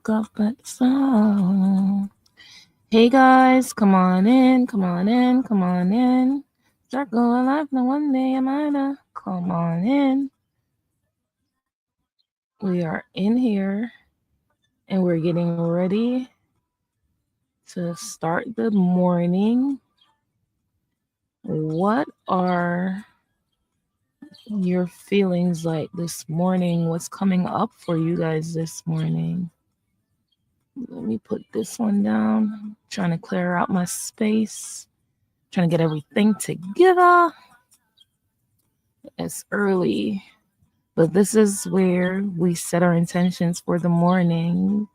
Woke up at the sound. Hey guys, come on in, come on in, come on in. Circle of life, no one day am I to come on in. We are in here and we're getting ready to start the morning. What are your feelings like this morning? What's coming up for you guys this morning? Let me put this one down. I'm trying to clear out my space. Trying to get everything together. It's early, but this is where we set our intentions for the morning.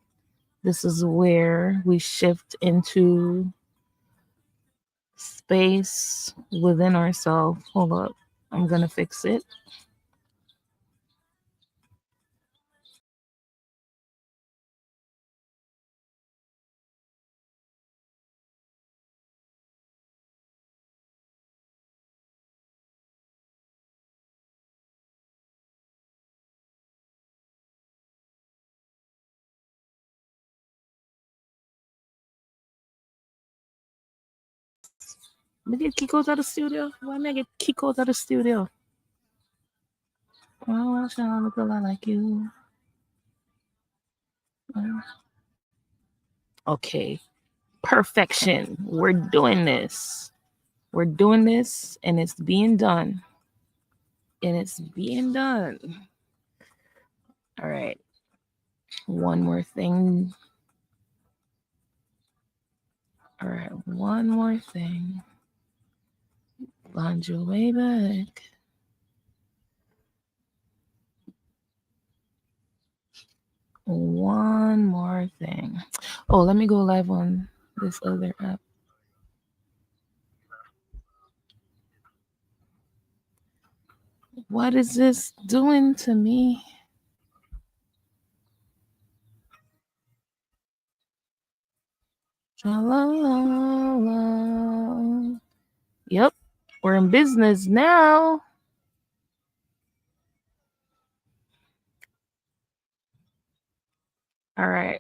This is where we shift into space within ourselves. Hold up. I'm going to fix it. Let me get Kiko's out of the studio. Why am I get Kiko's out of the studio? Why should I look a lot like you? Okay. Perfection. We're doing this. We're doing this and it's being done. And it's being done. All right. One more thing. All right. One more thing. Find your way back. One more thing. Oh, let me go live on this other app. What is this doing to me? Tra-la-la-la. Yep, we're in business now. All right.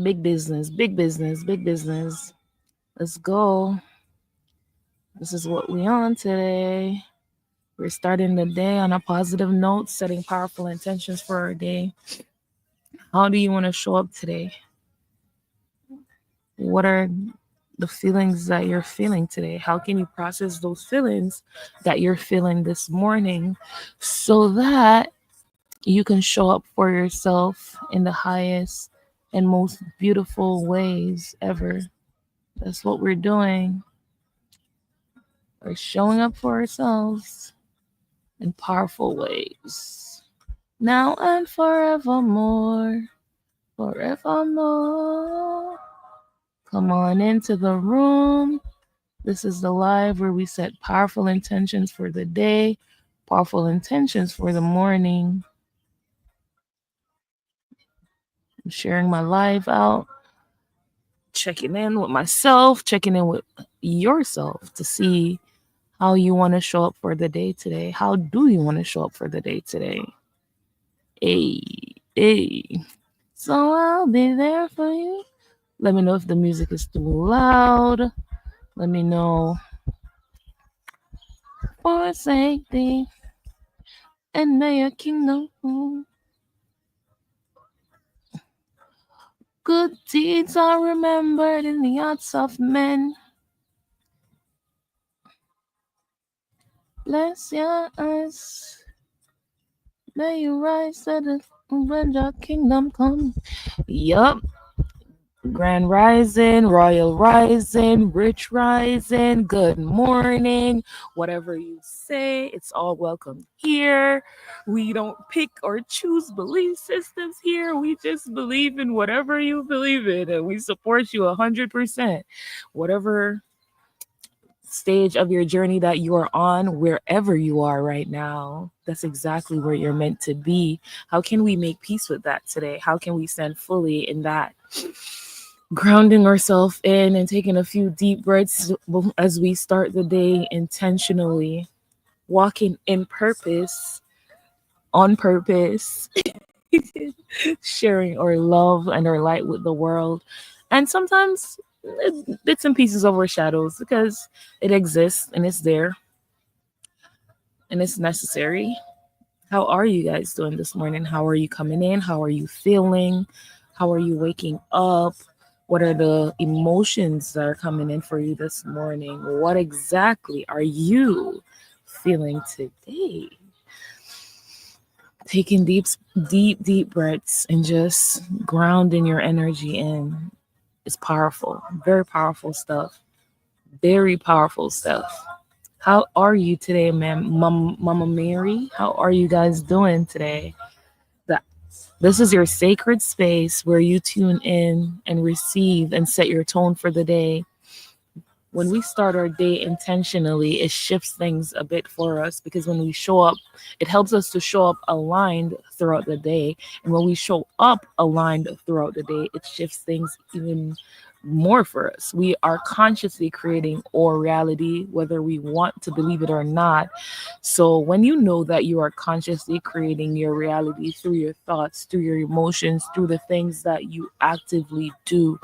Big business, big business, big business. Let's go. This is what we on today. We're starting the day on a positive note, setting powerful intentions for our day. How do you want to show up today? What are the feelings that you're feeling today? How can you process those feelings that you're feeling this morning so that you can show up for yourself in the highest and most beautiful ways ever? That's what we're doing. We're showing up for ourselves in powerful ways. Now and forevermore, forevermore. Come on into the room. This is the live where we set powerful intentions for the day, powerful intentions for the morning. I'm sharing my live out, checking in with myself, checking in with yourself to see how you want to show up for the day today. How do you want to show up for the day today? Hey, hey. So I'll be there for you. Let me know if the music is too loud. Let me know. Forsake thee, and may your kingdom come. Good deeds are remembered in the hearts of men. Bless your eyes. May you rise at the when your kingdom come. Yup. Grand rising, royal rising, rich rising, good morning, whatever you say, it's all welcome here. We don't pick or choose belief systems here. We just believe in whatever you believe in, and we support you 100%. Whatever stage of your journey that you are on, wherever you are right now, that's exactly where you're meant to be. How can we make peace with that today? How can we stand fully in that? Grounding ourselves in and taking a few deep breaths as we start the day intentionally, walking in purpose, on purpose, sharing our love and our light with the world. And sometimes bits and pieces overshadows because it exists and it's there and it's necessary. How are you guys doing this morning? How are you coming in? How are you feeling? How are you waking up? What are the emotions that are coming in for you this morning? What exactly are you feeling today? Taking deep breaths and just grounding your energy in is powerful. Very powerful stuff. Very powerful stuff. How are you today, Mama Mary? How are you guys doing today? That this is your sacred space where you tune in and receive and set your tone for the day. When we start our day intentionally, it shifts things a bit for us because when we show up, it helps us to show up aligned throughout the day. And when we show up aligned throughout the day, it shifts things even more for us. We are consciously creating our reality, whether we want to believe it or not. So when you know that you are consciously creating your reality through your thoughts, through your emotions, through the things that you actively do,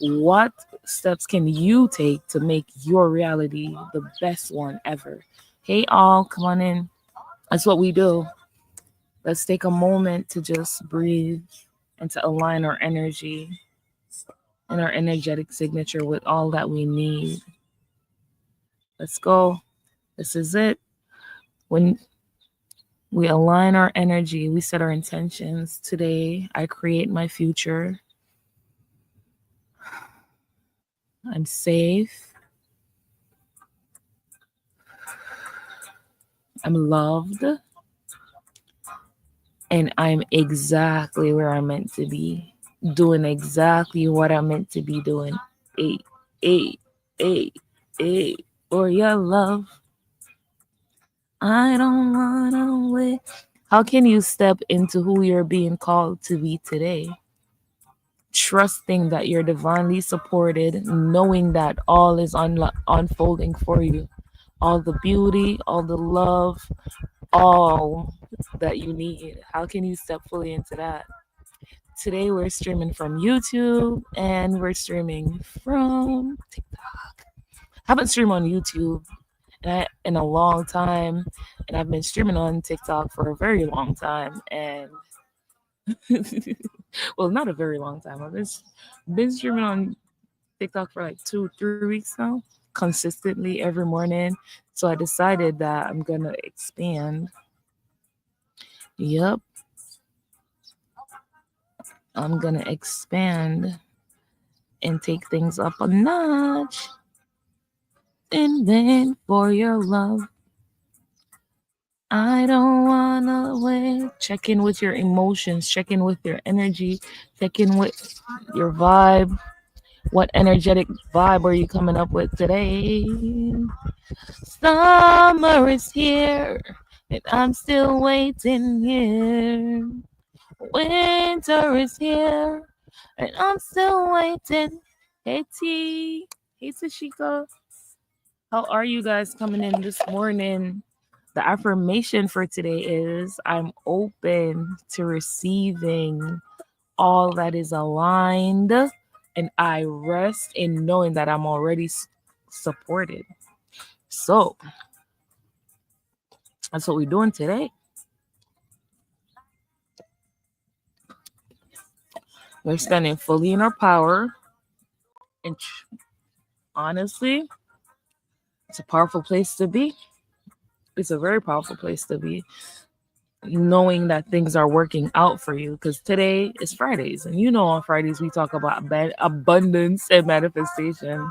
what steps can you take to make your reality the best one ever? Hey, all, come on in. That's what we do. Let's take a moment to just breathe and to align our energy and our energetic signature with all that we need. Let's go. This is it. When we align our energy, we set our intentions. Today, I create my future. I'm safe. I'm loved. And I'm exactly where I'm meant to be, doing exactly what I'm meant to be doing. Eight, eight, eight, eight, for your love. I don't wanna wait. How can you step into who you're being called to be today? Trusting that you're divinely supported, knowing that all is unfolding for you. All the beauty, all the love, all that you need. How can you step fully into that? Today we're streaming from YouTube and we're streaming from TikTok. I haven't streamed on YouTube in a long time, and I've been streaming on TikTok for a very long time. And well, not a very long time. I've been streaming on TikTok for like 2-3 weeks now, consistently every morning. So I decided that I'm gonna expand. Yep, I'm gonna expand and take things up a notch. In vain for your love. I don't wanna wait. Check in with your emotions, check in with your energy, check in with your vibe. What energetic vibe are you coming up with today? Summer is here, and I'm still waiting here. Winter is here, and I'm still waiting. Hey T, hey Tashika, how are you guys coming in this morning? The affirmation for today is I'm open to receiving all that is aligned, and I rest in knowing that I'm already supported. So that's what we're doing today. We're standing fully in our power. And honestly, it's a powerful place to be. It's a very powerful place to be, knowing that things are working out for you, because today is Fridays, and you know on Fridays we talk about abundance and manifestation.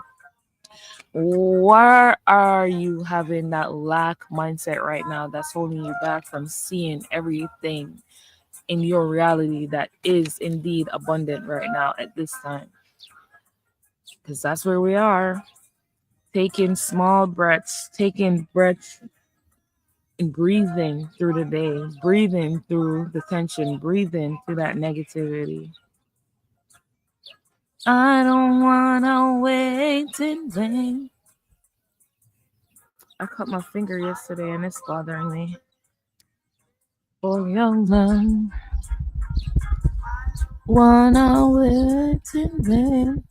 Where are you having that lack mindset right now that's holding you back from seeing everything in your reality that is indeed abundant right now at this time? Because that's where we are, taking small breaths, taking breaths and breathing through the day, breathing through the tension, breathing through that negativity. I don't wanna wait in vain. I cut my finger yesterday and it's bothering me. For your love, Wanna wait in vain.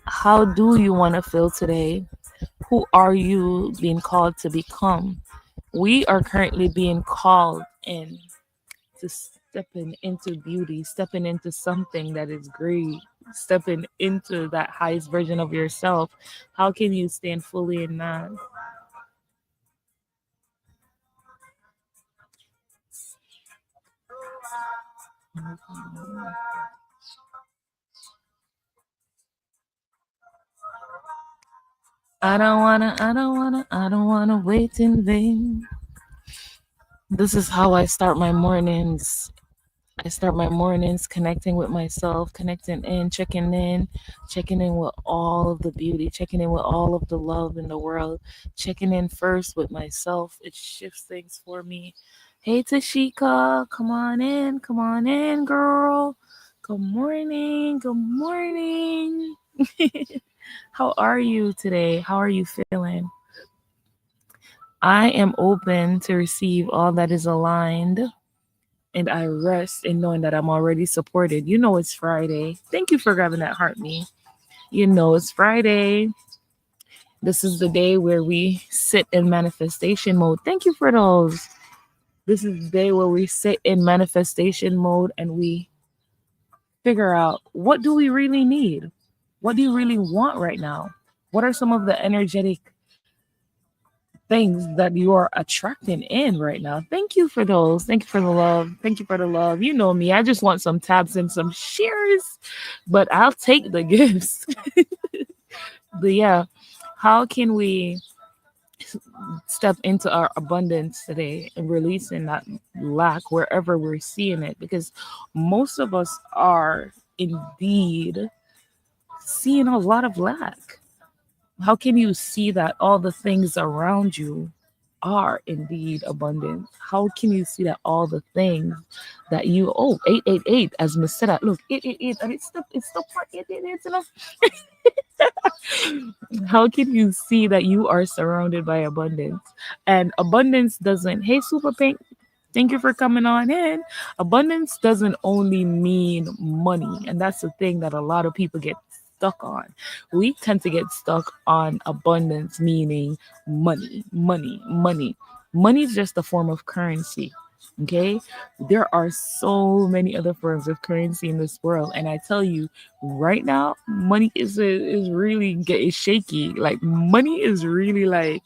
How do you want to feel today? Who are you being called to become? We are currently being called in to stepping into beauty, stepping into something that is great, stepping into that highest version of yourself. How can you stand fully in that? I don't wanna wait in vain. This is how I start my mornings. I start my mornings connecting with myself, checking in with all of the beauty, checking in with all of the love in the world, checking in first with myself. It shifts things for me. Hey, Tashika, come on in, girl. Good morning, good morning. How are you today? How are you feeling? I am open to receive all that is aligned, and I rest in knowing that I'm already supported. You know it's Friday. Thank you for grabbing that heart, me. You know it's Friday. This is the day where we sit in manifestation mode. Thank you for those. This is the day where we sit in manifestation mode and we figure out, what do we really need? What do you really want right now? What are some of the energetic things that you are attracting in right now? Thank you for those. Thank you for the love. Thank you for the love. You know me. I just want some tabs and some shares, but I'll take the gifts. But yeah, how can we step into our abundance today and releasing that lack wherever we're seeing it? Because most of us are indeed seeing a lot of lack. How can you see that all the things around you are indeed abundant? How can you see that all the things that you 888 as Miss said, look 888 and it's the part 888 enough. How can you see that you are surrounded by abundance? And abundance doesn't, hey, Super Pink, thank you for coming on in. Abundance doesn't only mean money. And that's the thing that a lot of people get stuck on. We tend to get stuck on abundance, meaning money, money, money. Money is just a form of currency. Okay, there are so many other forms of currency in this world, and I tell you, right now, money is really getting shaky. Like money is really like,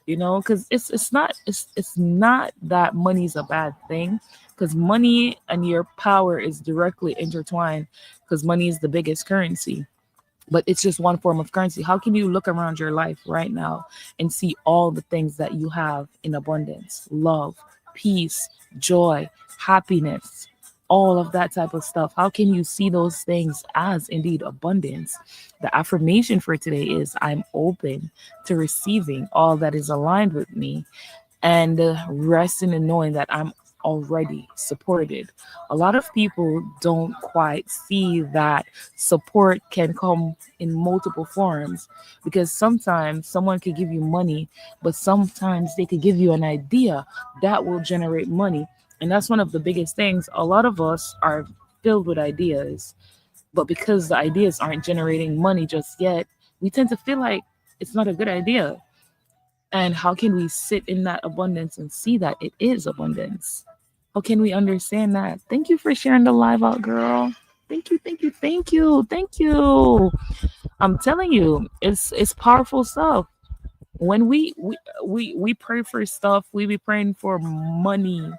because it's not that money's a bad thing, because money and your power is directly intertwined, because money is the biggest currency, but it's just one form of currency. How can you look around your life right now and see all the things that you have in abundance? Love, peace, joy, happiness, all of that type of stuff. How can you see those things as indeed abundance? The affirmation for today is, I'm open to receiving all that is aligned with me, and resting in knowing that I'm already supported. A lot of people don't quite see that support can come in multiple forms, because sometimes someone could give you money, but sometimes they could give you an idea that will generate money. And that's one of the biggest things. A lot of us are filled with ideas, but because the ideas aren't generating money just yet, we tend to feel like it's not a good idea. And how can we sit in that abundance and see that it is abundance? How can we understand that? Thank you for sharing the live out, girl. Thank you, thank you, thank you, thank you. I'm telling you, it's powerful stuff. When we pray for stuff, we be praying for money.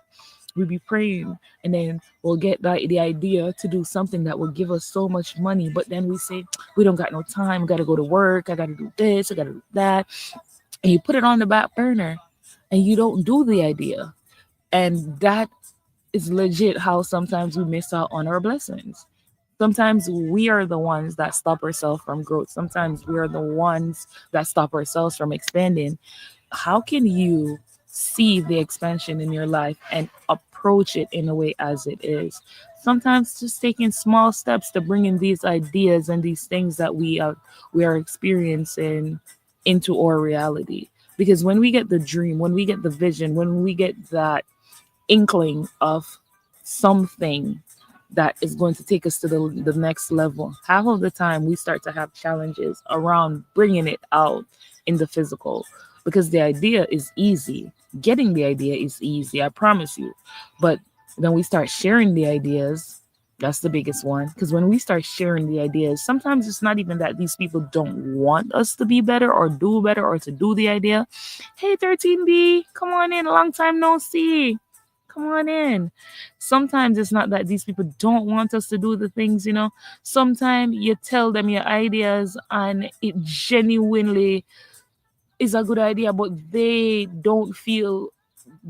We be praying, and then we'll get the idea to do something that will give us so much money. But then we say, we don't got no time. Got to go to work. I got to do this. I got to do that, and you put it on the back burner and you don't do the idea. And that is legit how sometimes we miss out on our blessings. Sometimes we are the ones that stop ourselves from growth. Sometimes we are the ones that stop ourselves from expanding. How can you see the expansion in your life and approach it in a way as it is? Sometimes just taking small steps to bring in these ideas and these things that we are experiencing into our reality. Because when we get the dream, when we get the vision, when we get that inkling of something that is going to take us to the next level. Half of the time, we start to have challenges around bringing it out in the physical because the idea is easy. Getting the idea is easy, I promise you. But then we start sharing the ideas. That's the biggest one. Because when we start sharing the ideas, sometimes it's not even that these people don't want us to be better or do better or to do the idea. Hey, 13B, come on in. Long time no see. Come on in. Sometimes it's not that these people don't want us to do the things, you know. Sometimes you tell them your ideas and it genuinely is a good idea, but they don't feel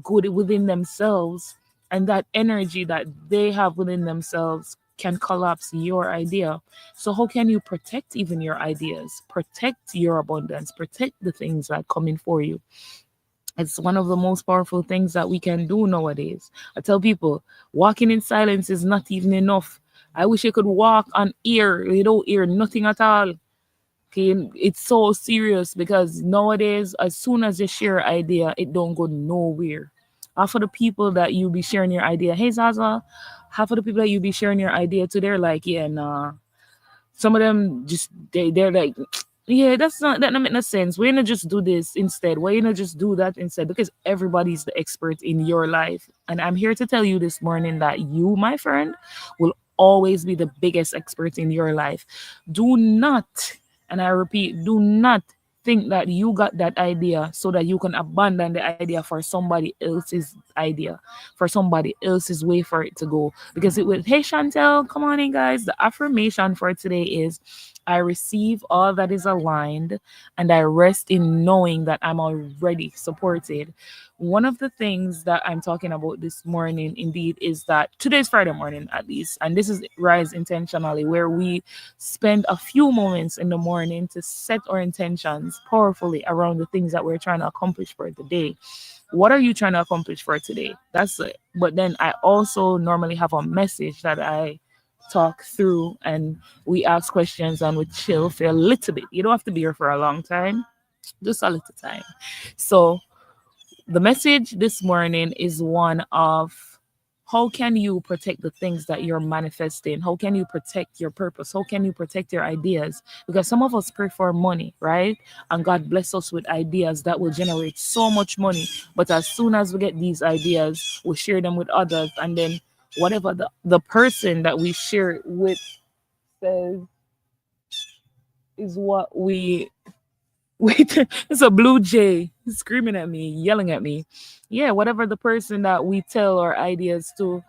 good within themselves. And that energy that they have within themselves can collapse your idea. So, how can you protect even your ideas? Protect your abundance, protect the things that come in for you. It's one of the most powerful things that we can do nowadays. I tell people, walking in silence is not even enough. I wish I could walk on air. You don't hear nothing at all. Okay, it's so serious because nowadays, as soon as you share an idea, it don't go nowhere. Half of the people that you be sharing your idea, hey Zaza, half of the people that you be sharing your idea to, they're like, yeah, nah. Some of them just they're like, yeah, that don't make no sense. Why not just do this instead? Why not just do that instead? Because everybody's the expert in your life. And I'm here to tell you this morning that you, my friend, will always be the biggest expert in your life. Do not, and I repeat, do not think that you got that idea so that you can abandon the idea for somebody else's idea, for somebody else's way for it to go. Because it will, hey Chantel, come on in, guys. The affirmation for today is I receive all that is aligned and I rest in knowing that I'm already supported. One of the things that I'm talking about this morning, indeed, is that today's Friday morning, at least, and this is Rise Intentionally, where we spend a few moments in the morning to set our intentions powerfully around the things that we're trying to accomplish for the day. What are you trying to accomplish for today? That's it. But then I also normally have a message that I talk through and we ask questions and we chill for a little bit. You don't have to be here for a long time, just a little time. So the message this morning is one of how can you protect the things that you're manifesting? How can you protect your purpose? How can you protect your ideas? Because some of us pray for money, right? And God bless us with ideas that will generate so much money. But as soon as we get these ideas, we share them with others. And then whatever the person that we share it with says is what we wait. It's a blue jay screaming at me, yelling at me. Yeah, whatever the person that we tell our ideas to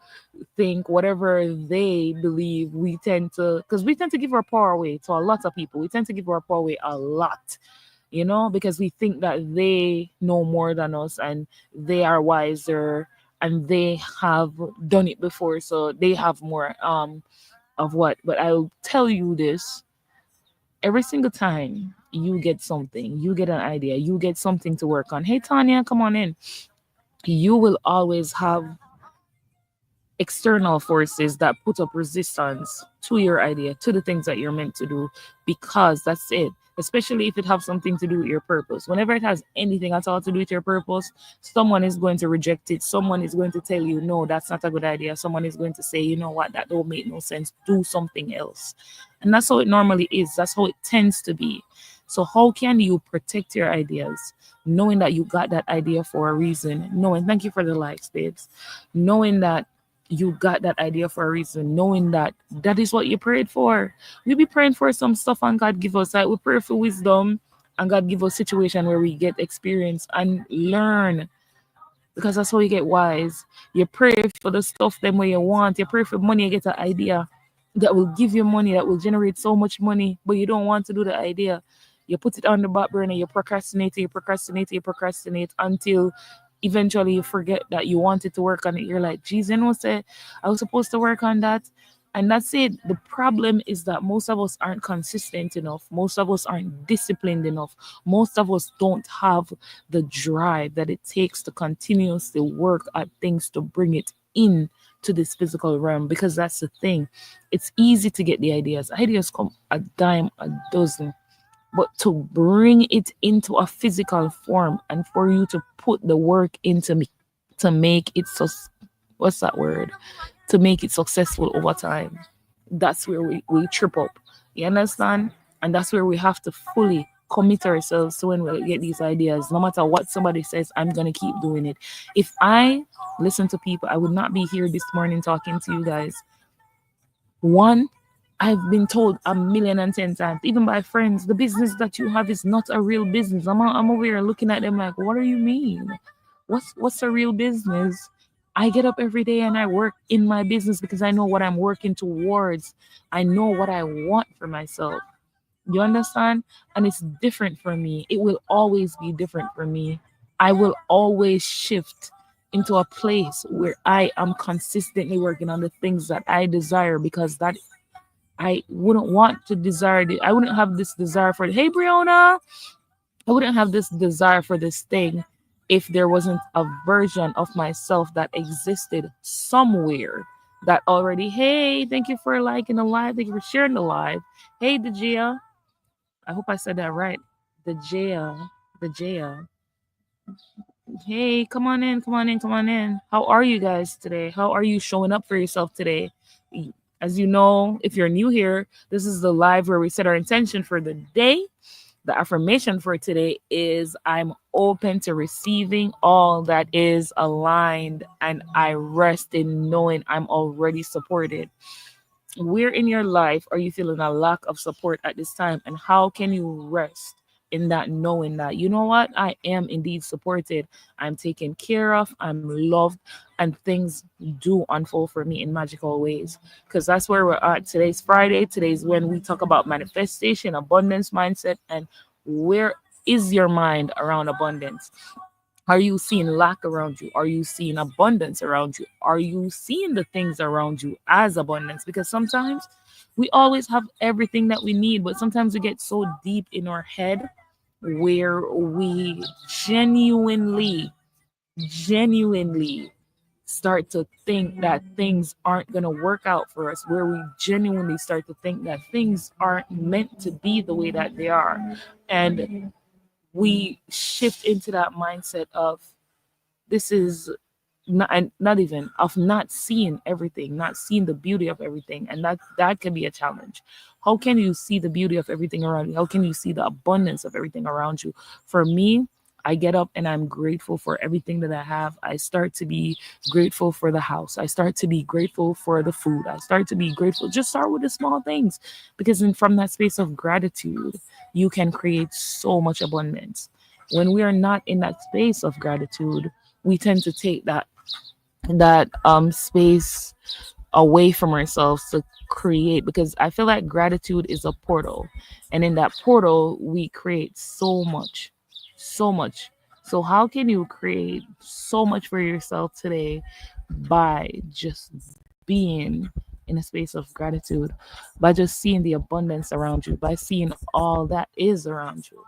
think, whatever they believe, we tend to, because we tend to give our power away to a lot of people. We tend to give our power away a lot, you know, because we think that they know more than us and they are wiser and they have done it before, so they have more of what. But I'll tell you this, every single time you get something, you get an idea, you get something to work on. Hey, Tanya, come on in. You will always have external forces that put up resistance to your idea, to the things that you're meant to do, because that's it. Especially if it has something to do with your purpose. Whenever it has anything at all to do with your purpose, someone is going to reject it. Someone is going to tell you, no, that's not a good idea. Someone is going to say, you know what, that don't make no sense. Do something else. And that's how it normally is. That's how it tends to be. So how can you protect your ideas, knowing that you got that idea for a reason? Knowing, thank you for the likes, babes. Knowing that you got that idea for a reason, knowing that that is what you prayed for. We be praying for some stuff and God give us, like we pray for wisdom and God give us situation where we get experience and learn, because that's how you get wise. You pray for the stuff them where you want. You pray for money, you get an idea that will give you money, that will generate so much money, but you don't want to do the idea. You put it on the back burner, you procrastinate, you procrastinate, you procrastinate until eventually you forget that you wanted to work on it. You're like, geez, you know, say I was supposed to work on that. And that's it. The problem is that most of us aren't consistent enough. Most of us aren't disciplined enough. Most of us don't have the drive that it takes to continuously work at things to bring it in to this physical realm. Because that's the thing. It's easy to get the ideas. Ideas come a dime a dozen. But to bring it into a physical form and for you to put the work into me to make it so, what's that word? to make it successful over time. That's where we trip up. You understand? And that's where we have to fully commit ourselves to when we get these ideas. No matter what somebody says, I'm gonna keep doing it. If I listen to people, I would not be here this morning talking to you guys. One, I've been told a million and 10 times, even by friends, the business that you have is not a real business. I'm over here looking at them like, what do you mean? What's a real business? I get up every day and I work in my business because I know what I'm working towards. I know what I want for myself. You understand? And it's different for me. It will always be different for me. I will always shift into a place where I am consistently working on the things that I desire, because that I wouldn't want to desire I wouldn't have this desire for, hey Brianna, I wouldn't have this desire for this thing if there wasn't a version of myself that existed somewhere that already, hey, thank you for liking the live, thank you for sharing the live. Hey Dejia, I hope I said that right. The Jaya. Hey, come on in, come on in, come on in. How are you guys today? How are you showing up for yourself today? As you know, if you're new here, this is the live where we set our intention for the day. The affirmation for today is, I'm open to receiving all that is aligned, and I rest in knowing I'm already supported. Where in your life are you feeling a lack of support at this time? And how can you rest in that, knowing that, you know what, I am indeed supported, I'm taken care of, I'm loved, and things do unfold for me in magical ways. Because that's where we're at. Today's Friday. Today's when we talk about manifestation, abundance mindset, and where is your mind around abundance? Are you seeing lack around you? Are you seeing abundance around you? Are you seeing the things around you as abundance? Because sometimes we always have everything that we need, but sometimes we get so deep in our head where we genuinely start to think that things aren't going to work out for us, where we genuinely start to think that things aren't meant to be the way that they are. And we shift into that mindset of, this is not, and not even of not seeing everything, not seeing the beauty of everything, and that can be a challenge. How can you see the beauty of everything around you? How can you see the abundance of everything around you? For me, I get up and I'm grateful for everything that I have. I start to be grateful for the house. I start to be grateful for the food. I start to be grateful. Just start with the small things, because from that space of gratitude, you can create so much abundance. When we are not in that space of gratitude, we tend to take that space away from ourselves to create, because I feel like gratitude is a portal, and in that portal we create so much. So how can you create so much for yourself today by just being in a space of gratitude, by just seeing the abundance around you, by seeing all that is around you?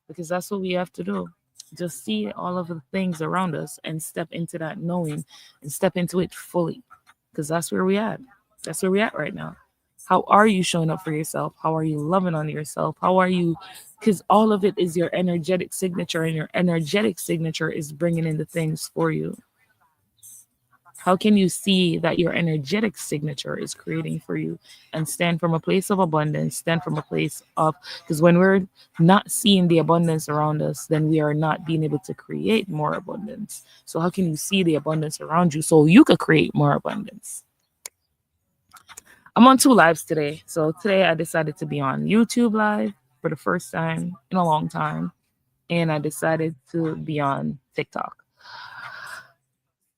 Because that's what we have to do. Just see all of the things around us and step into that knowing, and step into it fully, because that's where we at. That's where we at right now. How are you showing up for yourself? How are you loving on yourself? How are you? Because all of it is your energetic signature, and your energetic signature is bringing in the things for you. How can you see that your energetic signature is creating for you, and stand from a place of abundance, stand from a place of, because when we're not seeing the abundance around us, then we are not being able to create more abundance. So, how can you see the abundance around you so you could create more abundance? I'm on two lives today. So, today I decided to be on YouTube Live for the first time in a long time, and I decided to be on TikTok.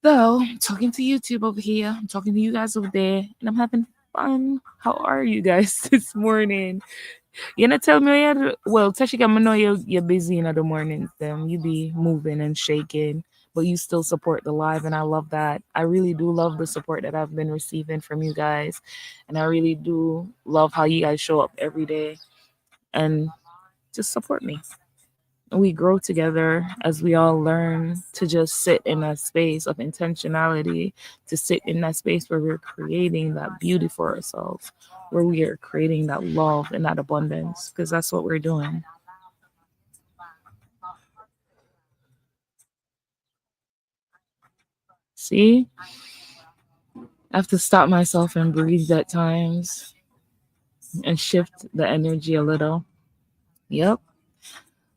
So, I'm talking to YouTube over here. I'm talking to you guys over there, and I'm having fun. How are you guys this morning? You're not telling me well, Tashika, I know you're busy in the mornings. Then you be moving and shaking, but you still support the live, and I love that. I really do love the support that I've been receiving from you guys, and I really do love how you guys show up every day and just support me. We grow together as we all learn to just sit in that space of intentionality, to sit in that space where we're creating that beauty for ourselves, where we are creating that love and that abundance, because that's what we're doing. See? I have to stop myself and breathe at times and shift the energy a little. Yep.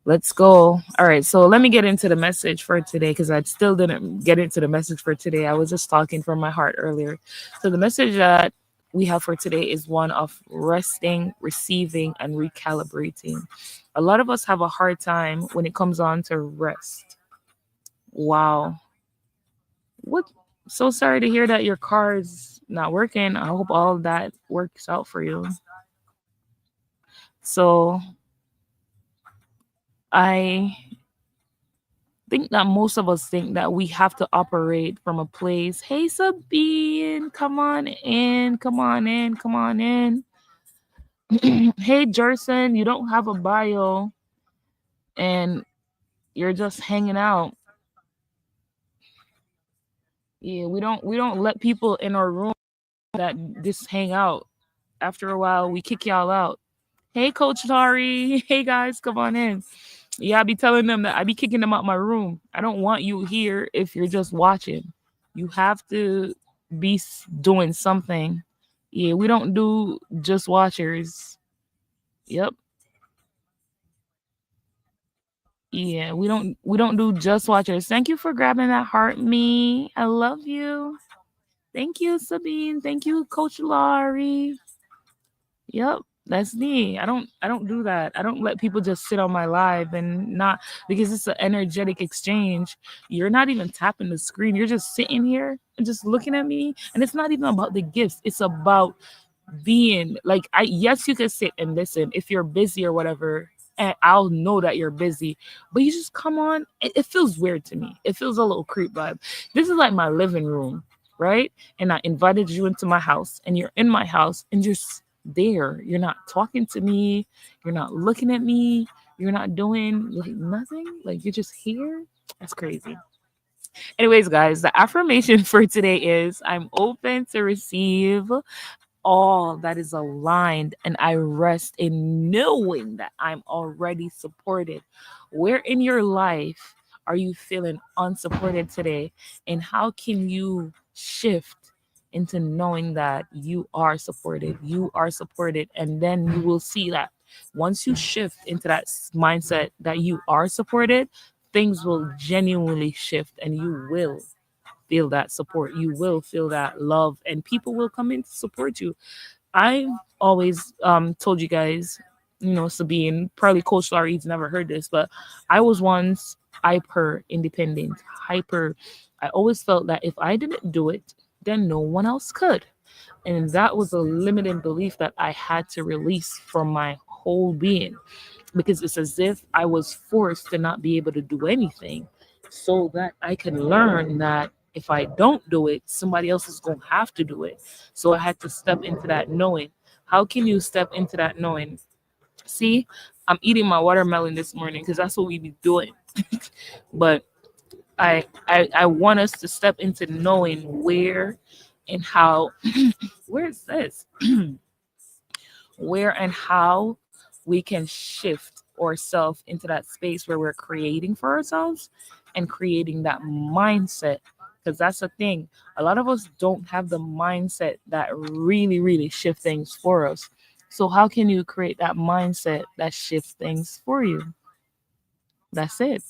Let's go. All right. So let me get into the message for today because I still didn't get into the message for today. I was just talking from my heart earlier. So the message that we have for today is one of resting, receiving, and recalibrating. A lot of us have a hard time when it comes on to rest. Wow. What? So sorry to hear that your car is not working. I hope all of that works out for you. So I think that most of us think that we have to operate from a place. Hey, Sabine, come on in, come on in, come on in. Hey, Jerson, you don't have a bio and you're just hanging out. Yeah, we don't let people in our room that just hang out. After a while, we kick y'all out. Hey, Coach Tari. Hey, guys, come on in. Yeah, I be telling them that I be kicking them out my room. I don't want you here if you're just watching. You have to be doing something. Yeah, we don't do just watchers. Yep. Yeah, we don't do just watchers. Thank you for grabbing that heart, me. I love you. Thank you, Sabine. Thank you, Coach Laurie. Yep, that's me. I don't do that. I don't let people just sit on my live and not because it's an energetic exchange. You're not even tapping the screen. You're just sitting here and just looking at me. And it's not even about the gifts. It's about being like I yes, you can sit and listen if you're busy or whatever. And I'll know that you're busy, but you just come on. It feels weird to me. It feels a little creep vibe. This is like my living room, right? And I invited you into my house, and you're in my house, and you're there. You're not talking to me. You're not looking at me. You're not doing like nothing. Like you're just here. That's crazy. Anyways, guys, the affirmation for today is I'm open to receive all that is aligned, and I rest in knowing that I'm already supported. Where in your life are you feeling unsupported today? And how can you shift into knowing that you are supported? You are supported, and then you will see that once you shift into that mindset that you are supported, things will genuinely shift and you will feel that support. You will feel that love, and people will come in to support you. I've always told you guys, Sabine, probably Coach Larry's never heard this, but I was once hyper independent, hyper. I always felt that if I didn't do it, then no one else could. And that was a limiting belief that I had to release from my whole being because it's as if I was forced to not be able to do anything so that I can learn that if I don't do it, somebody else is going to have to do it. So I had to step into that knowing. How can you step into that knowing? See, I'm eating my watermelon this morning because that's what we be doing. But I want us to step into knowing where and how. Where is this? Where and how we can shift ourselves into that space where we're creating for ourselves and creating that mindset. Because that's the thing. A lot of us don't have the mindset that really, really shift things for us. So how can you create that mindset that shifts things for you? That's it.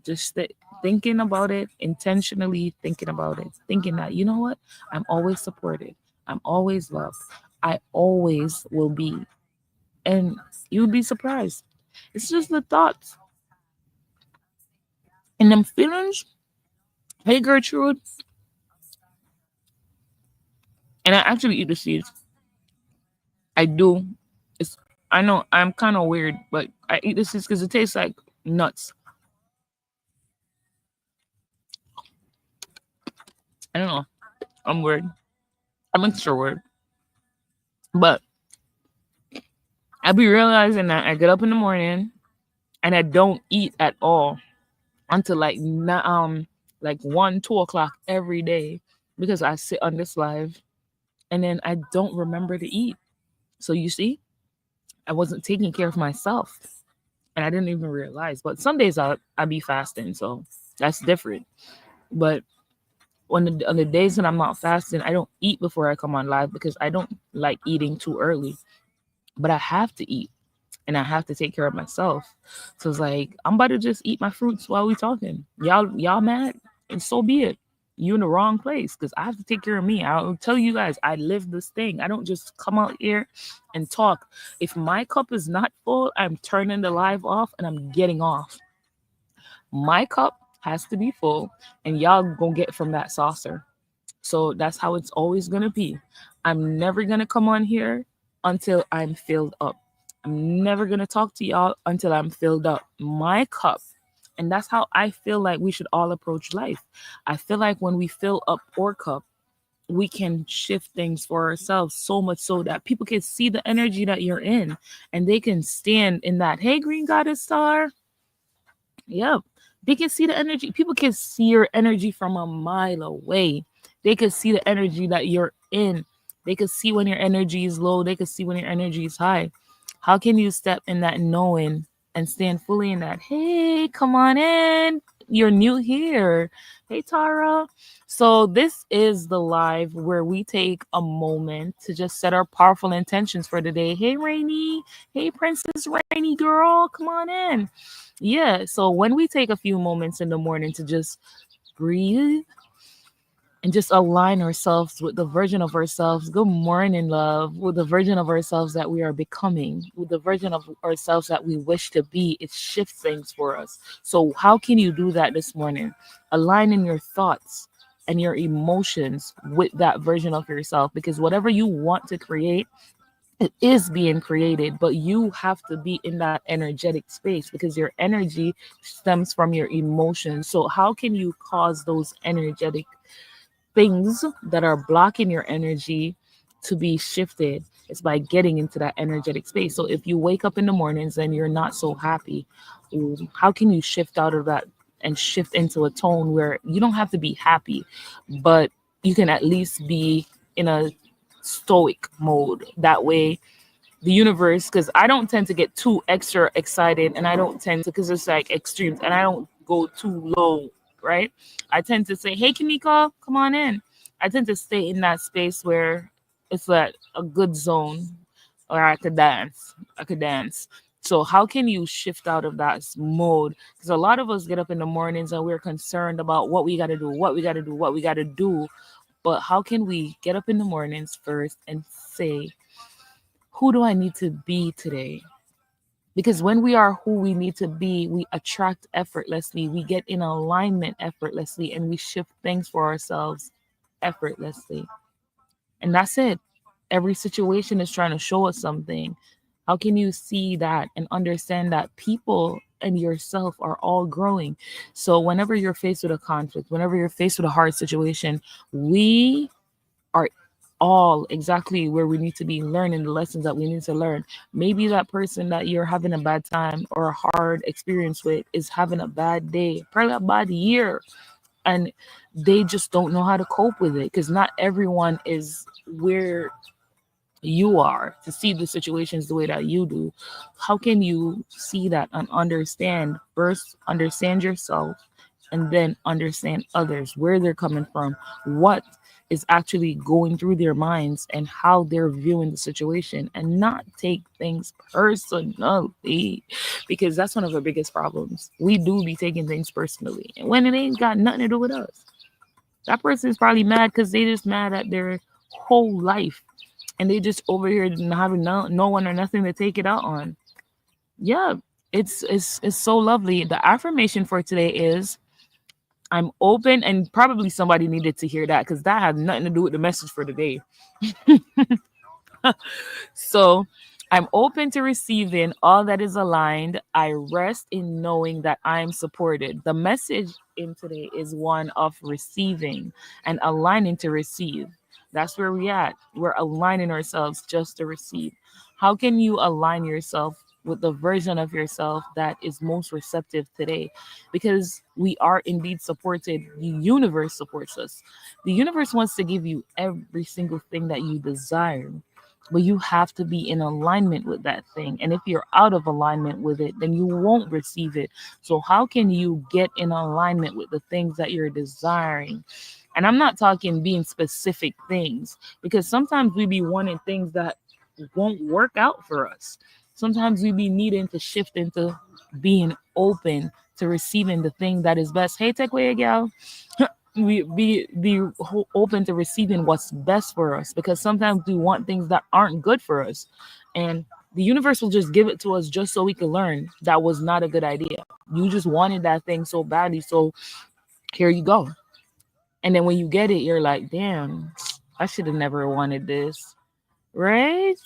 Just thinking about it, intentionally thinking about it, thinking that, you know what? I'm always supported. I'm always loved. I always will be, and you'd be surprised. It's just the thoughts and them feelings. Hey, Gertrude, and I actually eat the seeds. I do. It's I know I'm kind of weird, but I eat the seeds because it tastes like nuts. I don't know. I'm weird. I'm extra weird, but I be realizing that I get up in the morning and I don't eat at all until like 1, 2 o'clock every day because I sit on this live and then I don't remember to eat. So you see, I wasn't taking care of myself and I didn't even realize. But some days I be fasting, so that's different. But On the days when I'm not fasting, I don't eat before I come on live because I don't like eating too early. But I have to eat and I have to take care of myself. So it's like I'm about to just eat my fruits while we talking. Y'all mad? And so be it. You in the wrong place because I have to take care of me. I'll tell you guys, I live this thing. I don't just come out here and talk. If my cup is not full, I'm turning the live off and I'm getting off. My cup has to be full, and y'all gonna get from that saucer. So that's how it's always going to be. I'm never going to come on here until I'm filled up. I'm never going to talk to y'all until I'm filled up. My cup. And that's how I feel like we should all approach life. I feel like when we fill up our cup, we can shift things for ourselves so much so that people can see the energy that you're in and they can stand in that, hey, green goddess star. Yep. They can see the energy. People can see your energy from a mile away. They can see the energy that you're in. They can see when your energy is low. They can see when your energy is high. How can you step in that knowing and stand fully in that? Hey, come on in. You're new here. Hey, Tara. So, this is the live where we take a moment to just set our powerful intentions for the day. Hey, Rainy. Hey, Princess Rainy girl. Come on in. Yeah. So, when we take a few moments in the morning to just breathe and just align ourselves with the version of ourselves. Good morning, love. With the version of ourselves that we are becoming, with the version of ourselves that we wish to be, it shifts things for us. So, how can you do that this morning? Aligning your thoughts and your emotions with that version of yourself, because whatever you want to create, it is being created, but you have to be in that energetic space because your energy stems from your emotions. So, how can you cause those energetic things that are blocking your energy to be shifted? It's by getting into that energetic space. So if you wake up in the mornings and you're not so happy, how can you shift out of that and shift into a tone where you don't have to be happy, but you can at least be in a stoic mode? That way the universe, because I don't tend to get too extra excited, and I don't tend to, because it's like extremes, and I don't go too low, right? I tend to say, hey, Kamika, come on in. I tend to stay in that space where it's like a good zone, or I could dance. I could dance. So how can you shift out of that mode? Because a lot of us get up in the mornings and we're concerned about what we got to do, what we got to do, what we got to do. But how can we get up in the mornings first and say, who do I need to be today? Because when we are who we need to be, we attract effortlessly, we get in alignment effortlessly, and we shift things for ourselves effortlessly. And that's it. Every situation is trying to show us something. How can you see that and understand that people and yourself are all growing? So, whenever you're faced with a conflict, whenever you're faced with a hard situation, we are all exactly where we need to be, learning the lessons that we need to learn. Maybe that person that you're having a bad time or a hard experience with is having a bad day, probably a bad year, and they just don't know how to cope with it because not everyone is where you are to see the situations the way that you do. How can you see that and understand? First, understand yourself and then understand others, where they're coming from, what is actually going through their minds, and how they're viewing the situation, and not take things personally, because that's one of our biggest problems. We do be taking things personally, and when it ain't got nothing to do with us, that person is probably mad because they just mad at their whole life and they just over here having no one or nothing to take it out on. Yeah, it's so lovely. The affirmation for today is I'm open, and probably somebody needed to hear that because that had nothing to do with the message for today. So I'm open to receiving all that is aligned. I rest in knowing that I'm supported. The message in today is one of receiving and aligning to receive. That's where we at. We're aligning ourselves just to receive. How can you align yourself with the version of yourself that is most receptive today? Because we are indeed supported. The universe supports us. The universe wants to give you every single thing that you desire, but you have to be in alignment with that thing. And if you're out of alignment with it, then you won't receive it. So how can you get in alignment with the things that you're desiring? And I'm not talking being specific things, because sometimes we be wanting things that won't work out for us. Sometimes we be needing to shift into being open to receiving the thing that is best. Hey, take away, gal. We be open to receiving what's best for us, because sometimes we want things that aren't good for us, and the universe will just give it to us just so we can learn that was not a good idea. You just wanted that thing so badly, so here you go. And then when you get it, you're like, damn, I should have never wanted this, right?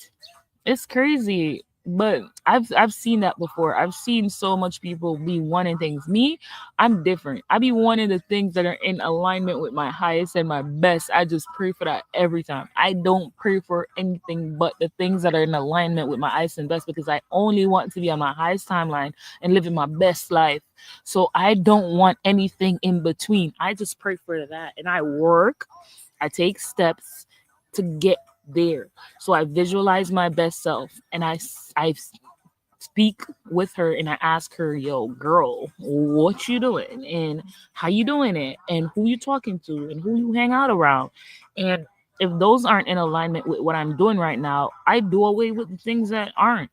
It's crazy. But I've seen that before. I've seen so much people be wanting things. Me, I'm different. I be wanting the things that are in alignment with my highest and my best. I just pray for that every time. I don't pray for anything but the things that are in alignment with my highest and best, because I only want to be on my highest timeline and living my best life. So I don't want anything in between. I just pray for that, and I work. I take steps to get there. So I visualize my best self, and I speak with her, and I ask her, yo, girl, what you doing, and how you doing it, and who you talking to, and who you hang out around. And if those aren't in alignment with what I'm doing right now, I do away with the things that aren't.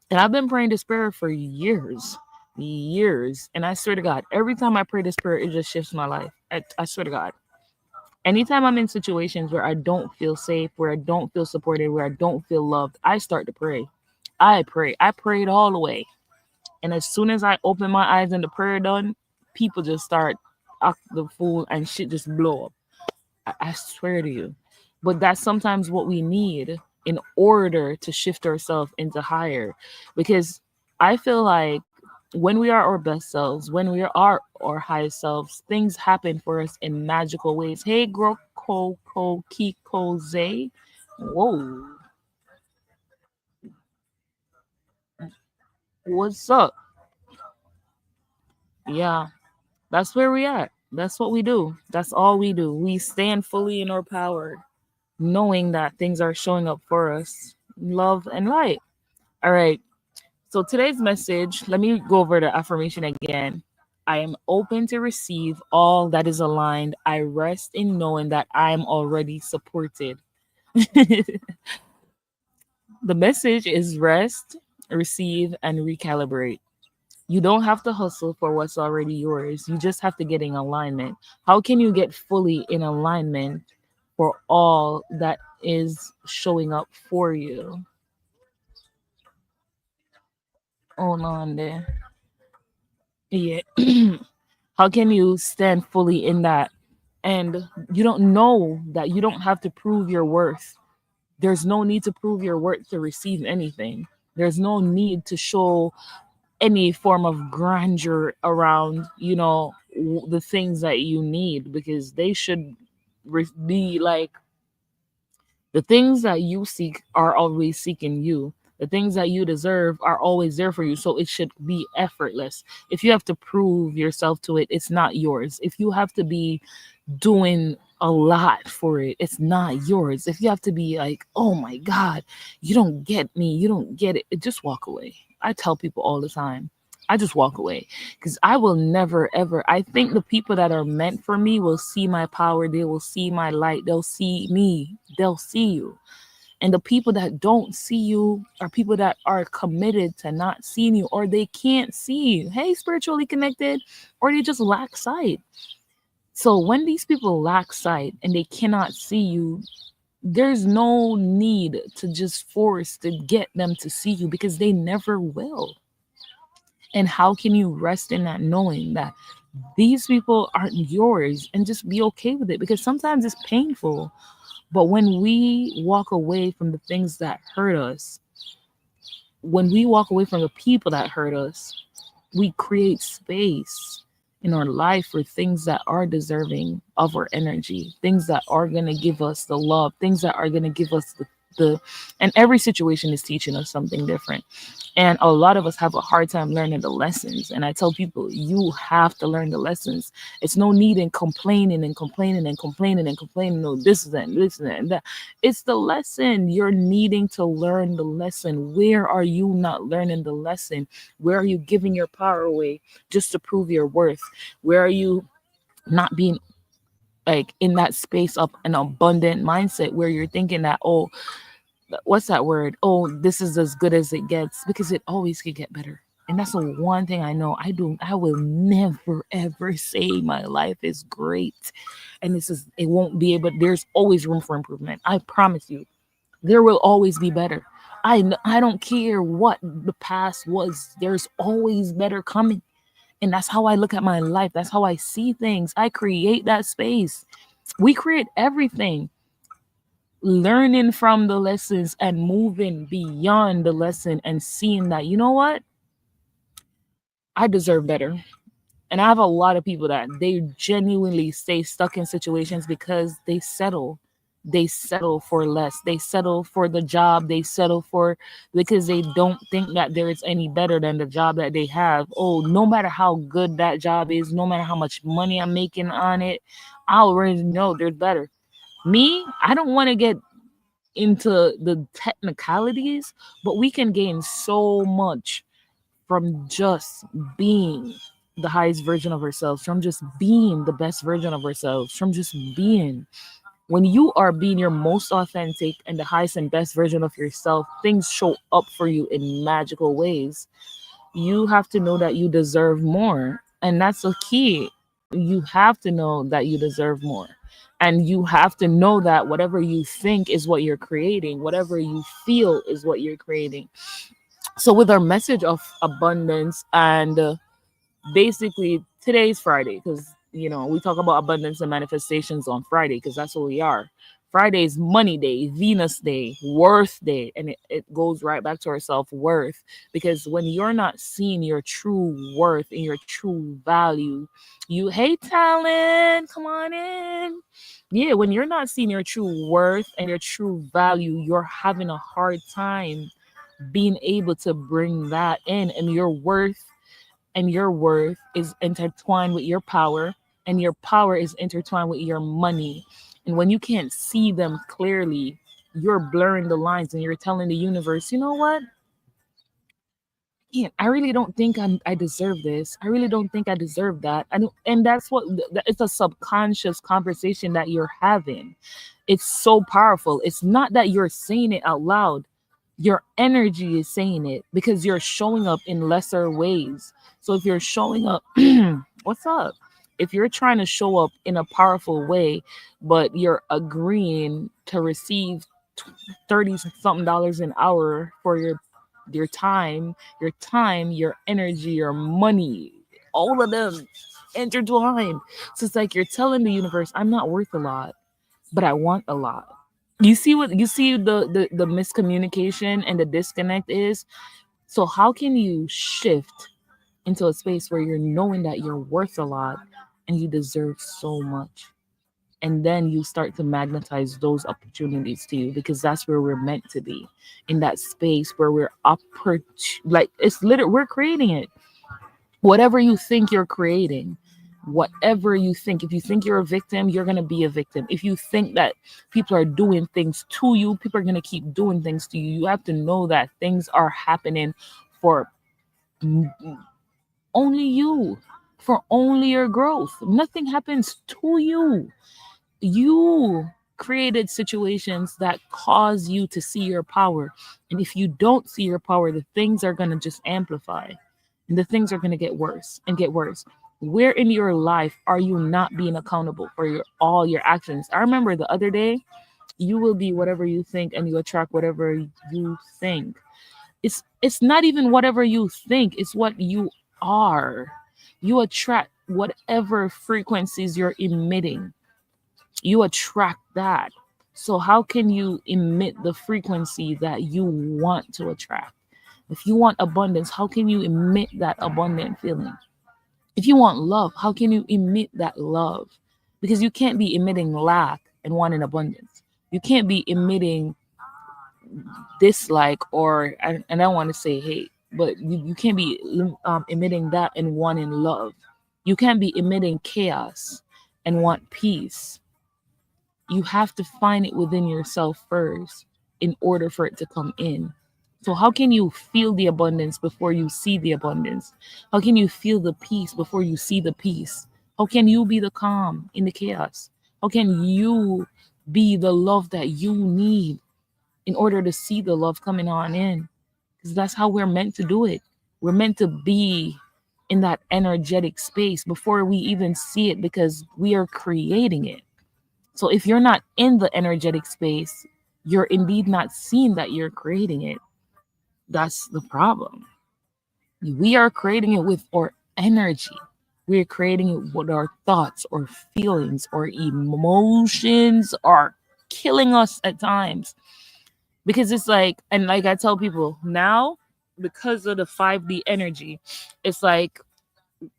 And I've been praying to spirit for years. Years. And I swear to God, every time I pray to spirit, it just shifts my life. I swear to God. Anytime I'm in situations where I don't feel safe, where I don't feel supported, where I don't feel loved, I start to pray. I pray. I prayed all the way. And as soon as I open my eyes and the prayer done, people just start act the fool and shit just blow up. I swear to you. But that's sometimes what we need in order to shift ourselves into higher. Because I feel like when we are our best selves, when we are our highest selves, things happen for us in magical ways. Hey, Groko Kiko Zay. Whoa, what's up? Yeah, that's where we at. That's what we do. That's all we do. We stand fully in our power, knowing that things are showing up for us. Love and light. All right. So today's message, let me go over the affirmation again. I am open to receive all that is aligned. I rest in knowing that I am already supported. The message is rest, receive, and recalibrate. You don't have to hustle for what's already yours. You just have to get in alignment. How can you get fully in alignment for all that is showing up for you? Hold on there. Yeah. How can you stand fully in that? And you don't know that you don't have to prove your worth. There's no need to prove your worth to receive anything. There's no need to show any form of grandeur around, the things that you need, because they should be like, the things that you seek are always seeking you. The things that you deserve are always there for you. So it should be effortless. If you have to prove yourself to it, it's not yours. If you have to be doing a lot for it, it's not yours. If you have to be like, oh my God, you don't get me, you don't get it, just walk away. I tell people all the time, I just walk away, because I will never ever. I think the people that are meant for me will see my power, they will see my light, they'll see me, they'll see you. And the people that don't see you are people that are committed to not seeing you, or they can't see you. Hey, spiritually connected, or they just lack sight. So when these people lack sight and they cannot see you, there's no need to just force to get them to see you, because they never will. And how can you rest in that, knowing that these people aren't yours, and just be okay with it? Because sometimes it's painful. But when we walk away from the things that hurt us, when we walk away from the people that hurt us, we create space in our life for things that are deserving of our energy, things that are going to give us the love, things that are going to give us the, and every situation is teaching us something different. And a lot of us have a hard time learning the lessons. And I tell people, you have to learn the lessons. It's no need in complaining and complaining and complaining and complaining. No, this is that, and this and that, and that. It's the lesson. You're needing to learn the lesson. Where are you not learning the lesson? Where are you giving your power away just to prove your worth? Where are you not being like in that space of an abundant mindset where you're thinking that, oh, what's that word? Oh, this is as good as it gets, because it always can get better. And that's the one thing I know. I will never ever say my life is great. And it won't be able, there's always room for improvement. I promise you, there will always be better. I don't care what the past was. There's always better coming. And that's how I look at my life. That's how I see things. I create that space. We create everything, learning from the lessons and moving beyond the lesson and seeing that, you know what? I deserve better. And I have a lot of people that they genuinely stay stuck in situations because they settle. They settle for less. They settle for the job. They settle for, because they don't think that there is any better than the job that they have. Oh, no matter how good that job is, no matter how much money I'm making on it, I already know there's better. Me, I don't want to get into the technicalities, but we can gain so much from just being the highest version of ourselves, from just being the best version of ourselves, from just being. When you are being your most authentic and the highest and best version of yourself, things show up for you in magical ways. You have to know that you deserve more. And that's the key. You have to know that you deserve more. And you have to know that whatever you think is what you're creating, whatever you feel is what you're creating. So, with our message of abundance and basically today's Friday, because we talk about abundance and manifestations on Friday because that's what we are. Friday is money day, Venus day, worth day, and it goes right back to our self-worth, because when you're not seeing your true worth and your true value, you hate talent, come on in. Yeah, when you're not seeing your true worth and your true value, you're having a hard time being able to bring that in. And your worth is intertwined with your power, and your power is intertwined with your money. And when you can't see them clearly, you're blurring the lines and you're telling the universe, you know what? I really don't think I deserve this. I really don't think I deserve that. I don't, and that's what it's a subconscious conversation that you're having. It's so powerful. It's not that you're saying it out loud. Your energy is saying it because you're showing up in lesser ways. So if you're showing up, what's up? If you're trying to show up in a powerful way, but you're agreeing to receive 30 something dollars an hour for your time, your energy, your money, all of them intertwined. So it's like you're telling the universe, I'm not worth a lot, but I want a lot. You see the miscommunication and the disconnect is. So how can you shift into a space where you're knowing that you're worth a lot and you deserve so much? And then you start to magnetize those opportunities to you, because that's where we're meant to be, in that space where like it's literally we're creating it. Whatever you think you're creating, whatever you think, if you think you're a victim, you're going to be a victim. If you think that people are doing things to you, people are going to keep doing things to you. You have to know that things are happening for m- only you, for only your growth. Nothing happens to you. You created situations that cause you to see your power. And if you don't see your power, the things are going to just amplify, and the things are going to get worse and get worse. Where in your life are you not being accountable for all your actions? I remember the other day, you will be whatever you think and you attract whatever you think. It's not even whatever you think, it's what you are. You attract whatever frequencies you're emitting, you attract that. So how can you emit the frequency that you want to attract? If you want abundance, how can you emit that abundant feeling? If you want love, how can you emit that love? Because you can't be emitting lack and wanting abundance. You can't be emitting dislike, or and I don't want to say hate, but you can't be emitting that and wanting love. You can't be emitting chaos and want peace. You have to find it within yourself first in order for it to come in. So, how can you feel the abundance before you see the abundance? How can you feel the peace before you see the peace? How can you be the calm in the chaos? How can you be the love that you need in order to see the love coming on in? Because that's how we're meant to do it. We're meant to be in that energetic space before we even see it because we are creating it. So if you're not in the energetic space, you're indeed not seeing that you're creating it. That's the problem. We are creating it with our energy. We're creating it with our thoughts or feelings or emotions are killing us at times. Because it's like, and like I tell people now, because of the 5D energy, it's like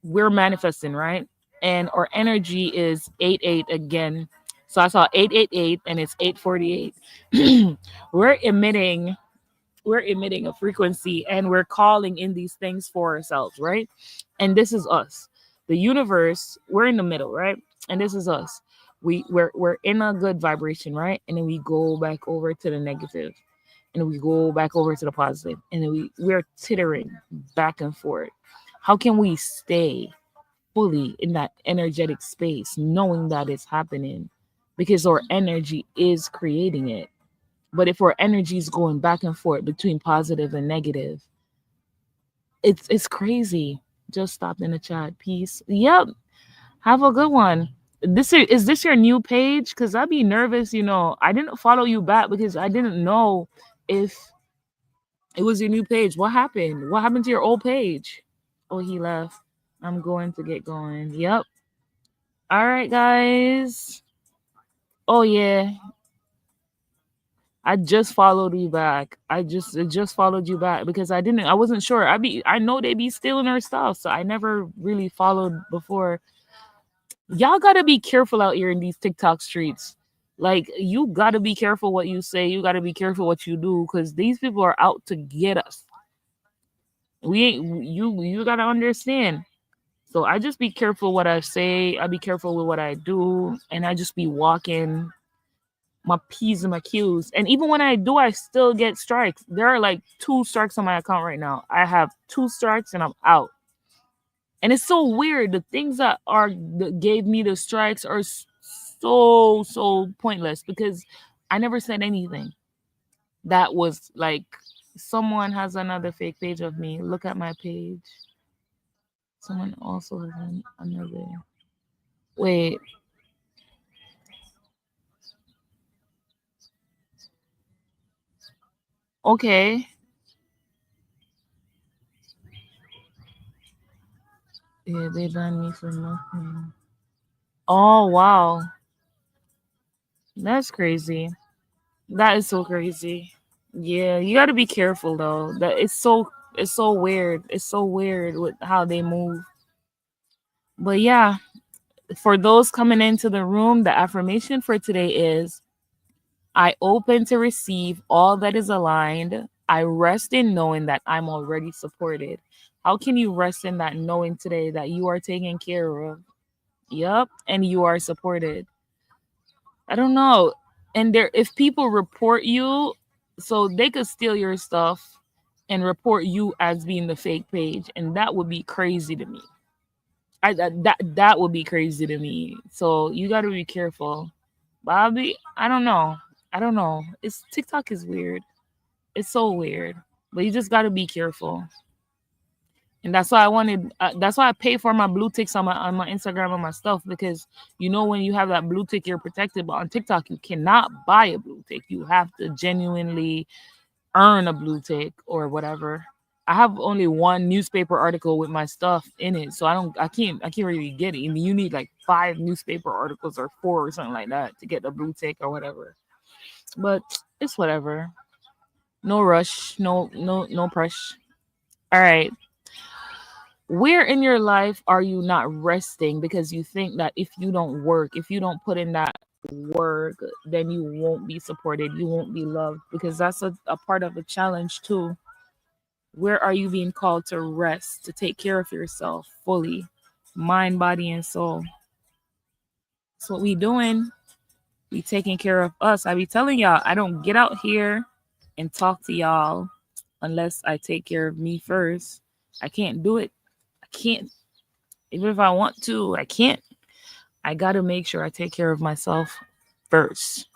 we're manifesting, right? And our energy is 8 8 again. So I saw 888 and it's 848. we're emitting we're emitting a frequency and we're calling in these things for ourselves, right? And this is us. The universe, we're in the middle, right? And this is us. We're in a good vibration, right? And then we go back over to the negative and we go back over to the positive and then we're tittering back and forth. How can we stay fully in that energetic space knowing that it's happening? Because our energy is creating it. But if our energy is going back and forth between positive and negative, it's crazy. Just stop in the chat. Peace. Yep. Have a good one. Is this your new page? Because I'd be nervous, I didn't follow you back because I didn't know if it was your new page. What happened? What happened to your old page? Oh, he left. I'm going to get going. Yep. All right, guys. Oh yeah. I just followed you back. I just followed you back because I wasn't sure. I know they be stealing her stuff, so I never really followed before. Y'all gotta be careful out here in these TikTok streets. Like you gotta be careful what you say. You gotta be careful what you do because these people are out to get us. We ain't you gotta understand. So I just be careful what I say. I be careful with what I do, and I just be walking my P's and my Q's. And even when I do, I still get strikes. There are like 2 strikes on my account right now. I have 2 strikes and I'm out. And it's so weird. The things that gave me the strikes are so pointless because I never said anything. That was like someone has another fake page of me. Look at my page. Someone also has another. Wait. Okay. Yeah, they banned me for nothing. Oh wow. That's crazy. That is so crazy. Yeah, you got to be careful though. That it's so weird. It's so weird with how they move. But yeah, for those coming into the room, the affirmation for today is I open to receive all that is aligned. I rest in knowing that I'm already supported. How can you rest in that knowing today that you are taken care of? Yep, and you are supported. I don't know. And there, if people report you, so they could steal your stuff and report you as being the fake page, and that would be crazy to me. That would be crazy to me. So you got to be careful, Bobby. I don't know. I don't know. It's TikTok is weird. It's so weird, but you just got to be careful. And that's why I wanted. That's why I pay for my blue ticks on my Instagram and my stuff because when you have that blue tick, you're protected. But on TikTok, you cannot buy a blue tick. You have to genuinely earn a blue tick or whatever. I have only one newspaper article with my stuff in it, so I can't really get it. I mean, you need like 5 newspaper articles or 4 or something like that to get the blue tick or whatever. But it's whatever. No rush. No press. All right. Where in your life are you not resting because you think that if you don't work, if you don't put in that work, then you won't be supported, you won't be loved? Because that's a part of the challenge too. Where are you being called to rest, to take care of yourself fully, mind, body, and soul? That's what we doing. We taking care of us. I be telling y'all, I don't get out here and talk to y'all unless I take care of me first. I can't do it. I can't. Even if I want to, I can't. I gotta make sure I take care of myself first.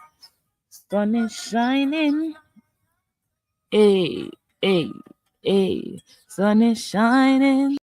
Sun is shining. Hey, hey, hey. Sun is shining.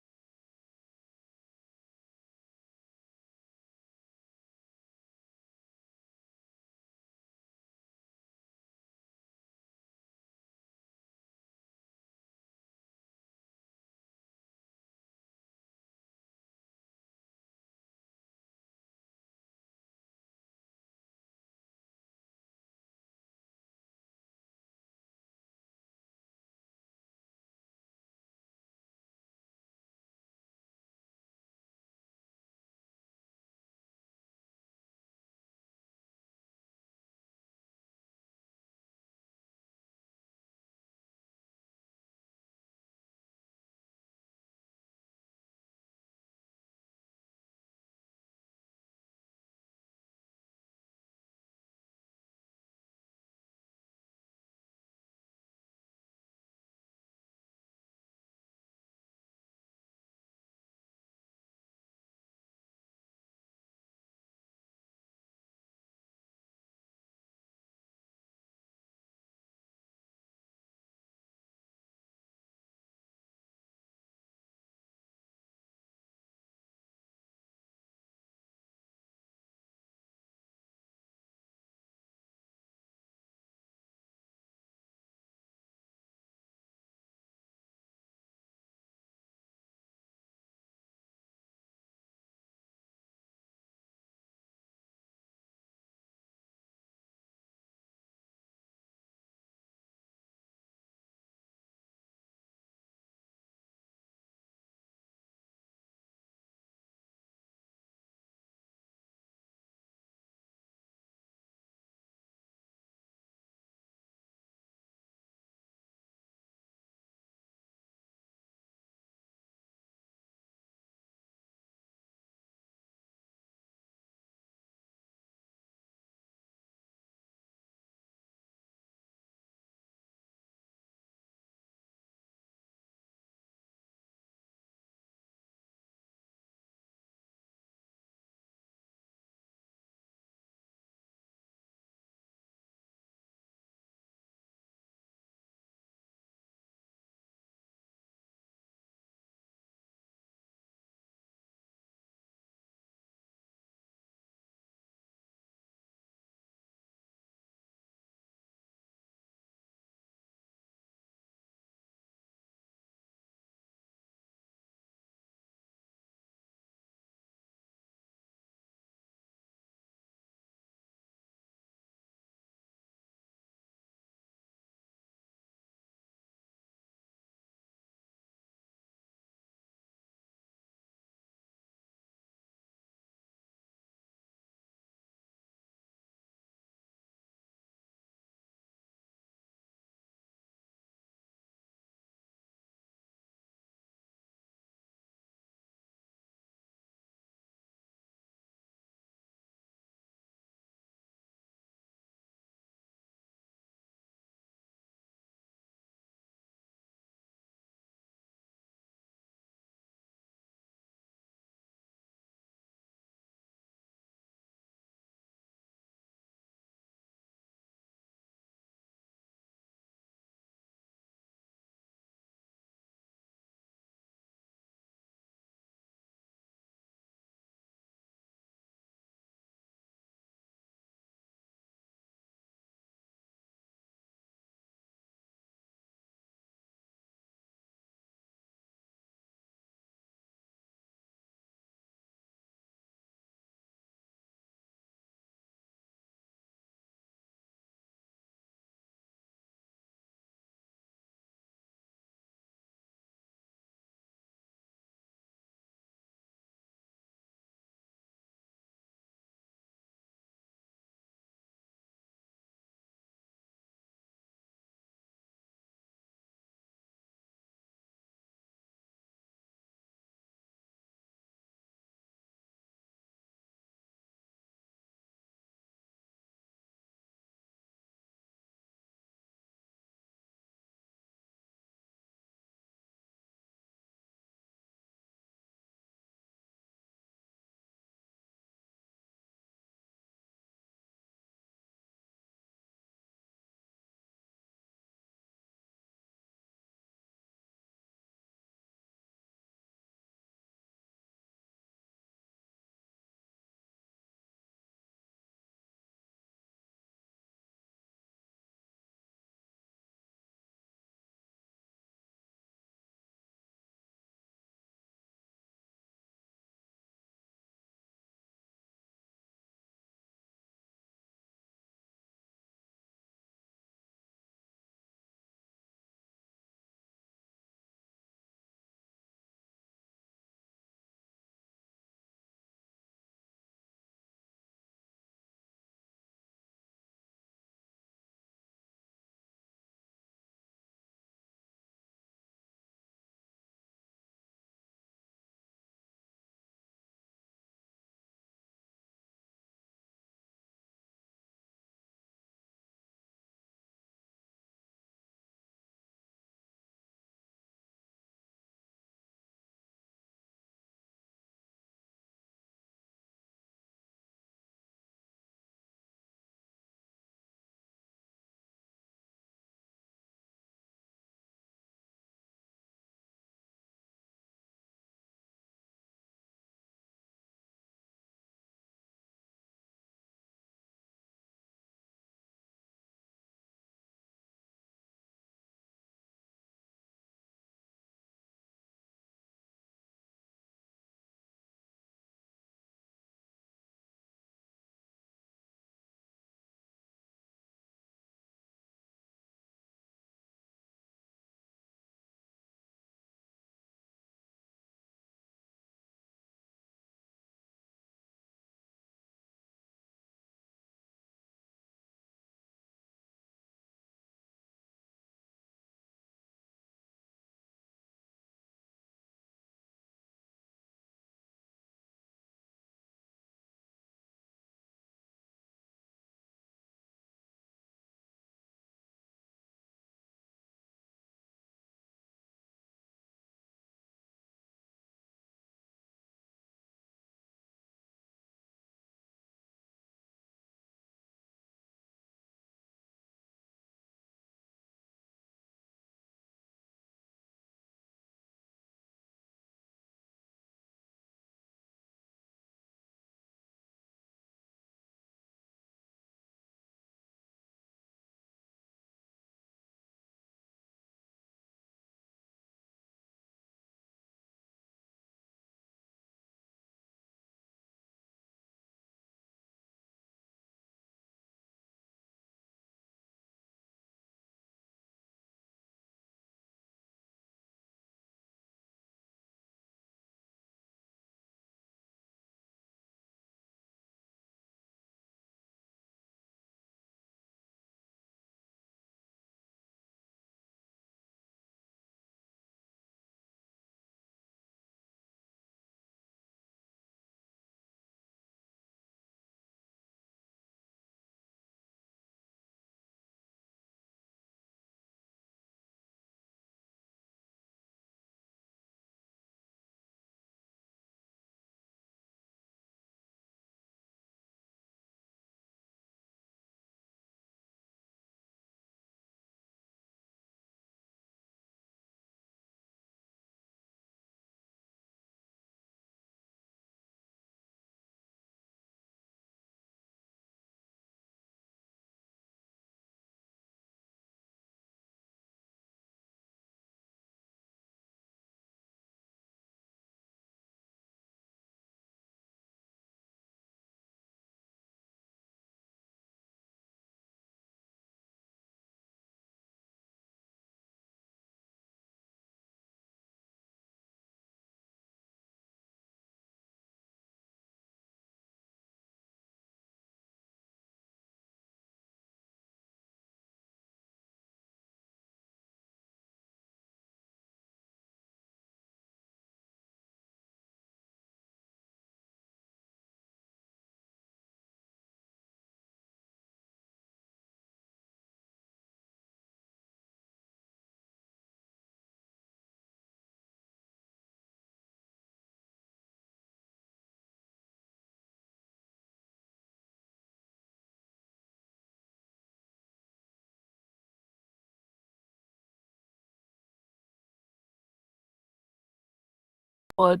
But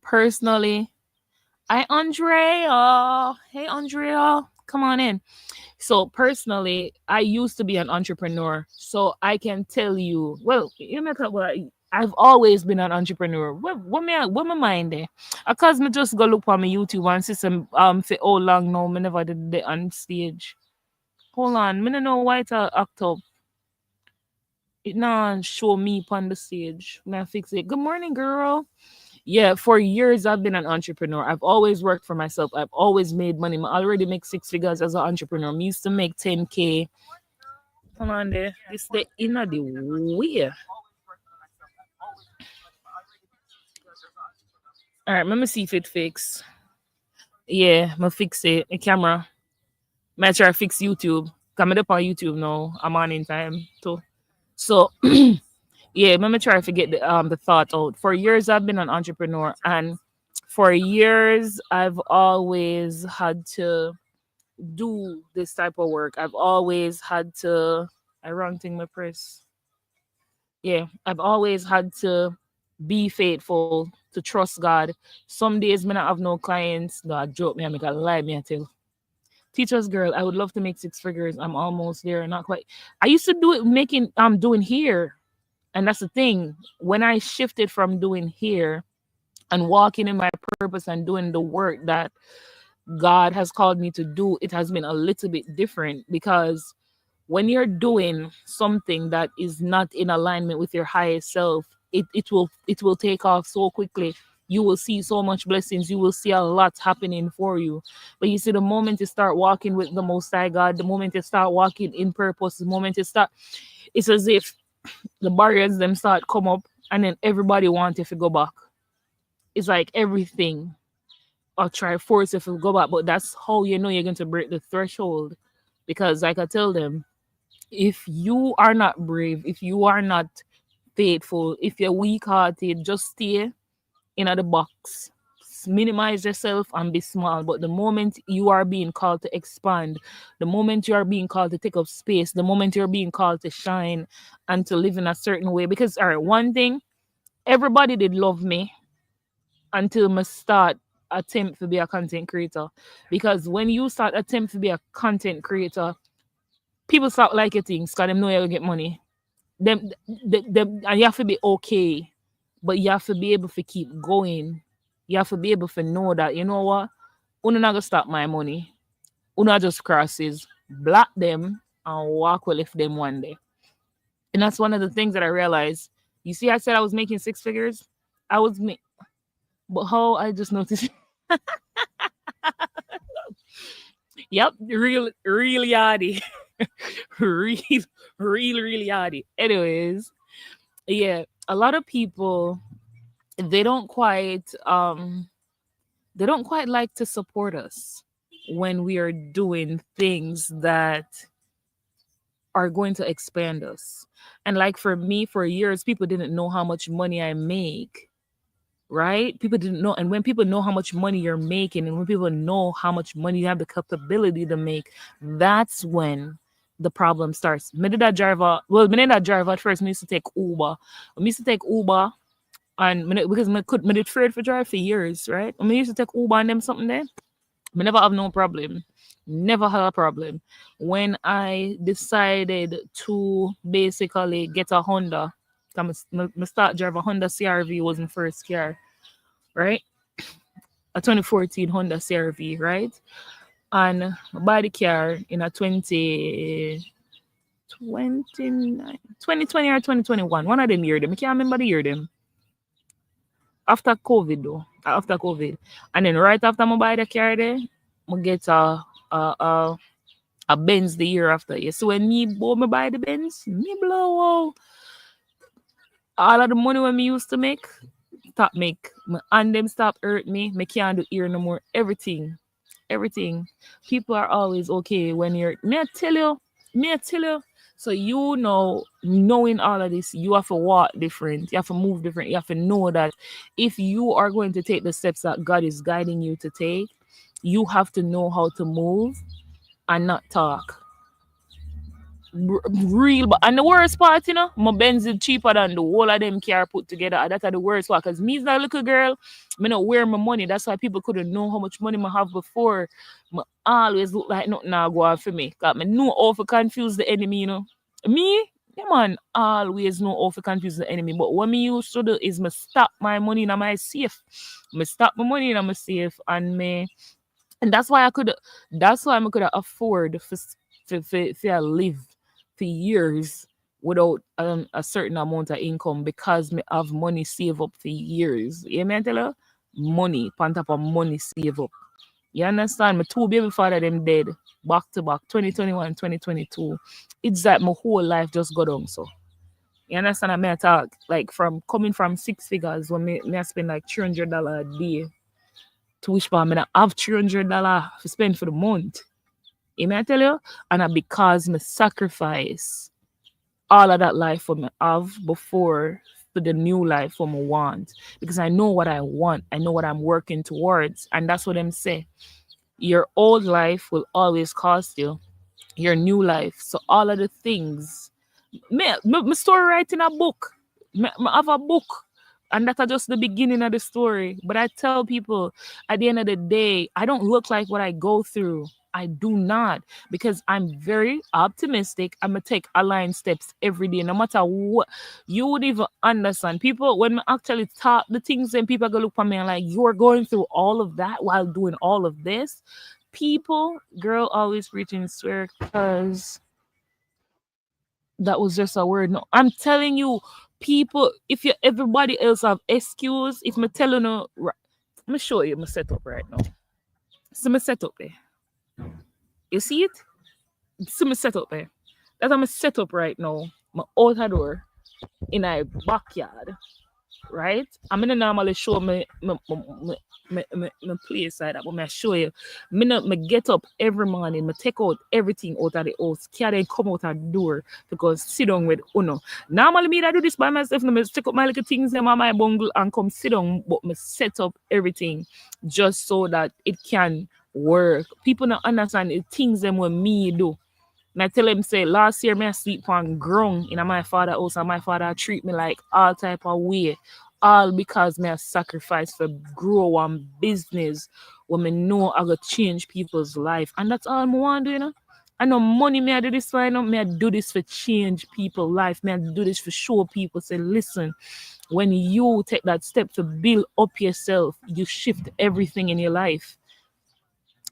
personally, I Andrea. Hey Andrea, come on in. So personally, I used to be an entrepreneur. So I can tell you, well, you know what, I've always been an entrepreneur. What my mind there? Cause me just go look on my YouTube and see some for how long now me never did it on stage. Hold on, me don't know why it act up. It now show me on the stage. Now fix it. Good morning, girl. Yeah, for years I've been an entrepreneur. I've always worked for myself. I've always made money. I already make six figures as an entrepreneur. I used to make 10K. Come on there. This the inner the way. All right, let me see if it fix. Yeah, I'm fix it. A camera. Make sure I fix YouTube. Coming up on YouTube now. I'm on in time too. So yeah, let me try to get the thought out. For years I've been an entrepreneur, and for years I've always had to do this type of work. I've always had to I wrong thing my press. Yeah, I've always had to be faithful, to trust God. Some days me not have no clients. No, I joke me, I make a lie, me I tell. Teacher's girl, I would love to make six figures. I'm almost there, not quite. I used to do it making I'm doing here. And that's the thing. When I shifted from doing here and walking in my purpose and doing the work that God has called me to do, it has been a little bit different because when you're doing something that is not in alignment with your highest self, it will take off so quickly. You will see so much blessings. You will see a lot happening for you. But you see, the moment you start walking with the Most High God, the moment you start walking in purpose, the moment you start, it's as if the barriers them start come up, and then everybody wants you to go back. It's like everything or try force you to go back, but that's how you know you're going to break the threshold. Because like I tell them, if you are not brave, if you are not faithful, if you're weak hearted, just stay in the box. Minimize yourself and be small. But the moment you are being called to expand, the moment you are being called to take up space, the moment you're being called to shine and to live in a certain way. Because all right, one thing, everybody did love me until me start attempt to be a content creator. Because when you start attempt to be a content creator, people start like your things because them know you'll get money. Them, and you have to be okay, but you have to be able to keep going. You have to be able to know that, you know what, Una not gonna stop my money. Una just crosses, block them, and walk with them one day. And that's one of the things that I realized. You see, I said I was making six figures. I was, but how I just noticed. Yep, real yardy, real, really yardy. Anyways, yeah, a lot of people they don't quite they don't quite like to support us when we are doing things that are going to expand us. And like for me, for years, people didn't know how much money I make, right? People didn't know. And when people know how much money you're making, and when people know how much money you have the capability to make, that's when the problem starts. Me did that driver, well, me did that driver at first. Me used to take Uber. I used to take Uber and because me did afraid for drive for years, right? I mean, used to take Uber and them something there. Me never have no problem. Never had a problem. When I decided to basically get a Honda, I start drive a Honda CRV was my first car, right? A 2014 Honda CRV, right? And I buy the car in a 2020 or 2021. One of them year them. I can't remember the year them. After COVID though. After COVID. And then right after I buy the car there, I get a, a a Benz the year after. Yeah. So when me buy the Benz, me blow out all of the money when me used to make, stop make. And them stop hurt me. Me can't do ear no more. Everything. Everything. People are always okay when you're me I tell you. So you know, knowing all of this, you have to walk different, you have to move different, you have to know that if you are going to take the steps that God is guiding you to take, you have to know how to move and not talk. Real, but and the worst part, my Benz is cheaper than the whole of them car put together. And that's the worst part. Cause me's that little girl, me not wear my money. That's why people couldn't know how much money I have before. Me always look like nothing now go on for me. Cause me know how to confuse the enemy. Me, yeah man, always know how to confuse the enemy. But what me used to do is me stop my money in my safe. Me stop my money in my safe and me and that's why I could afford for live for years without a certain amount of income because me have money save up for years. You mean tell you? Money, on top of money save up. You understand? My two baby father them dead back to back 2021, 2022. It's like my whole life just got on so. You understand? I may talk like from coming from six figures when me I spend like $300 a day to which part I have $300 to spend for the month. You may I tell you? And because me sacrifice all of that life for me have before for the new life for me want. Because I know what I want. I know what I'm working towards. And that's what them say. Your old life will always cost you your new life. So all of the things me story writing a book. Me have a book. And that's just the beginning of the story. But I tell people at the end of the day, I don't look like what I go through. I do not because I'm very optimistic. I'm gonna take aligned steps every day, no matter what. You would even understand people when I actually talk the things, and people go look at me and like, you're going through all of that while doing all of this. People, girl, always preaching swear because that was just a word. No, I'm telling you, people, if you everybody else have excuse, if me telling you, let me show you my setup right now. So my setup there. You see it? See my setup there. That's my setup right now. My outer door in a backyard. Right? I'm gonna normally show my place side up, but I show you. Me get up every morning, me take out everything out of the house, carry come out of the door because sit down with Uno. Normally me I do this by myself, me take up my little things in my bungle and come sit down, but me set up everything just so that it can work. People don't understand the things them what me do. And I tell him, say, last year, me I sleep on ground in my father house, and my father treat me like all type of way. All because me I sacrifice for grow one business when me know I go change people's life. And that's all I want to do. I know money me I do this for, me I do this for change people's life. Me I do this for show people, say, listen, when you take that step to build up yourself, you shift everything in your life.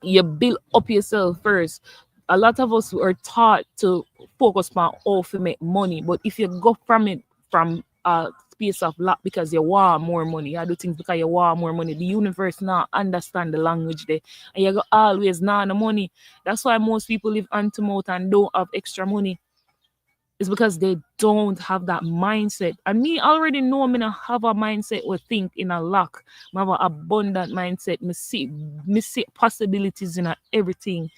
You build up yourself first. A lot of us are taught to focus on how to make money, but if you go from it from a space of lack because you want more money, you do things because you want more money, the universe not understand the language there, and you go always not the money. That's why most people live hand to mouth and don't have extra money. It's because they don't have that mindset. And me already know me not have a mindset or think in a lack. I have an abundant mindset. Me see possibilities in everything.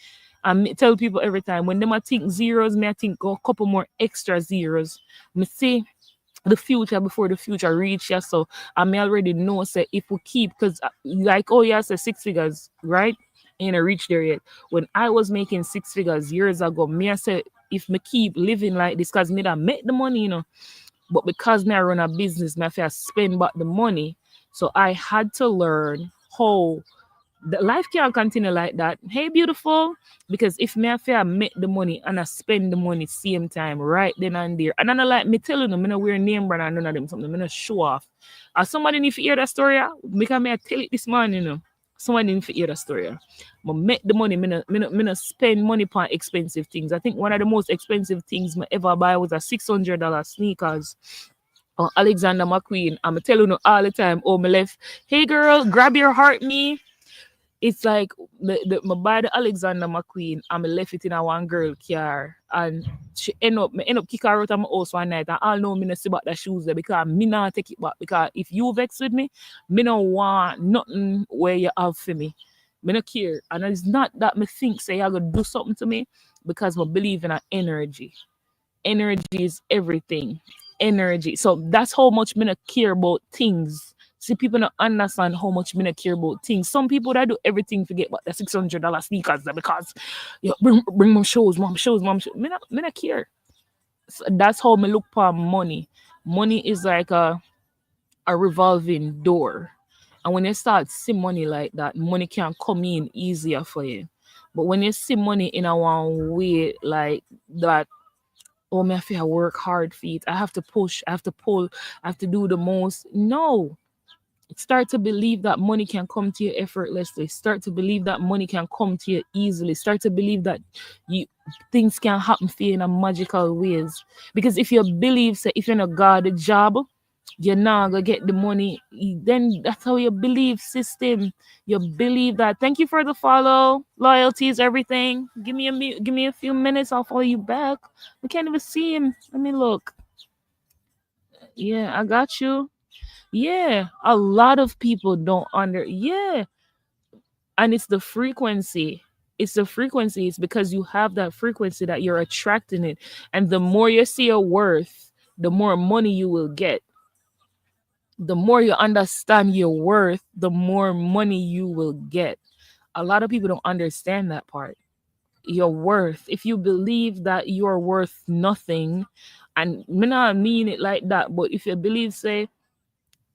And me tell people every time when them I think zeros, me I think a couple more extra zeros. Me see the future before the future reach ya. So I may already know say if we keep because like oh yeah, say six figures, right? Ain't I reach there yet. When I was making six figures years ago, me I said if me keep living like this, cause me that make the money. But because me I run a business, me I feel spend back the money. So I had to learn how the life can't continue like that. Hey, beautiful. Because if me I make the money and I spend the money same time, right then and there. And I not like me telling them, I not wear name brand and none of them something. I not show off. Somebody need to hear that story. Because me I tell it this morning. Somebody need to hear that story. But make the money, me not spend money on expensive things. I think one of the most expensive things I ever buy was a $600 sneakers. Alexander McQueen. I'm telling you all the time, oh, my left. Hey, girl, grab your heart, me. It's like my buy the Alexander McQueen and I left it in a one girl car and she end up kick her out of my house one night and I know me not see back the shoes there because me not take it back because if you vex with me don't want nothing where you have for me. Me not care. And it's not that me think say you're gonna do something to me because I believe in a energy. Energy is everything. Energy. So that's how much me not care about things See, people don't understand how much me not care about things. Some people that do everything forget about the $600 sneakers because bring mom shows, mom shows, mom shows. Me not care. So that's how me look for money. Money is like a revolving door. And when you start see money like that, money can come in easier for you. But when you see money in a one way like that, oh, me, I feel I work hard for it. I have to push, I have to pull, I have to do the most. No, start to believe that money can come to you effortlessly. Start to believe that money can come to you easily. Start to believe that you things can happen for you in a magical ways. Because if you believe, say, if you're not got a job, you're not gonna get the money. Then that's how your belief system. You believe that. Thank you for the follow. Loyalty is everything. Give me a few minutes. I'll follow you back. We can't even see him. Let me look. Yeah, I got you. Yeah, a lot of people don't yeah, and it's the frequency. It's the frequency. It's because you have that frequency that you're attracting it. And the more you see your worth, the more money you will get. The more you understand your worth, the more money you will get. A lot of people don't understand that part. Your worth. If you believe that you're worth nothing, and me not mean it like that, but if you believe, say,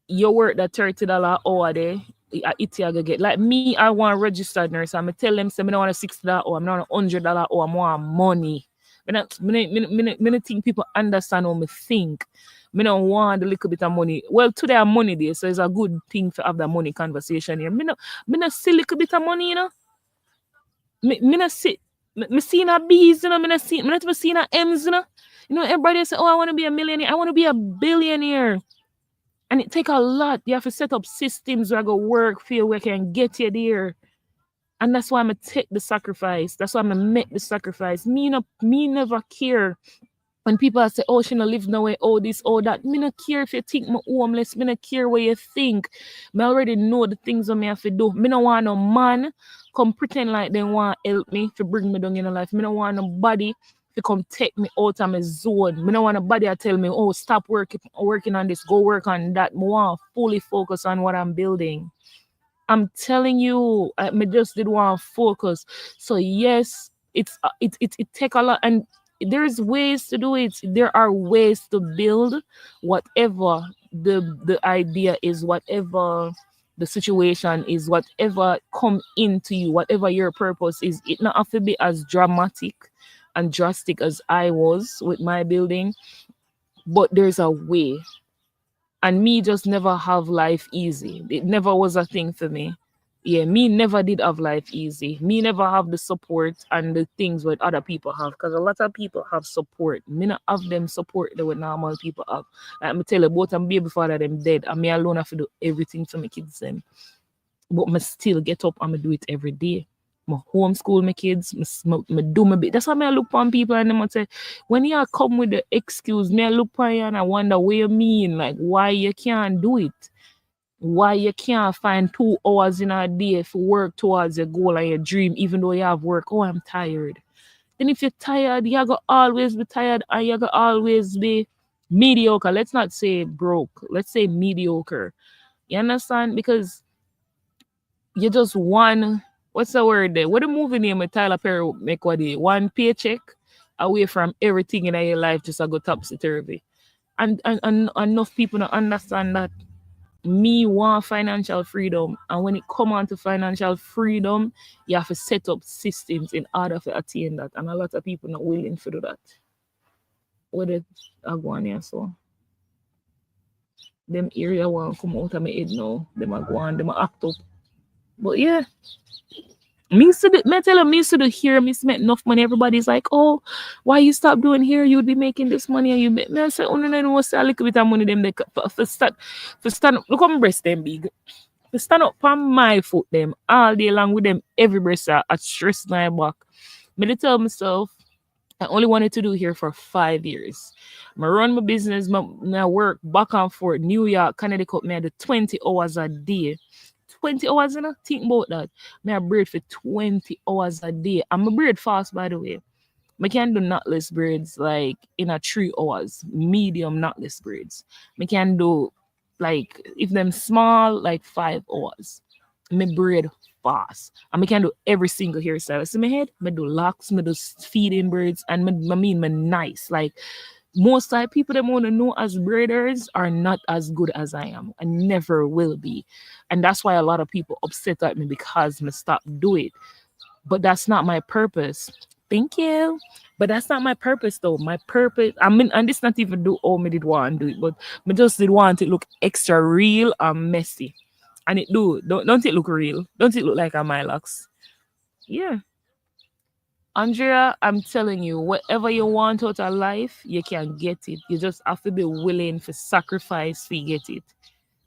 you work that $30 hour day, it you go get. Like me, I want a registered nurse. I'm tell them say I don't want a $60 hour, I'm not $100 hour, I want money. Me not think people understand how me think. Me don't want a little bit of money. Well, today I'm money day, so it's a good thing to have that money conversation here. Me not see little bit of money, you know. Me not see me seeing a bees, you know, me not even seeing a M's, you know. You know, everybody say, oh, I want to be a millionaire, I want to be a billionaire. And it take a lot. You have to set up systems where I go work for you where I can get you there. And that's why I'm gonna take the sacrifice. That's why I'm gonna make the sacrifice. Me never care when people say, oh, she no live no way, oh this, oh that. Me no care if you think me homeless, me no care what you think. Me already know the things that me have to do. Me no want no man come pretend like they want to help me to bring me down in life. Me no want nobody to come take me out of my zone. Me no want nobody to tell me, oh, stop working on this, go work on that. Me want to fully focus on what I'm building. I'm telling you, me just did want to focus. So yes, it take a lot, and there's ways to do it. There are ways to build whatever the idea is, whatever the situation is, whatever come into you, whatever your purpose is. It not have to be as dramatic and drastic as I was with my building, but there's a way. And me just never have life easy. It never was a thing for me. Yeah, me never did have life easy. Me never have the support and the things what other people have. Because a lot of people have support. Me not have them support that what normal people have. Like me tell you, both I'm baby father them dead. And me alone have to do everything for my kids them. But me still get up and me do it every day. Me homeschool my kids, me do my bit. That's why I look on people and them say, when you come with the excuse, me I look on you and I wonder what you mean, like why you can't do it. Why you can't find 2 hours in a day for work towards your goal and your dream, even though you have work. Oh, I'm tired. Then if you're tired, you're gonna always be tired and you're gonna always be mediocre. Let's not say broke. Let's say mediocre. You understand? Because you just one, what's the word there? What the movie name with Tyler Perry make what day? One paycheck away from everything in your life just a go topsy-turvy. And enough people don't understand that. Me want financial freedom, and when it come on to financial freedom, you have to set up systems in order to attain that, and a lot of people not willing to do that. What it I go on here, so them area want come out of my head now. Them a go on, them a act up. But yeah, me used to do, me tell them, me used to do here, me used to make enough money. Everybody's like, oh, why you stop doing here? You'd be making this money, and you make me. I say, oh no, no, no, say a little bit of money them they for stand up. Look how my breast them big. To stand up on my foot them all day long with them every breast I stress my back. Me to tell myself I only wanted to do here for 5 years. I run my business, my work back and forth, New York, Connecticut, me I do 20 hours a day. 20 hours, you know? Think about that. Me I braid for 20 hours a day. I'm a braid fast, by the way. I can do knotless braids like in a 3 hours, medium knotless braids. I can do like if them small, like 5 hours. Me braid fast. And me can do every single hairstyle. See my head? Me do locks, me do feeding braids, and me nice. Like most of the people that want to know as braiders are not as good as I am and never will be. And that's why a lot of people upset at me because me stop do it. But that's not my purpose. Thank you. But that's not my purpose though. My purpose, I mean, and this not even do all me did want to do it, but me just did want it look extra real and messy. And it do. Don't it look real? Don't it look like a Milox? Yeah. Andrea, I'm telling you, whatever you want out of life, you can get it. You just have to be willing for sacrifice to get it.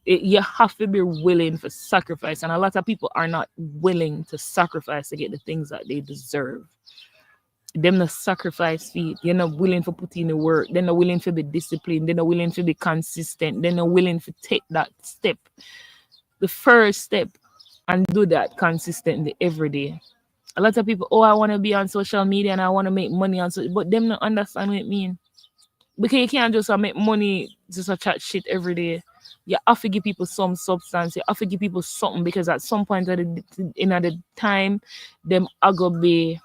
You have to be willing for sacrifice. And a lot of people are not willing to sacrifice to get the things that they deserve. Them not sacrifice feet. You're not willing to put in the work. They're not willing to be disciplined. They're not willing to be consistent. They're not willing to take that step, the first step, and do that consistently every day. A lot of people, oh, I want to be on social media and I want to make money on social, but them not understand what it mean. Because you can't just make money just to chat shit every day. You have to give people some substance. You have to give people something because at some point in the time, them are gonna be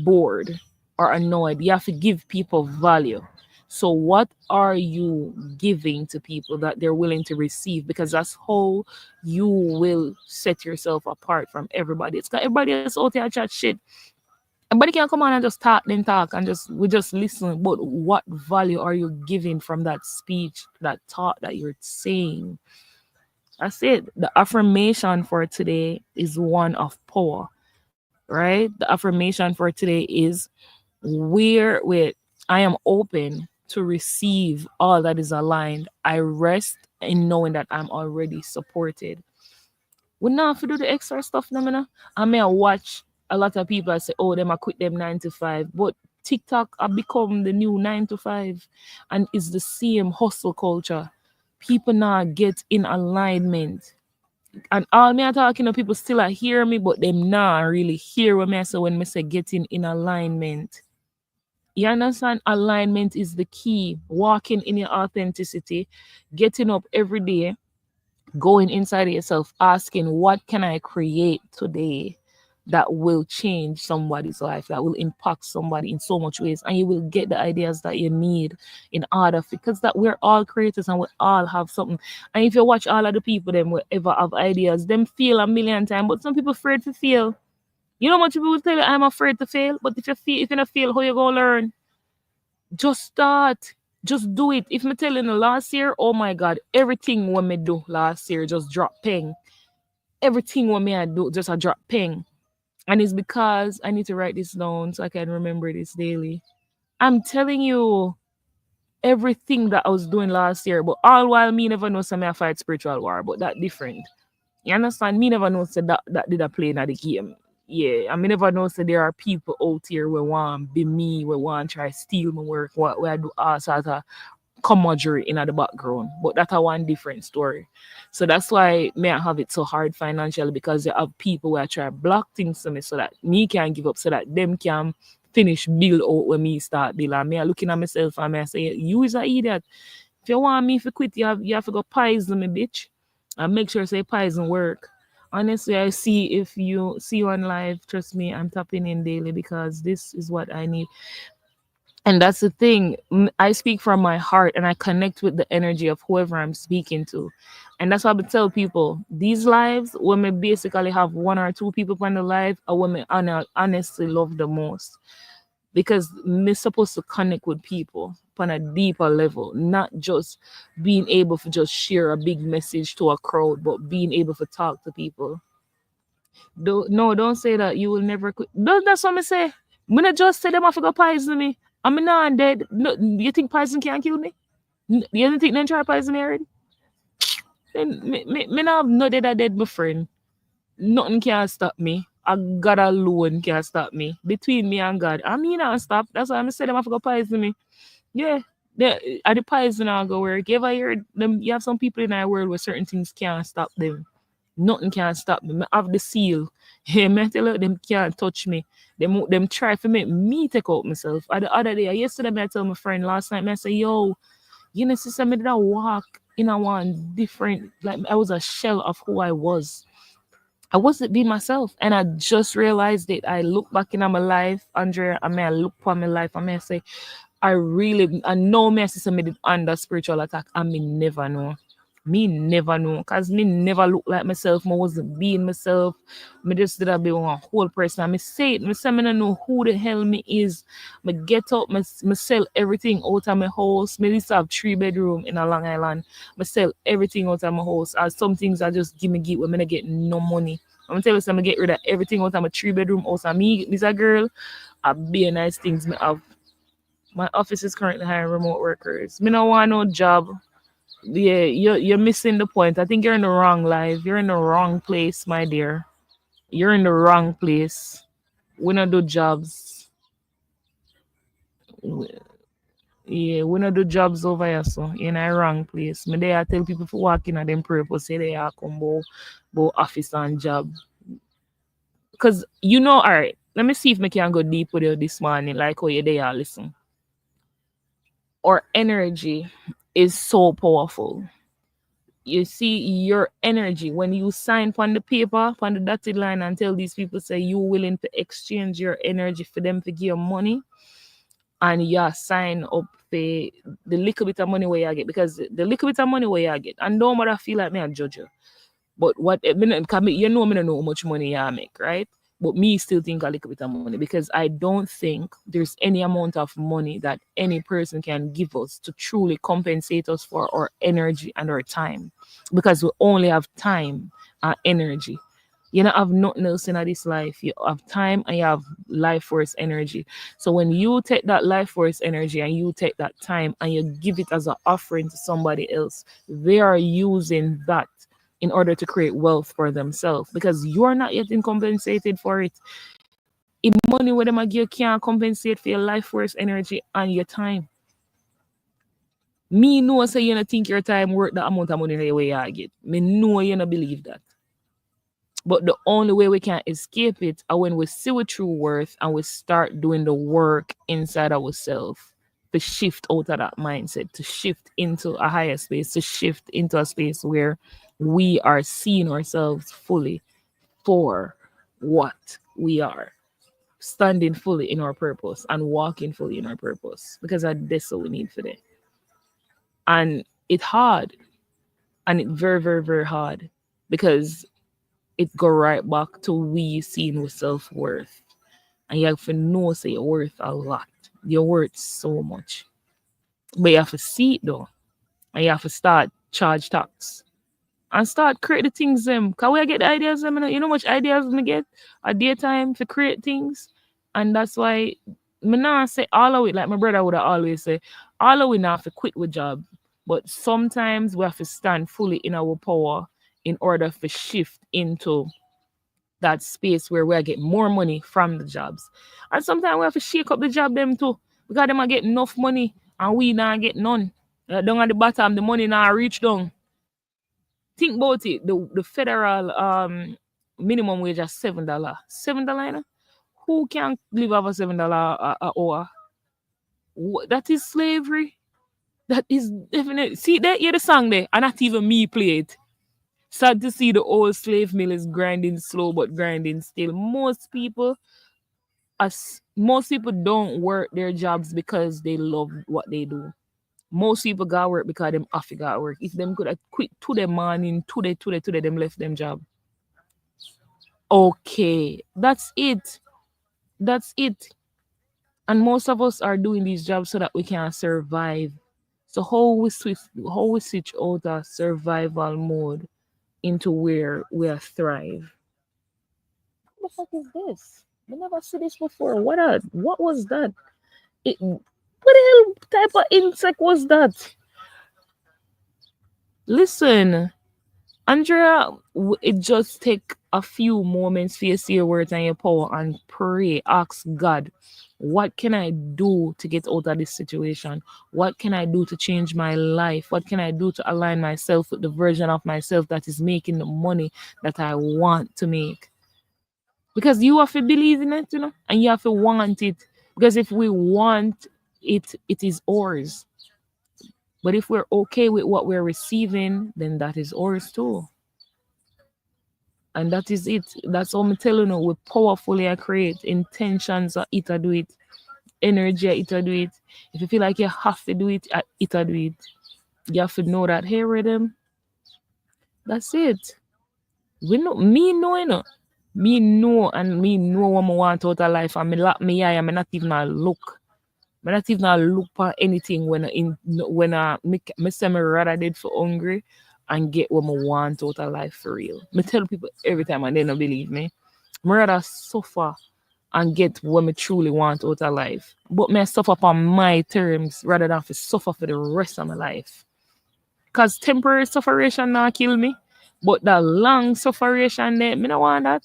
bored or annoyed. You have to give people value. So what are you giving to people that they're willing to receive? Because that's how you will set yourself apart from everybody. It's got everybody else out there chat shit. Everybody can come on and just talk, then talk, and just we just listen. But what value are you giving from that speech, that thought that you're saying? That's it. The affirmation for today is one of power, right? The affirmation for today is where with I am open to receive all that is aligned. I rest in knowing that I'm already supported. We not have to do the extra stuff no, man. I may watch a lot of people say, oh, them I quit them 9 to 5. But TikTok have become the new 9 to 5. And it's the same hustle culture. People now get in alignment. And all me are talking to people still are hear me, but them not really hear what me say when me say getting in alignment. You understand? Alignment is the key. Walking in your authenticity, getting up every day, going inside of yourself, asking, what can I create today that will change somebody's life, that will impact somebody in so much ways, and you will get the ideas that you need in order, because that we're all creators and we all have something. And if you watch all of the people, them will ever have ideas, them fail a million times, but some people afraid to fail. You know what people will tell you, I'm afraid to fail, but if you don't fail, how you gonna learn? Just start. Just do it. If me telling you last year, oh my God, everything when me do last year just drop ping. Everything when me I do just a drop ping. And it's because I need to write this down so I can remember this daily. I'm telling you everything that I was doing last year, but all while me never know some I fight spiritual war, but that different. You understand? Me never know so that did I play in the game. Yeah, I mean never know so there are people out here who want be me, who want try steal my work, what where I do all sorts of commodery in the background. But that's a one different story. So that's why me I have it so hard financially, because you have people who are try block things to me so that me can give up, so that them can finish build out when me start build. And me I looking at myself and me I say, you is an idiot. If you want me to quit, you have to go poison me, bitch. And make sure say poison work. Honestly, I see if you see you on live, trust me, I'm tapping in daily because this is what I need. And that's the thing. I speak from my heart and I connect with the energy of whoever I'm speaking to. And that's why I would tell people these lives, when we basically have one or two people on the live, are women honestly love the most. Because we're supposed to connect with people on a deeper level, not just being able to just share a big message to a crowd, but being able to talk to people. Don't say that you will never quit. That's what I say. I'm not just say them have to go poison me. I'm not dead. No, you think poison can't kill me? You don't think they try poison me already? Then me not have no dead, my friend. Nothing can stop me. A God alone can stop me. Between me and God. I mean I stop. That's why I'm say them have to go poison me. Yeah. The poison I go work. You ever hear them? You have some people in our world where certain things can't stop them. Nothing can stop me. I have the seal. Hey, me tell you, them can't touch me. Them try to make me take out myself. The other day, yesterday, I tell my friend last night, I say, yo, you know, sister, me did a walk in a one different, like I was a shell of who I was. I wasn't being myself. And I just realized it. I look back in my life, Andrea, I mean I look for my life, I may say I know me sister me did under spiritual attack and me never know. Me never know. Cause me never look like myself. I wasn't being myself. Me just did I be one whole person. And me say it, me say me don't know who the hell me is. Me get up, me sell everything out of my house. Me used to have 3 bedroom in a Long Island. Me sell everything out of my house. As some things I just give when me not get no money. I'm gonna tell you something, get rid of everything out of my 3 bedroom house. And me, this a girl, I be nice things me have. My office is currently hiring remote workers. Me no want no job. Yeah, you're missing the point. I think you're in the wrong life. You're in the wrong place, my dear. You're in the wrong place. We don't do jobs. Yeah, we don't do jobs over here, so you're in a wrong place. Me there I tell people for walking at them purpose, say they are come bo office and job. Cause all right. Let me see if me can go deep with you this morning, like how you there, listen. Our energy is so powerful. You see your energy when you sign on the paper on the dotted line and tell these people say you willing to exchange your energy for them to give you money, and you sign up for the little bit of money where you get, because the little bit of money where you get, and don't matter feel like me a judge you. But what I mean, me don't know how much money you make, right? But me still think a little bit of money, because I don't think there's any amount of money that any person can give us to truly compensate us for our energy and our time, because we only have time and energy. You don't have nothing else in this life. You have time and you have life force energy. So when you take that life force energy and you take that time and you give it as an offering to somebody else, they are using that in order to create wealth for themselves, because you're not yet compensated for it. In money where them a give can't compensate for your life force energy and your time. Me know say you don't think your time worth the amount of money that you get. Me know you don't believe that. But the only way we can escape it are when we see our true worth and we start doing the work inside ourselves to shift out of that mindset, to shift into a higher space, to shift into a space where we are seeing ourselves fully for what we are, standing fully in our purpose and walking fully in our purpose, because that's what we need for that. And it's hard, and it's very, very, very hard, because it go right back to we seeing with self-worth. And you have to know say you're worth a lot. You're worth so much. But you have to see it though. And you have to start charge tax. And start create the things them. Cause we get the ideas them, you know much ideas me get a daytime to create things. And that's why me now say all of it, like my brother would always say, all of we now have to quit with job. But sometimes we have to stand fully in our power in order to shift into that space where we get more money from the jobs. And sometimes we have to shake up the job them too, because them are get enough money and we not get none. Down at the bottom, the money now reach down. Think about it. The federal minimum wage is $7. $7, you know? Who can live off of $7 a hour? That is slavery. That is definitely, see there, hear the song there, and not even me play it. Sad to see the old slave mill is grinding slow but grinding still. Most people don't work their jobs because they love what they do. Most people got work because them have to got work. If them could have quit to the morning, today, them left them job. Okay, that's it. That's it. And most of us are doing these jobs so that we can survive. So how we switch out of survival mode into where we are thrive. What the fuck is this? I never see this before. What was that? What the hell type of insect was that? Listen, Andrea, it just take a few moments for you to see your words and your power and pray. Ask God, what can I do to get out of this situation? What can I do to change my life? What can I do to align myself with the version of myself that is making the money that I want to make? Because you have to believe in it, and you have to want it. Because if we want it, it is ours. But if we're okay with what we're receiving, then that is ours too. And that is it. That's all I'm telling you. We powerfully create intentions it do it. Energy it do it. If you feel like you have to do it, it do it. You have to know that hey rhythm. That's it. We know me know you know. Me know and me know what I want out of life and me lock me eye and me not even a look. Me not even a look for anything when I say me rather dead for hungry and get what I want out of life for real. Me tell people every time and they don't believe me. Me rather suffer and get what me truly want out of life. But me suffer on my terms rather than to suffer for the rest of my life. Cause temporary sufferation not kill me. But the long sufferation there, me no want that.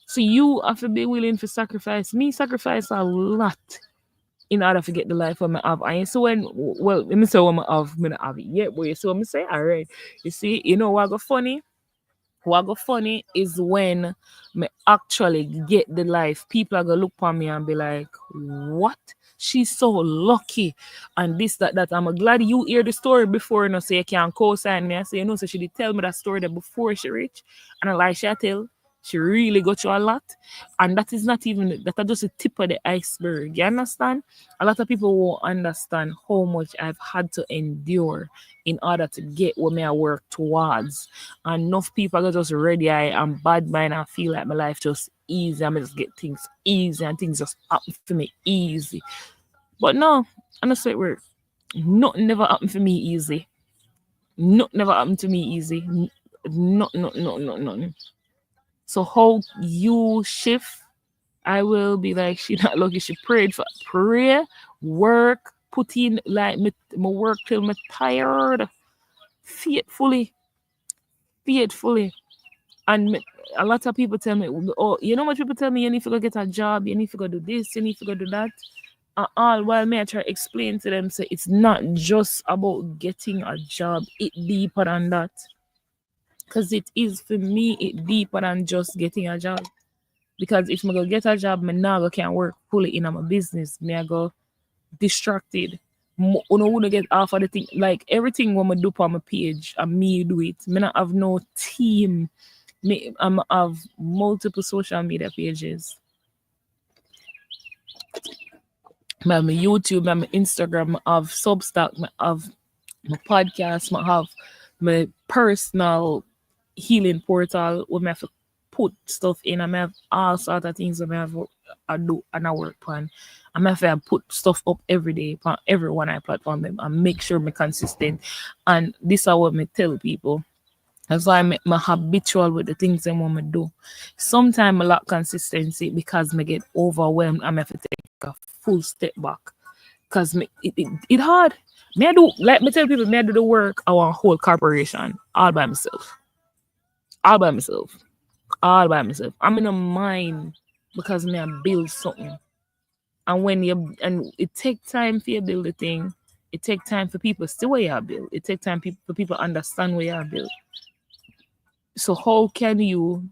So you have to be willing to sacrifice. Me sacrifice a lot in order to get the life I have. And so let me say what I have, me not have it yet, but you see what I say? All right. You see, you know what go funny? What go funny is when me actually get the life, people are gonna look for me and be like, what? She's so lucky. And this, that. I'm glad you hear the story before, you know, so you can co-sign me. I say, you know, so she did tell me that story that before she reached. And I like she tell, she really got you a lot. And that is not even that are just the tip of the iceberg. You understand? A lot of people won't understand how much I've had to endure in order to get what me I work towards. And enough people are just ready. I am bad mind and feel like my life just easy. I'm just get things easy and things just happen for me easy. But no, and that's how it works. Nothing never happened for me easy. Nothing never happened to me easy. Nothing. So how you shift, I will be like, she not lucky. She prayed for prayer, work, put in like my work till me tired, faithfully, faithfully. And a lot of people tell me, oh, you know what people tell me, you need to go get a job, you need to go do this, you need to go do that. And all while me I try to explain to them, say it's not just about getting a job, it deeper than that. Because it is for me, it deeper than just getting a job. Because if I go get a job, me now can't work fully in my business. Me I go distracted. Wanna get off of the thing. Like everything when I do on my page and me do it. Me not have no team. Me have multiple social media pages. I have my YouTube, I have my Instagram, I have Substack, I have my podcast, I have my personal healing portal where I have to put stuff in. I may have all sorts of things that I do and I work on. I may have to put stuff up every day on every one I platform and make sure I'm consistent. And this is what I tell people. That's why I'm habitual with the things I want to do. Sometimes I lack consistency because I get overwhelmed and I have to take a full step back. Because it hard. Me I do, like me tell people, me I do the work I want whole corporation all by myself. All by myself. All by myself. I'm in a mind because me I build something. And and it take time for you to build a thing. It take time for people to see what you build. It take time for people to understand what you build. So how can you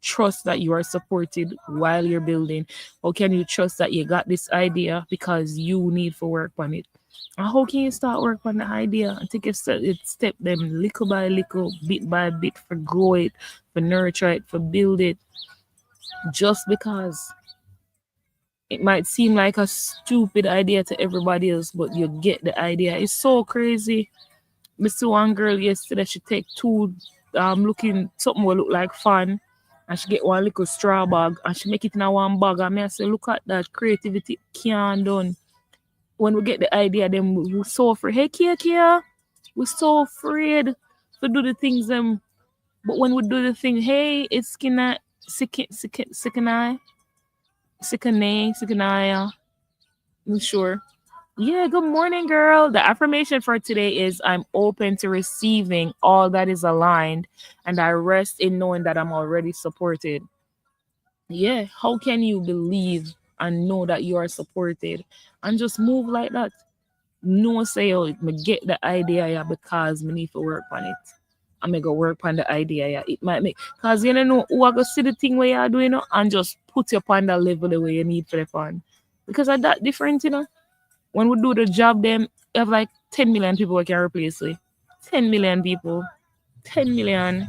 trust that you are supported while you're building? How can you trust that you got this idea because you need to work on it? And how can you start work on the idea and take a step them little by little, bit by bit, for grow it, for nurture it, for build it? Just because it might seem like a stupid idea to everybody else, but you get the idea. It's so crazy. I saw one girl yesterday, she take two looking something will look like fun, and she get one little straw bag and she make it in a one bag. And me I say, look at that creativity can done. When we get the idea, then we're so afraid. Hey Kia, we're so afraid to do the things but when we do the thing, hey, it's sikanaya. I'm sure. Yeah, good morning, girl. The affirmation for today is I'm open to receiving all that is aligned and I rest in knowing that I'm already supported. Yeah, how can you believe and know that you are supported and just move like that? No say, oh, me get the idea yeah, because me need to work on it. I'm gonna go work on the idea yeah. It might make because you know who are gonna see the thing where you're doing and just put you upon that level the way you need for the fun. Because of that different, When we do the job, them have like 10 million people we can replace with. 10 million people. 10 million.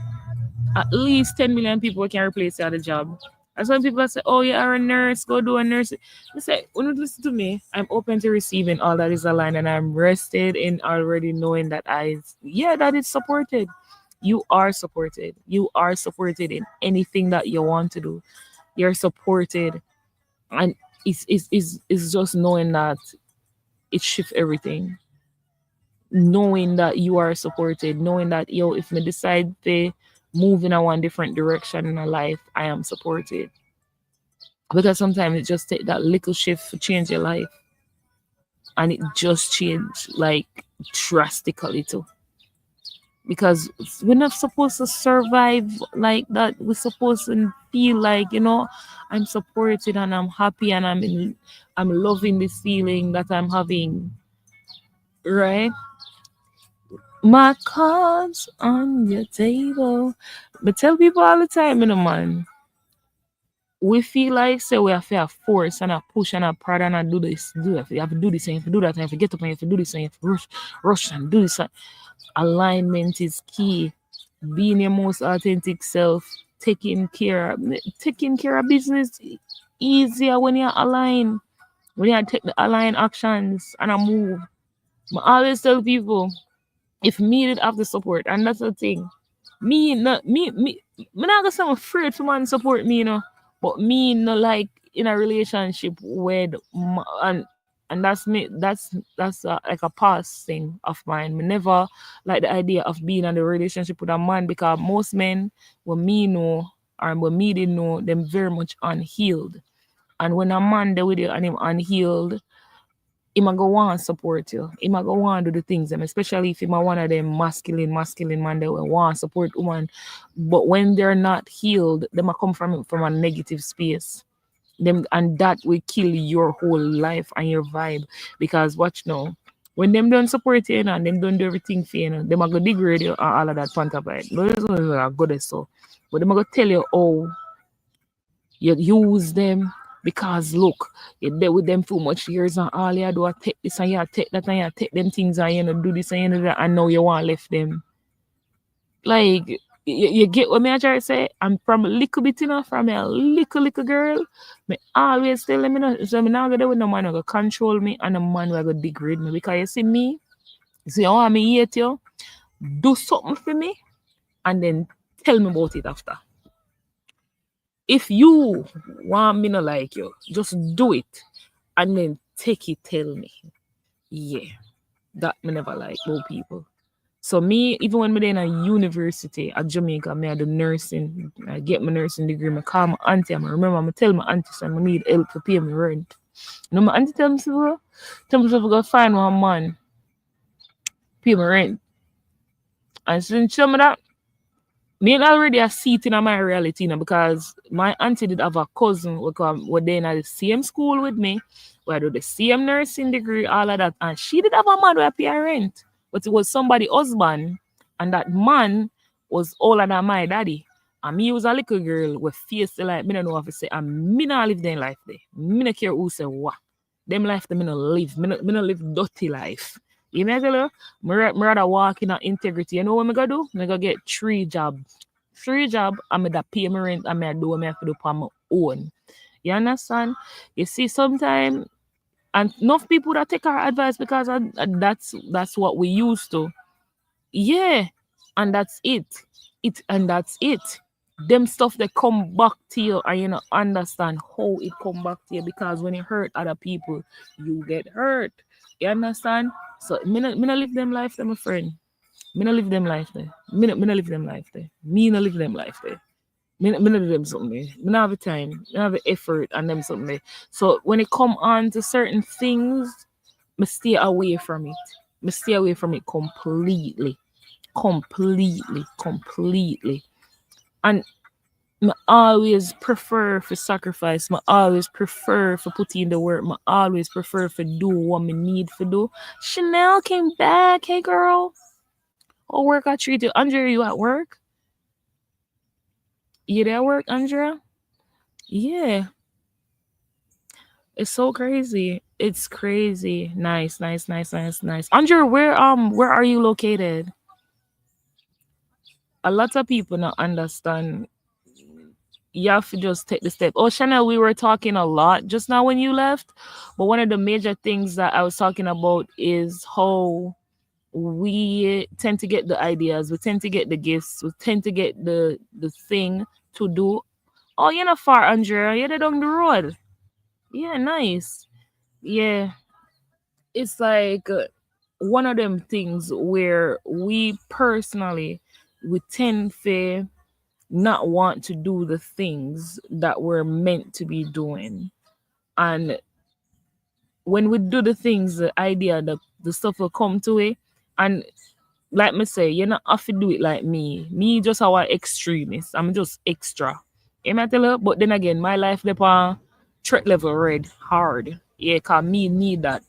At least 10 million people we can replace you at the job. And some people say, oh, you are a nurse, go do a nurse. I say, when you listen to me, I'm open to receiving all that is aligned and I'm rested in already knowing that that is supported. You are supported. You are supported in anything that you want to do. You're supported. And it's just knowing that it shifts everything. Knowing that you are supported, knowing that if me decide to move in a one different direction in my life, I am supported. Because sometimes it just take that little shift to change your life. And it just change like drastically too. Because we're not supposed to survive like that. We're supposed to feel like, I'm supported and I'm happy and I'm loving this feeling that I'm having. Right? My cards on your table. But tell people all the time, man. We feel like say we have to have force and a push and a prod and a do this, do that. You have to do this and you have to do that and you have to get up and you have to do this and you have to rush and do this. Alignment is key. Being your most authentic self, taking care of business easier when you're aligned. When you take the aligned actions and a move. I always tell people if me did have the support, and that's the thing. Me not gonna say I'm afraid for man support me, but me no like in a relationship with and that's me. That's like a past thing of mine. Me never like the idea of being in a relationship with a man because most men, when me know or when me didn't know, them very much unhealed. And when a man there with you and him unhealed, he might go want support you. He might go want do the things them, especially if him a one of them masculine man that will want support woman. But when they're not healed, they might come from a negative space. Them and that will kill your whole life and your vibe. Because watch now, when them don't support you, and them don't do everything for you, they might go degrade you and all of that panta vibe. Those are good so. But they might go tell you, oh, you use them because look, you dealt with them too much years and all you do is take this and you take that and you take them things and do this and do that and now you want left them. Like you get what me I try to say? I'm from a little bit, from a little girl. Me always tell them, so me not gonna with no man who go control me and a man who go degrade me. Because you see me, you want me hate you, do something for me and then tell me about it after. If you want me to like you, just do it and then take it, tell me. Yeah, that me never like old people. So me, even when me in a university at Jamaica, me I do nursing. I get my nursing degree. I call my auntie. I remember I tell my auntie son I need help to pay my rent. My auntie tell me, to go find one man, pay my rent. And since she tell me that, me already a seat in my reality because my auntie did have a cousin who were there in the same school with me, who do the same nursing degree, all of that. And she did have a man who pay her rent. But it was somebody husband, and that man was older than my daddy. And me was a little girl with face like me don't know what to say. And me not live their life there. Me not care who say what. Them life them me not live. Me not live dirty life. You know, tell you, me rather walk in integrity. You know what me gonna do? Me gonna get 3 jobs. 3 jobs, I'm gonna pay my rent and I do what I have to do for my own. You understand? You see, sometimes and enough people that take our advice because that's what we used to. Yeah, and that's it. That's it. Them stuff that come back to you and you not understand how it come back to you because when you hurt other people, you get hurt. You understand? So me not live them life there, my friend. Me not live them life there. Me not live them life there. Me not live them life there. Me not do them something there. Me not have the time. Me not have the effort and them something there. So when it come on to certain things, me stay away from it. Me stay away from it completely. Completely. And I always prefer for sacrifice. I always prefer for put in the work. I always prefer for do what me need for do. Chanel came back. Hey girl. Oh, work I treat you. Andrea, you at work? You there at work, Andrea? Yeah. It's so crazy. It's crazy. Nice, nice, nice, nice, nice. Andrew, where are you located? A lot of people not understand. You have to just take the step. Oh, Chanel, we were talking a lot just now when you left, but one of the major things that I was talking about is how we tend to get the ideas, we tend to get the gifts, we tend to get the thing to do. Oh, you're not far, Andrea. You're down the road. Yeah, nice. Yeah, it's like one of them things where we personally we tend to not want to do the things that we're meant to be doing. And when we do the things, the idea, the stuff will come to it. And like me say, you not have to do it like me. Me just our extremist. I'm just extra. You might tell her, but then again, my life depend threat level red hard. Yeah, cause me need that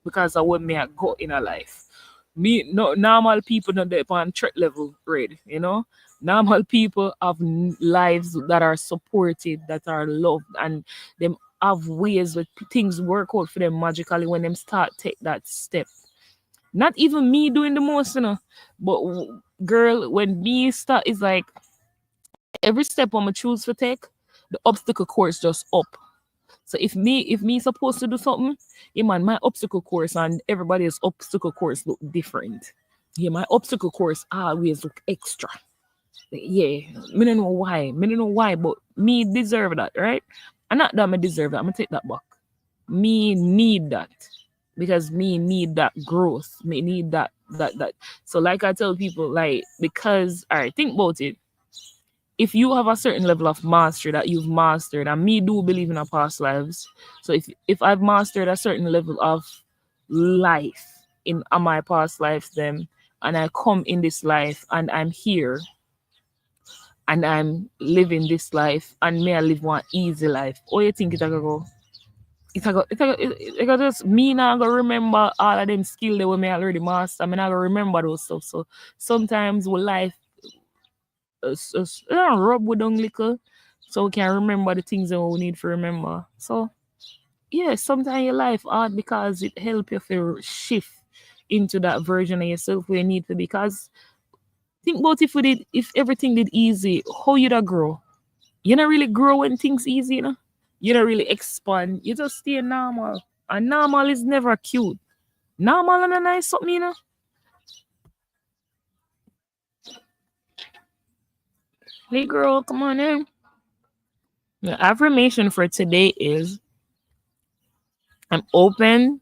because of what me I got in a life. Me no normal people not depend threat level red, you know. Normal people have lives that are supported, that are loved, and them have ways where things work out for them magically when them start take that step. Not even me doing the most, but girl, when me start, is like every step I'm gonna choose to take, the obstacle course just up. So if me supposed to do something, yeah man, my obstacle course and everybody's obstacle course look different. Yeah, my obstacle course always look extra. Yeah, me don't know why. Me don't know why, but me deserve that, right? And not that me deserve that. I'm gonna take that back. Me need that because me need that growth. Me need that. So like I tell people, like because all right, think about it. If you have a certain level of mastery that you've mastered, and me do believe in our past lives. So if I've mastered a certain level of life in my past lives, then and I come in this life and I'm here and I'm living this life and may I live one easy life. Oh, you think it's gonna go? It's a just me now gonna remember all of them skill that we may already master. I mean I gonna remember those stuff. So sometimes with life rub with down little so we can remember the things that we need to remember. So yeah, sometimes your life hard because it help you to shift into that version of yourself where you need to be. Because think about if everything did easy, how you'd a grow? You don't really grow when things easy, You don't really expand. You just stay normal. And normal is never cute. Normal and a nice something, Hey girl, come on in. The affirmation for today is I'm open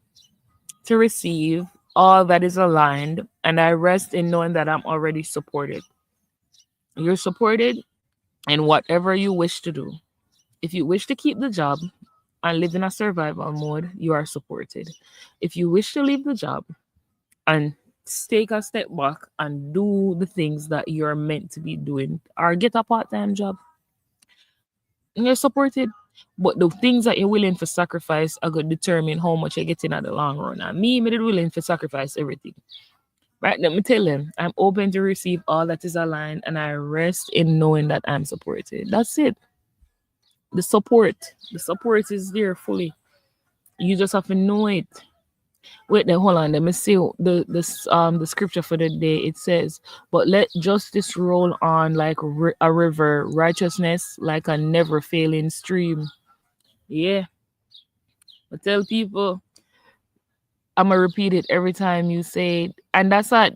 to receive all that is aligned, and I rest in knowing that I'm already supported. You're supported in whatever you wish to do. If you wish to keep the job and live in a survival mode, you are supported. If you wish to leave the job and take a step back and do the things that you're meant to be doing or get a part-time job, you're supported. But the things that you're willing to sacrifice are going to determine how much you're getting at the long run. And me did willing to sacrifice everything. Right, let me tell him I'm open to receive all that is aligned and I rest in knowing that I'm supported. That's it. The support is there fully. You just have to know it. Wait, then hold on. Let me see the scripture for the day. It says, "But let justice roll on like a river, righteousness like a never failing stream." Yeah, I tell people I'm gonna repeat it every time you say it, and that's what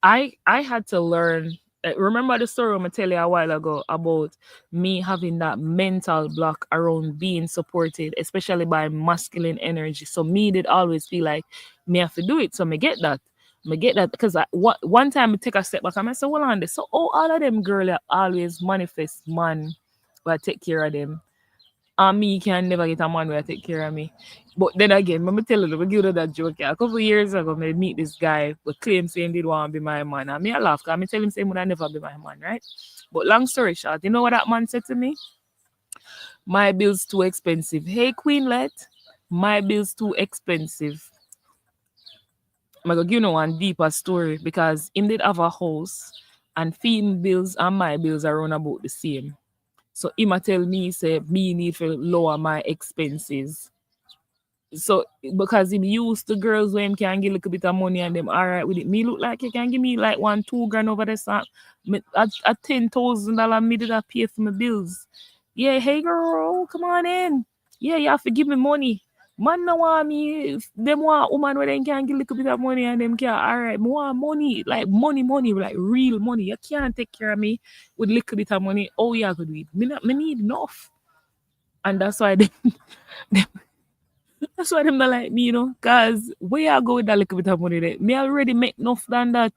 I had to learn. Remember the story I'm gonna tell you a while ago about me having that mental block around being supported, especially by masculine energy. So me did always feel like me have to do it. So me get that. Me get that because one time I take a step back and I say, well on this. So all of them girl always manifest man will take care of them. And me can never get a man who will take care of me. But then again, let me tell you, we give you that joke. Yeah. A couple of years ago, I meet this guy who claims saying did want to be my man. And me I laugh because I tell him saying would I never be my man, right? But long story short, you know what that man said to me? My bill's too expensive. Hey Queenlet, my bill's too expensive. I'm gonna give you one deeper story because him did have a house and film bills and my bills are around about the same. So him a tell me say me need to lower my expenses So because him used to girls where him can give a little bit of money and them alright with it. Me look like you can give me like 1-2 grand over the song. A $10,000 me did I pay for my bills. Yeah, hey girl, come on in. Yeah, you have to give me money. Man no want me. If them want woman where they can give a little bit of money and them can alright. Me want money. Like money, like real money. You can't take care of me with little bit of money. Oh yeah, I could do it. Me need enough. And that's why they that's why them not like me, cause where I go with that little bit of money there? Me already make enough than that.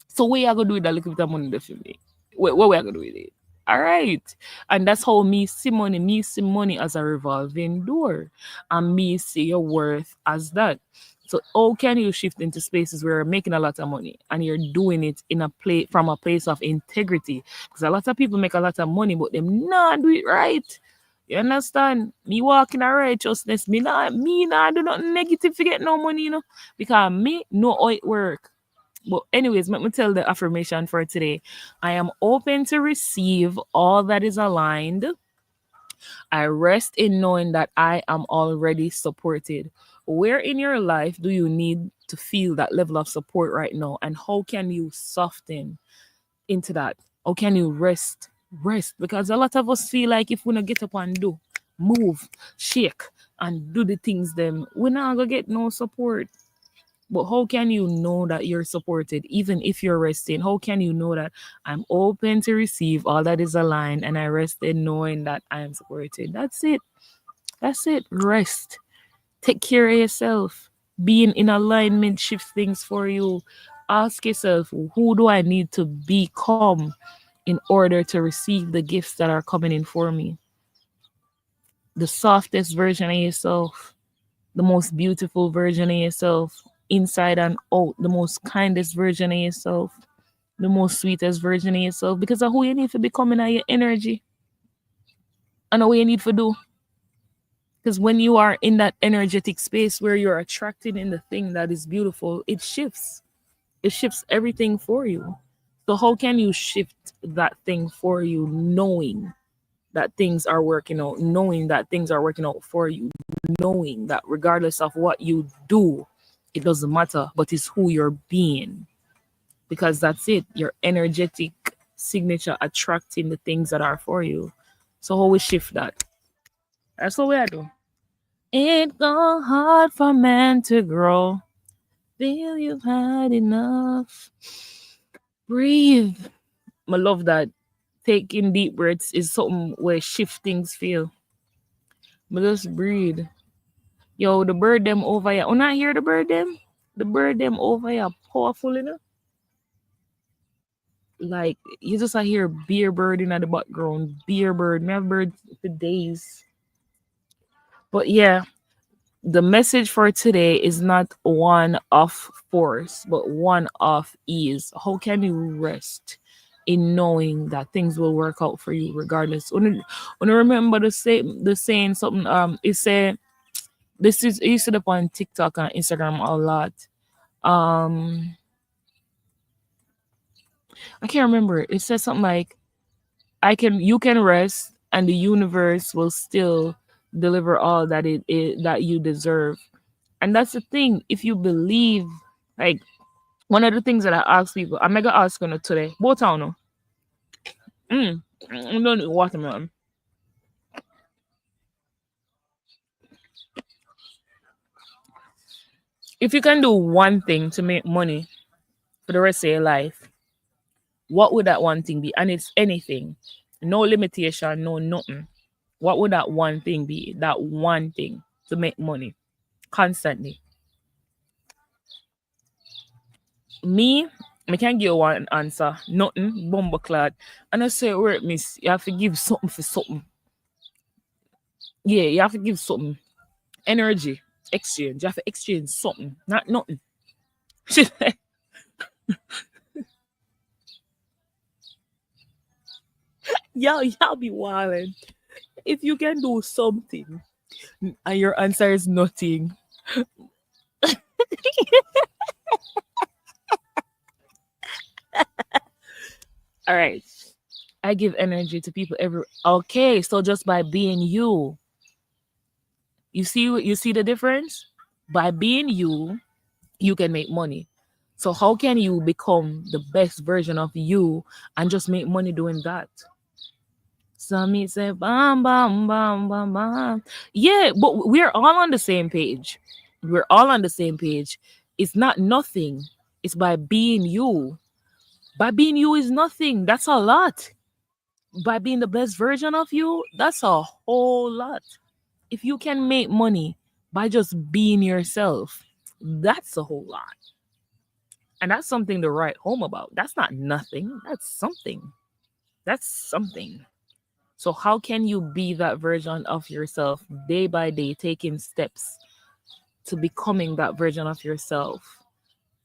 So where I go do with that little bit of money there for me? What we I gonna do with it? All right. And that's how me see money as a revolving door. And me see your worth as that. So how can you shift into spaces where you're making a lot of money and you're doing it in a place from a place of integrity? Because a lot of people make a lot of money, but them not do it right. You understand? Me walk in a righteousness. Me not do nothing negative to get no money, Because me know how it work. But anyways, let me tell the affirmation for today. I am open to receive all that is aligned. I rest in knowing that I am already supported. Where in your life do you need to feel that level of support right now? And how can you soften into that? How can you rest? Rest. Because a lot of us feel like if we not get up and do, move, shake, and do the things them, we're not gonna get no support. But how can you know that you're supported even if you're resting? How can you know that I'm open to receive all that is aligned and I rest in knowing that I am supported? That's it. That's it. Rest. Take care of yourself. Being in alignment shifts things for you. Ask yourself, who do I need to become in order to receive the gifts that are coming in for me? The softest version of yourself, the most beautiful version of yourself, inside and out, the most kindest version of yourself, the most sweetest version of yourself, because of who you need to become in your energy and what you need to do. Because when you are in that energetic space where you're attracted in the thing that is beautiful, it shifts. It shifts everything for you. So how can you shift that thing for you, knowing that things are working out, knowing that things are working out for you, knowing that regardless of what you do, it doesn't matter, but it's who you're being. Because that's it, your energetic signature attracting the things that are for you. So how we shift that? That's what we are doing. It go hard for man to grow. Feel you've had enough. Breathe. I love that. Taking deep breaths is something where shift things feel. But just breathe. Yo, the bird them over here. Oh, not hear the bird them? The bird them over here powerful, Like you just hear beer bird in the background. Beer bird. Me have bird for days. But yeah, the message for today is not one of force, but one of ease. How can you rest in knowing that things will work out for you regardless? When I remember the saying something it said this is it used to up on TikTok and Instagram a lot. Um I can't remember. It says something like you can rest and the universe will still deliver all that you deserve. And that's the thing. If you believe, like one of the things that I ask people, I'm mega asking it today. Both I know. I'm done with watermelon. If you can do one thing to make money for the rest of your life, what would that one thing be? And it's anything. No limitation, no nothing. What would that one thing be? That one thing to make money constantly. Me, I can give you one answer. Nothing, bumbleclad. And I say, work, miss, you have to give something for something. Yeah, you have to give something. Energy, exchange. You have to exchange something, not nothing. Y'all be wilding. If you can do something and your answer is nothing. All right. I give energy to people every. Okay, so just by being you, You see the difference? By being you, you can make money. So how can you become the best version of you and just make money doing that? Some me say bam bam bam bam bam. Yeah, but we're all on the same page. We're all on the same page. It's not nothing. It's by being you. By being you is nothing. That's a lot. By being the best version of you, that's a whole lot. If you can make money by just being yourself, that's a whole lot. And that's something to write home about. That's not nothing. That's something. That's something. So, how can you be that version of yourself day by day, taking steps to becoming that version of yourself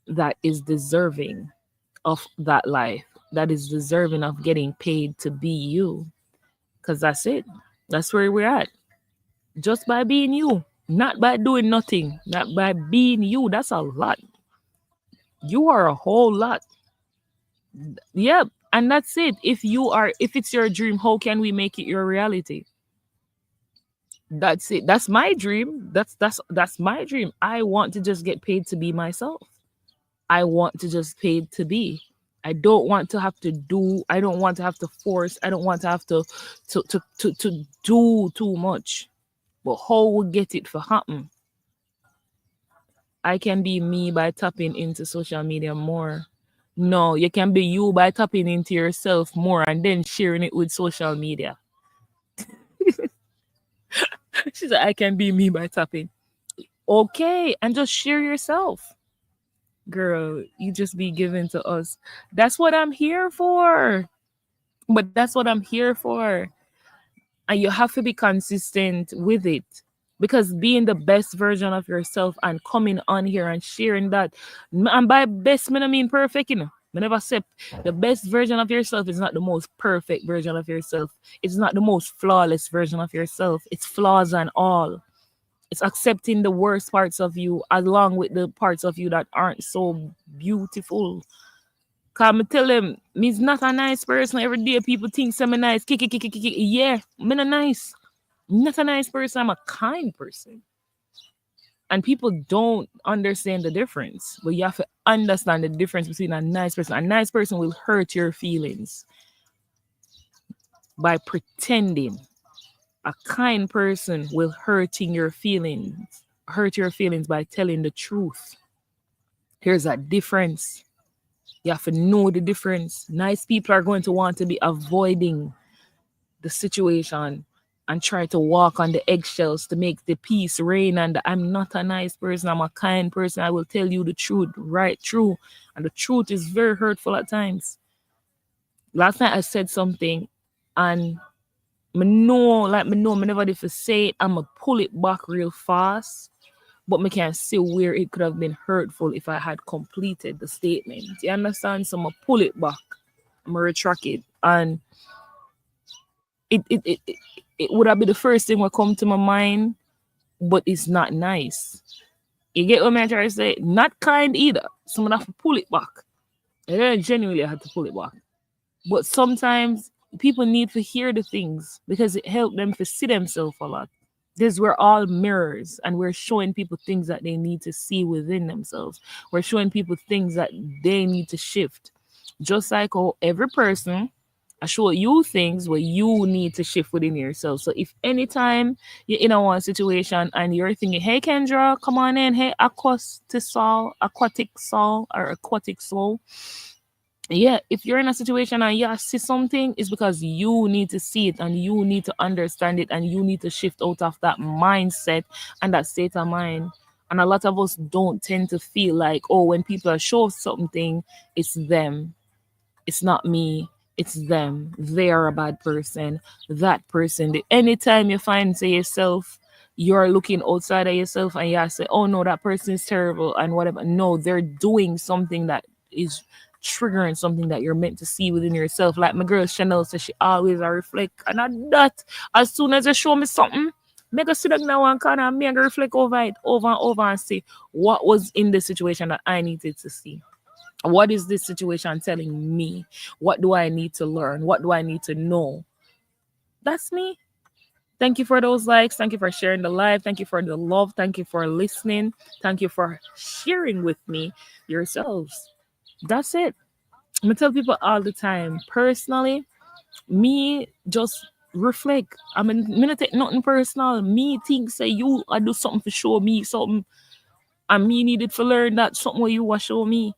that is deserving of that life, that is deserving of getting paid to be you? Because that's it. That's where we're at. Just by being you, not by doing nothing, not by being you. That's a lot. You are a whole lot. Yep. And that's it. If it's your dream, how can we make it your reality? That's it. That's my dream. That's my dream. I want to just get paid to be myself. I want to just paid to be. I don't want to have to do. I don't want to have to force. I don't want to have to do too much. But how we get it for happen? I can be me by tapping into social media more. No, you can be you by tapping into yourself more and then sharing it with social media. She said, I can be me by tapping. Okay, and just share yourself. Girl, you just be given to us. That's what I'm here for. But that's what I'm here for. And you have to be consistent with it. Because being the best version of yourself and coming on here and sharing that, and by best, I mean perfect, you know. I never said the best version of yourself is not the most perfect version of yourself. It's not the most flawless version of yourself. It's flaws and all. It's accepting the worst parts of you along with the parts of you that aren't so beautiful. Cause me tell them, me's not a nice person. Every day people think I'm nice. Yeah, me not nice. Not a nice person. I'm a kind person. And people don't understand the difference. But you have to understand the difference between a nice person. A nice person will hurt your feelings by pretending. A kind person will hurt your feelings by telling the truth. Here's a difference. You have to know the difference. Nice people are going to want to be avoiding the situation and try to walk on the eggshells to make the peace reign. And I'm not a nice person, I'm a kind person. I will tell you the truth, right through. And the truth is very hurtful at times. Last night I said something and me never did for say it. I'ma pull it back real fast. But me can see where it could have been hurtful if I had completed the statement. You understand? So I'ma pull it back. I'ma retract it. And it would have been the first thing that come to my mind, but it's not nice. You get what I'm trying to say? Not kind either. Someone have to pull it back. I genuinely had to pull it back. But sometimes people need to hear the things because it helps them to see themselves a lot. Because we're all mirrors and we're showing people things that they need to see within themselves. We're showing people things that they need to shift. Just like how every person I show you things where you need to shift within yourself. So if anytime you're in a one situation and you're thinking, hey Kendra, come on in, hey aquatic soul, yeah, if you're in a situation and you see something, it's because you need to see it and you need to understand it and you need to shift out of that mindset and that state of mind. And a lot of us don't tend to feel like, oh, when people are show something, it's them. It's not me. It's them. They are a bad person. That person. Anytime you find, say, yourself, you're looking outside of yourself and you say, oh no, that person is terrible and whatever. No, they're doing something that is triggering something that you're meant to see within yourself. Like my girl Chanel says, she always a reflect. And at that, as soon as you show me something, make a sit down now one corner and me and reflect over it over and over and say what was in the situation that I needed to see. What is this situation telling me? What do I need to learn? What do I need to know? That's me. Thank you for those likes. Thank you for sharing the live. Thank you for the love. Thank you for listening. Thank you for sharing with me yourselves. That's it. I'm gonna tell people all the time. Personally, me just reflect. Me not take nothing personal. Me think say you I do something to show me something, and me needed to learn that something what you was show me.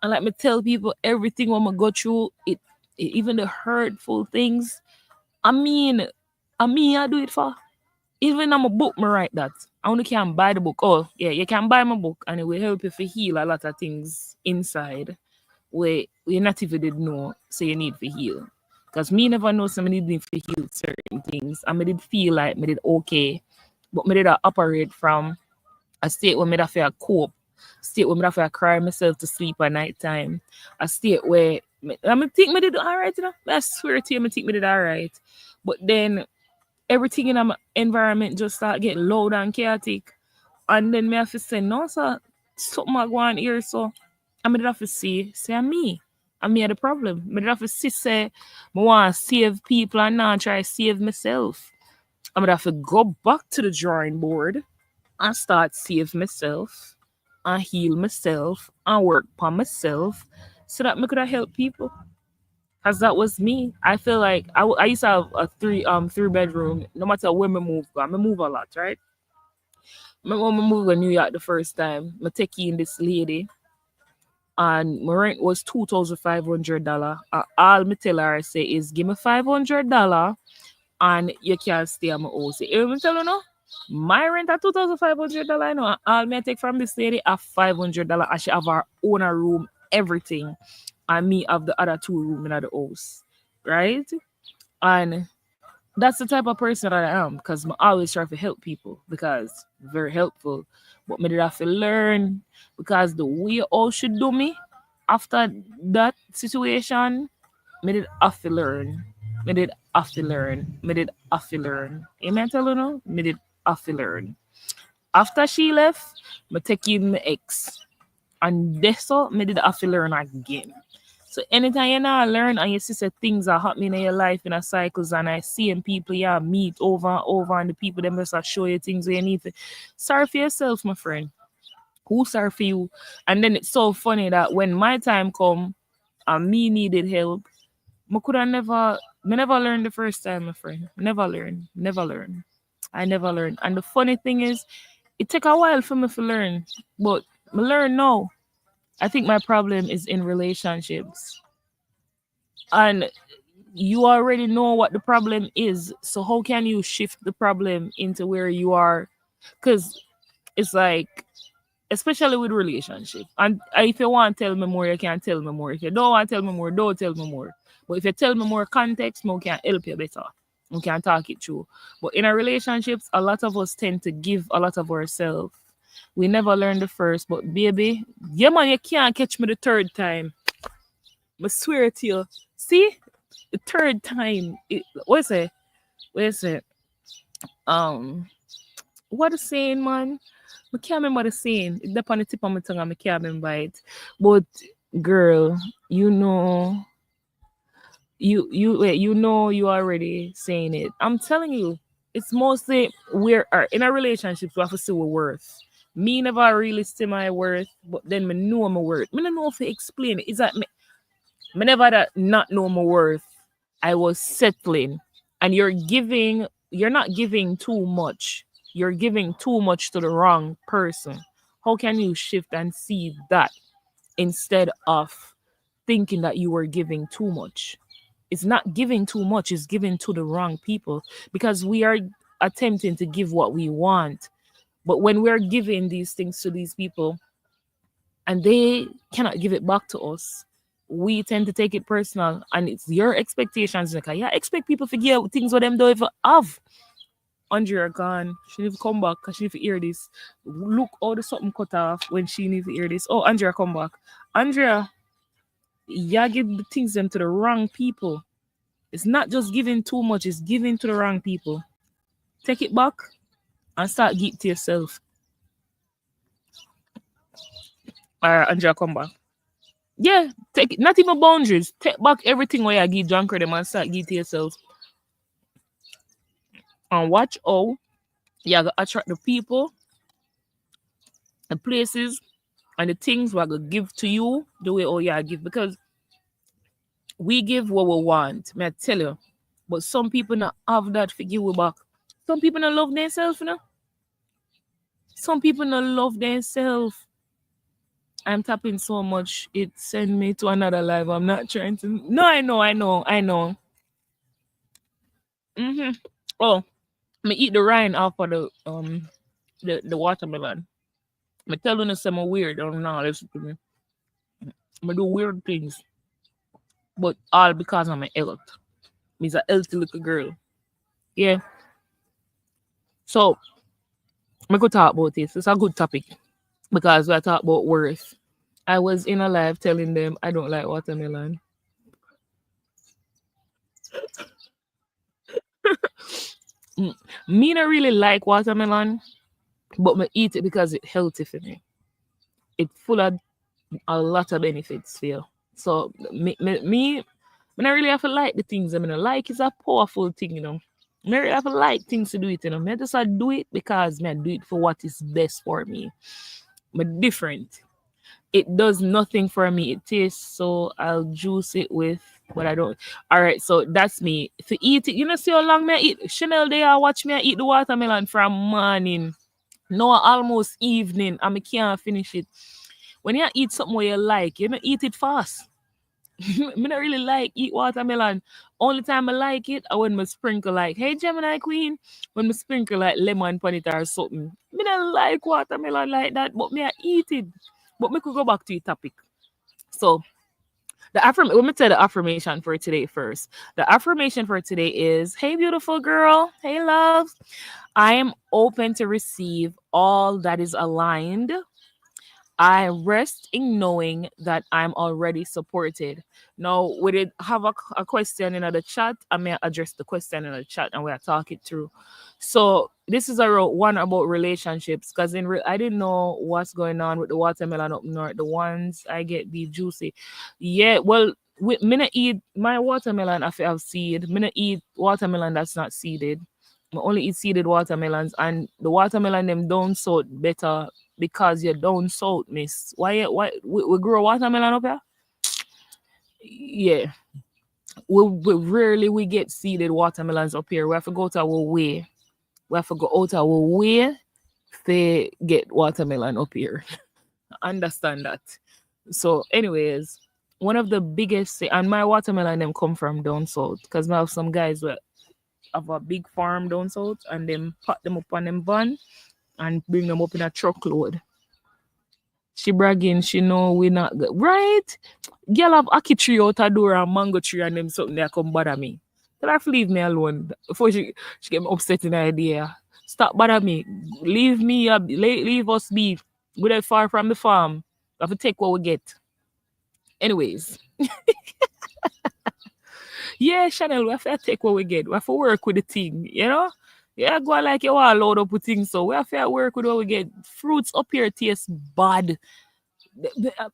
And like me tell people everything when I go through it, even the hurtful things. I mean, I do it for. Even I'm a book, me write that. I only can buy the book. Oh, yeah, you can buy my book and it will help you to heal a lot of things inside where you not even did know, so you need to heal. Because me never know somebody need to heal certain things. And me did feel like me did okay. But me did operate from a state where me da feel cope. State where me da feel cry myself to sleep at night time. A state where I think me did alright, you know. I swear to you, me think me did alright. But then everything in my environment just start getting loud and chaotic. And then me have to say, no, sir, something I go on here, so I did have to say I'm me. And me had the problem. I did have to say, I want to save people and not try to save myself. I did have to go back to the drawing board and start save myself and heal myself and work on myself so that I could have help people. Cause that was me. I feel like I used to have a three bedroom. No matter where me move, I move a lot, right? Remember when I moved to New York the first time, I take in this lady and my rent was $2,500. All me tell her I say is give me $500 and you can stay at my house. You me tell you no? My rent at $2,500, you know, and all me I take from this lady at $500 and she have her own room, everything. And me have the other two room in the house. Right? And that's the type of person that I am because I always try to help people because very helpful. But me did have to learn because the way all should do me after that situation, me did have to learn. Me did have to learn. Me did have to learn. Amen, tell you no? Me did have to learn. After she left, me take in my ex. And that's all me did have to learn again. So anytime you now learn and you see that things are happening in your life in a cycles and I see and people you meet over and over and the people them just show you things where you need to sorry for yourself, my friend. Who sorry for you? And then it's so funny that when my time come and me needed help, I could have never learned the first time, my friend. Never learn. Never learn. I never learned. And the funny thing is, it take a while for me to learn. But I learn now. I think my problem is in relationships. And you already know what the problem is. So how can you shift the problem into where you are? Because it's like, especially with relationship. And if you want to tell me more, you can tell me more. If you don't want to tell me more, don't tell me more. But if you tell me more context, we can help you better. We can talk it through. But in our relationships, a lot of us tend to give a lot of ourselves. We never learn the first, but baby, yeah man, you can't catch me the third time. I swear to you. See? The third time. What is it? Um, what a saying, man. I can't remember the saying. It's up on the tip of my tongue and I can't remember it. But girl, you know, you know you already saying it. I'm telling you, it's mostly we're in a relationship we have to see our worth. Me never really see my worth, but then me know my worth. Me don't know if to explain it. Is that me never that not know my worth. I was settling. And you're not giving too much. You're giving too much to the wrong person. How can you shift and see that instead of thinking that you were giving too much? It's not giving too much, it's giving to the wrong people because we are attempting to give what we want. But when we're giving these things to these people, and they cannot give it back to us, we tend to take it personal. And it's your expectations. Like, yeah, expect people to give things what them don't even have. Andrea gone. She need to come back because she need to hear this. Look, all the something cut off when she need to hear this. Oh, Andrea, come back. Andrea, yeah, give the things them to the wrong people. It's not just giving too much, it's giving to the wrong people. Take it back and start give to yourself. All right, Andrea, come back. Yeah, take it. Not even boundaries. Take back everything where you give drunk them and start give to yourself. and watch how you gonna attract the people, the places, and the things we're gonna give to you the way oh yeah give because we give what we want. May I tell you, but some people not have that for give we back. Some people not love themselves, you know. Some people not love themselves. I'm tapping so much, it send me to another life. I'm not trying to. No, I know. Mm-hmm. Oh, me eat the rind off of the watermelon. Me telling you some weird. Don't know. Listen to me. Me do weird things, but all because I'm an health. Me's a healthy little girl. Yeah. So me go talk about this. It's a good topic because we talk about worth. I was in a live telling them I don't like watermelon. Mm, Me not really like watermelon, but me eat it because it's healthy for me. It's full of a lot of benefits for you. So me not really have to like the things I mean like is a powerful thing, you know. Me really have to like things to do it, you know. Me just do it because me do it for what is best for me. But different. It does nothing for me. It tastes so I'll juice it with but I don't. All right, so that's me. To eat it, you know, see how long me I eat. Chanel they are watch me I eat the watermelon from morning. No, almost evening. And I can't finish it. When you eat something where you like, you know, eat it fast. Me not really like eat watermelon. Only time I like it are when me sprinkle like, hey Gemini Queen, when me sprinkle like lemon on it or something. Me not like watermelon like that, but me I eat it. But me could go back to the topic. So let me tell the affirmation for today first. The affirmation for today is, hey beautiful girl, hey love. I am open to receive all that is aligned. I rest in knowing that I'm already supported. Now, we did have a question in the chat. I may address the question in the chat and we'll talk it through. So, this is one about relationships because I didn't know what's going on with the watermelon up north. The ones I get be juicy. Yeah, well, me not eat my watermelon if I have seed. Me not eat watermelon that's not seeded. I only eat seeded watermelons and the watermelon them don't sort better because you down south, miss. Why we grow watermelon up here? Yeah. We rarely we get seeded watermelons up here. We have to go to our way. We have to go out our way to get watermelon up here. Understand that. So, anyways, one of the biggest and my watermelon them come from down south because I have some guys that have a big farm down south and them pack them up on them van and bring them up in a truckload. She bragging, she know we not good. Right? Girl have ackee tree out her door and mango tree and them something that come bother me. Tell her to leave me alone before she get me upset in the idea. Stop bother me. Leave me leave us be. We that far from the farm. We have to take what we get. Anyways. Yeah, Chanel, we have to take what we get. We have to work with the thing, you know? Yeah, go on like you want to load up with things. So we have to work with what we get. Fruits up here taste bad.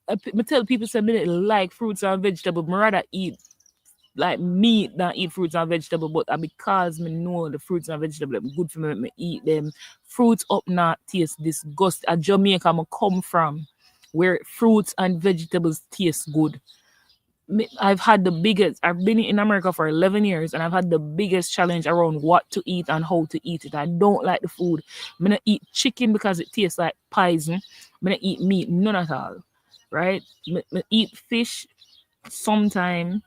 I tell people say me don't like fruits and vegetables. I rather eat like meat than eat fruits and vegetables. But because me know the fruits and vegetables are good for me, me eat them. Fruits up not taste disgust. At Jamaica, I come from, where fruits and vegetables taste good. I've had the biggest. I've been in America for 11 years, and I've had the biggest challenge around what to eat and how to eat it. I don't like the food. I'm gonna eat chicken because it tastes like poison. I'm gonna eat meat, none at all. Right? Me eat fish sometime.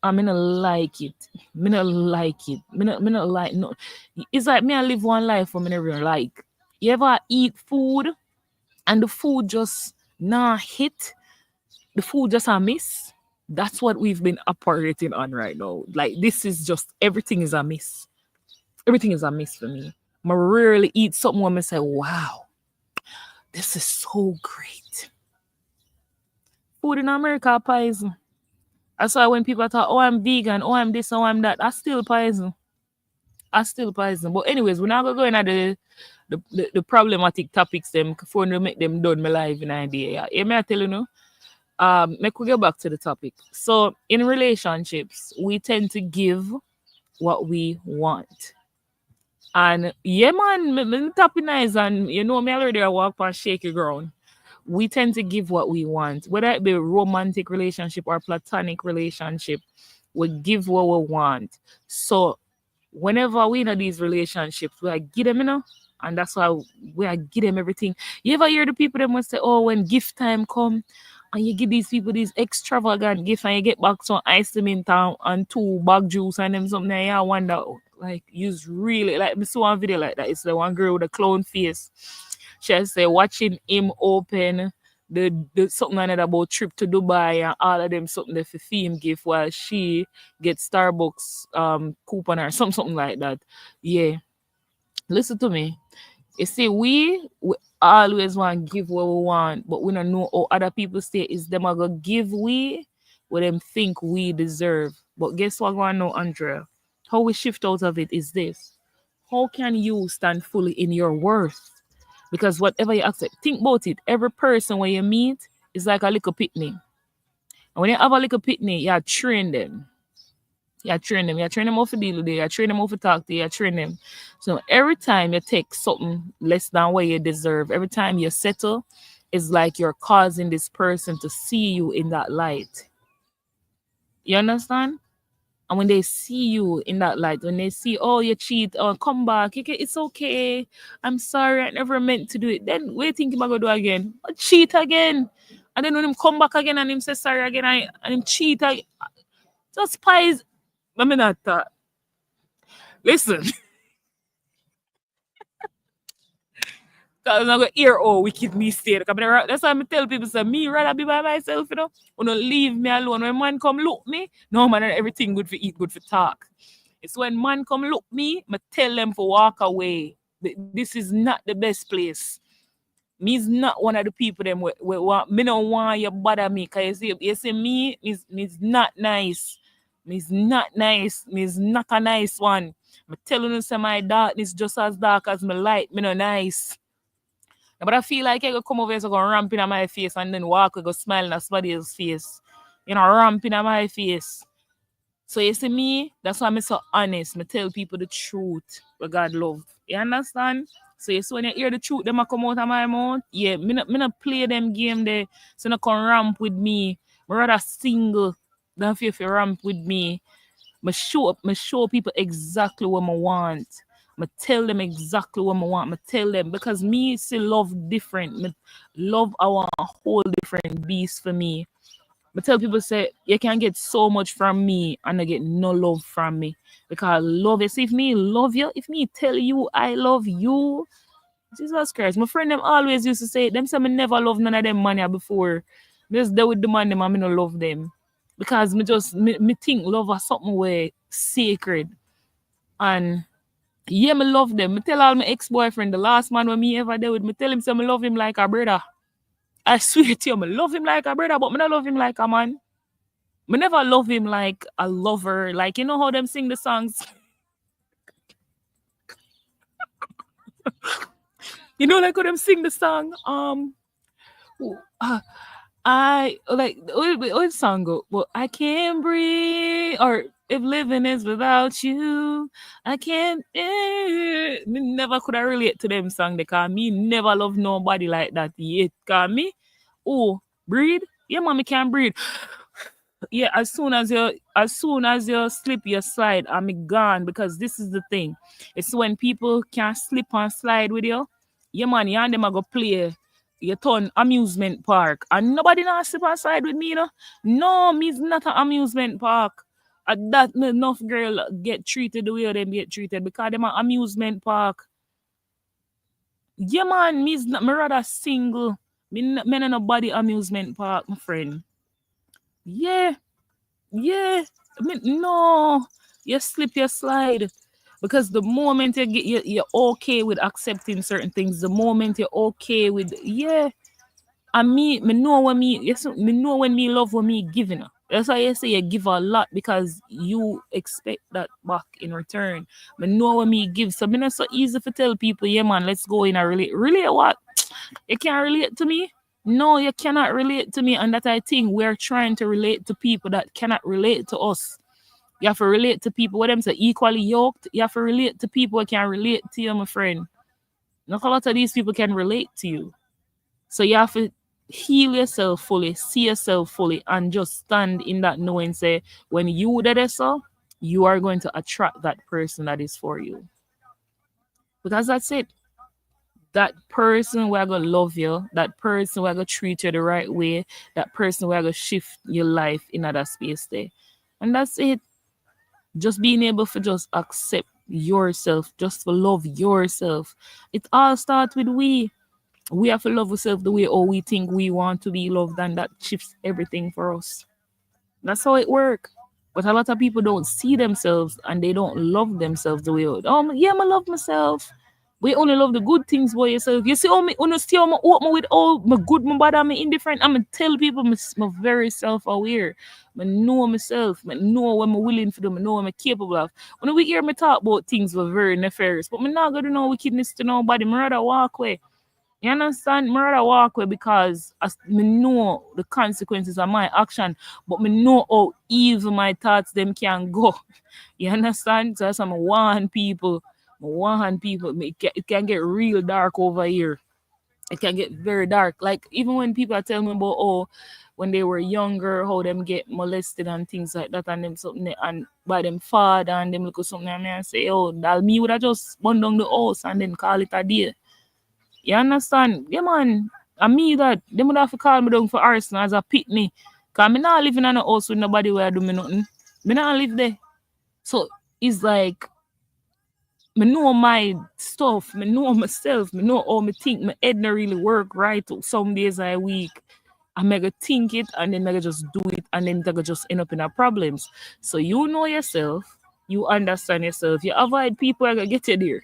I'm gonna like it. Me not like it. Me not like no. It's like me I live one life for me never like. You ever eat food and the food just nah hit? The food just a miss. That's what we've been operating on right now. Like this is just everything is a miss. Everything is a miss for me. I rarely eat something where I say, wow, this is so great. Food in America are poison. That's why when people talk, oh, I'm vegan, oh, I'm this, oh, I'm that, I still poison. I still poison. But anyways, we're not gonna go into the problematic topics them before we make them done my life in idea. Yeah, may I tell you no? Make we go back to the topic. So in relationships, we tend to give what we want. And yeah, man, me tapping eyes and you know me already I walk on shaky ground. We tend to give what we want, whether it be romantic relationship or platonic relationship. We give what we want. So whenever we in these relationships, we are give them, and that's why we are give them everything. You ever hear the people that must say, "Oh, when gift time come, and you give these people these extravagant gifts, and you get back some ice cream in town and two bag juice and them something," and you wonder, like, you's really like me saw one video like that. It's the one girl with a clown face. She has say watching him open the something on it about trip to Dubai and all of them something that for theme gift while she gets Starbucks coupon or something like that. Yeah. Listen to me. You see, we always want to give what we want, but we don't know how other people say is them are gonna give we what them think we deserve. But guess what I want to know, Andrea? How we shift out of it is this. How can you stand fully in your worth? Because whatever you accept, think about it. Every person when you meet is like a little pitney. And when you have a little pitney, you train them. You train them. You train them how to deal with it. You train them how to talk to you. You train them. So every time you take something less than what you deserve, every time you settle, it's like you're causing this person to see you in that light. You understand? And when they see you in that light, when they see, oh, you cheat, oh, come back, it's okay. I'm sorry, I never meant to do it. Then what you think I'm gonna do again? I cheat again. And then when him come back again and him say sorry again, and him cheat again. Just spies. I mean not that. Listen, because I'm gonna hear oh wicked mistake. That's why I tell people say me rather be by myself, you know. When you leave me alone. When man come look me, no man everything good for eat, good for talk. It's when man come look me, I tell them to walk away. This is not the best place. Me's not one of the people them we want. Me don't want you bother me. Cause you see me is not nice. Me's not nice. Me's not a nice one. I telling you say my darkness just as dark as my light. Me no nice. But I feel like I go come over here so go ramping on my face and then walk go smile on somebody else's face. You know, ramping on my face. So you see me, that's why I'm so honest. I tell people the truth what God love. You understand? So you see when you hear the truth, them a come out of my mouth. Yeah, me not play them game there. So no come ramp with me. I rather single than if you ramp with me. Me show people exactly what I want. I tell them exactly what I want. I tell them because me see love different. Me love our whole different beast for me. But tell people say you can get so much from me and I get no love from me. Because love is if me love you, if me tell you I love you, Jesus Christ. My friend them always used to say them say me never love none of them money before. Just there with the man them and me no love them. Because me think love is something way sacred. And yeah, me love them. Me tell all my ex-boyfriend, the last man when me ever there with me, tell him say me love him like a brother. I swear to you, me love him like a brother, but me not love him like a man. Me never love him like a lover. Like, you know how them sing the songs? You know, like how them sing the song? Uh, I like what song go? Well, I can't breathe, or if living is without you, I can't. Me never could I relate to them song because me never love nobody like that yet. Cause me, oh, breathe. Yeah, mommy can't breathe. Yeah, as soon as you slip your slide, I'm gone because this is the thing. It's when people can slip and slide with you. Yeah, man, you and them are go play your turn amusement park. And nobody not slip and slide with me, you know. No, me's not an amusement park. That enough girl get treated the way them get treated because them are amusement park. Yeah, man, me rather single. Me no nobody amusement park, my friend. Yeah. Yeah, I mean, no, you slip, you slide. Because the moment you get you're okay with accepting certain things, the moment you're okay with and me know when me know when me love when me giving her. That's why you say you give a lot because you expect that back in return. Me know when me give, so me not so easy to tell people, yeah man, let's go in a relate. Relate what? You can't relate to me? No, you cannot relate to me. And that I think we're trying to relate to people that cannot relate to us. You have to relate to people with them so equally yoked. You have to relate to people who can relate to you, my friend. Not a lot of these people can relate to you. So you have to heal yourself fully, see yourself fully, and just stand in that knowing, say, when you that is so, you are going to attract that person that is for you. Because that's it. That person will gonna love you, that person will gonna treat you the right way, that person will gonna shift your life in that space there. And that's it. Just being able to just accept yourself, just to love yourself. It all starts with we. We have to love ourselves the way we think we want to be loved, and that shifts everything for us. That's how it works. But a lot of people don't see themselves and they don't love themselves the way. Yeah, I love myself. We only love the good things about yourself. You see how me, you see how me open with all my good, my bad, and my indifferent. I'm gonna tell people I'm very self-aware. I know myself. I know what I'm willing to do. I know what I'm capable of. When we hear me talk about things were very nefarious, but I'm not gonna do no wickedness to nobody. I rather walk away. You understand? Me rather walk away because me know the consequences of my action, but me know how evil my thoughts them can go. You understand? So that's why I warn people. I warn people. It can get real dark over here. It can get very dark. Like even when people are telling me about when they were younger, how them get molested and things like that, and them something and by them father and them look at something and me and say, oh, that me would have just burn down the house and then call it a day. You understand? Yeah, man. And me that they would have to call me down for arson as a pitney. Cause me not living in a house with nobody where I do me nothing. Me not live there. So it's like me know my stuff, me know myself, me know how me think. My head not really work right some days a week. I mega think it and then mega just do it and then mega just end up in a problems. So you know yourself, you understand yourself, you avoid people that gonna get you there.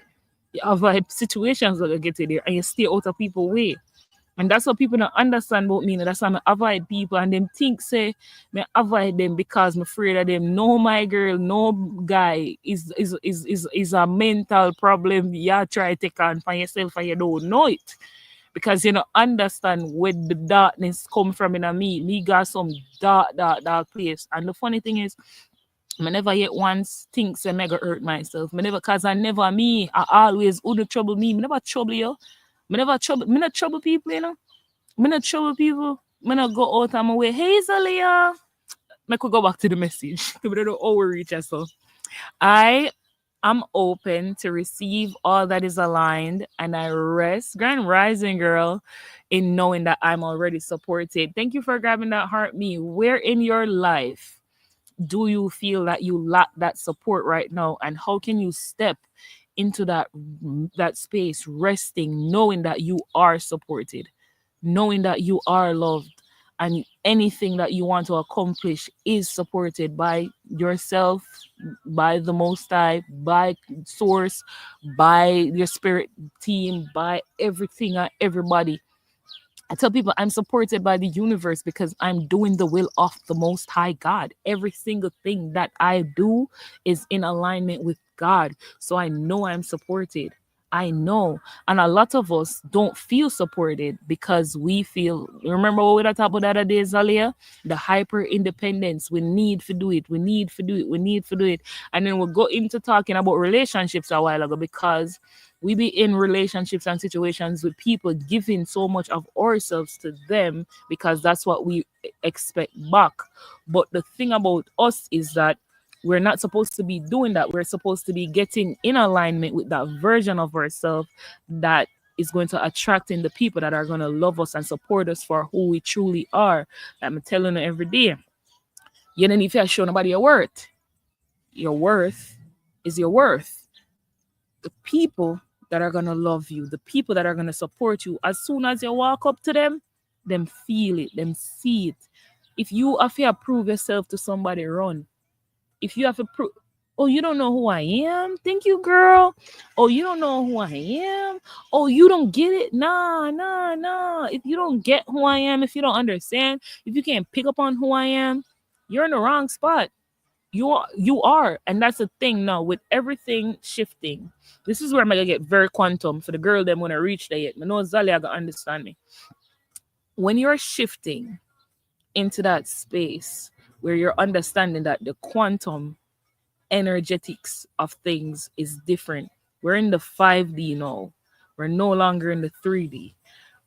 You avoid situations that gonna get you there and you stay out of people's way. And that's what people don't understand about me. And that's why I avoid people and them think say me avoid them because I'm afraid of them. No, my girl, no guy is a mental problem. You try to take on for yourself and you don't know it. Because you don't understand where the darkness come from in a me. Me got some dark place. And the funny thing is, I never yet once think say mega hurt myself. Me never cause I never me. I always wouldn't trouble me. Me never trouble you. Me not trouble people, you know. Me not trouble people. Me not go out of my way. Hey Zalia. Me could go back to the message. We don't know how we reach us. So I am open to receive all that is aligned and I rest, Grand Rising girl, in knowing that I'm already supported. Thank you for grabbing that heart me. Where in your life do you feel that you lack that support right now? And how can you step into that space, resting, knowing that you are supported, knowing that you are loved, and anything that you want to accomplish is supported by yourself, by the Most High, by Source, by your spirit team, by everything and everybody. I tell people I'm supported by the universe because I'm doing the will of the Most High God. Every single thing that I do is in alignment with God. So I know I'm supported. I know. And a lot of us don't feel supported because we feel, remember what we talked about the other day, Zalia? The hyper independence. We need to do it. We need to do it. We need to do it. And then we'll go into talking about relationships a while ago because we be in relationships and situations with people giving so much of ourselves to them because that's what we expect back. But the thing about us is that we're not supposed to be doing that. We're supposed to be getting in alignment with that version of ourselves that is going to attract in the people that are going to love us and support us for who we truly are. I'm telling you every day. You don't need to show nobody your worth. Your worth is your worth. The people that are gonna love you, the people that are gonna support you, as soon as you walk up to them feel it, them see it. If you have to prove yourself to somebody, run. If you have to prove, oh, you don't know who I am? Thank you, girl. Oh, you don't know who I am? Oh, you don't get it? Nah. If you don't get who I am, if you don't understand, if you can't pick up on who I am, you're in the wrong spot. You are, and that's the thing now with everything shifting. This is where I'm gonna get very quantum for the girl them when I reach there yet. I know Zalia gonna understand me. When you're shifting into that space where you're understanding that the quantum energetics of things is different. We're in the 5D now. We're no longer in the 3D.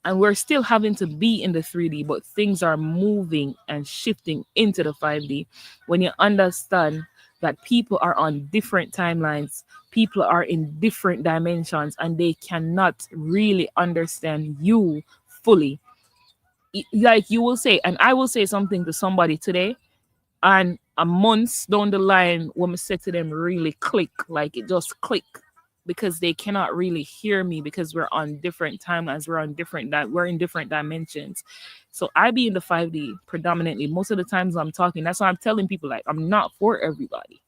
And we're still having to be in the 3D, but things are moving and shifting into the 5D. When you understand that people are on different timelines, people are in different dimensions, and they cannot really understand you fully. Like you will say, and I will say something to somebody today, and a months down the line when we say to them really click, like it just click, because they cannot really hear me because we're on different timelines, we're in different dimensions. So I be in the 5D predominantly most of the times I'm talking. That's why I'm telling people, like, I'm not for everybody.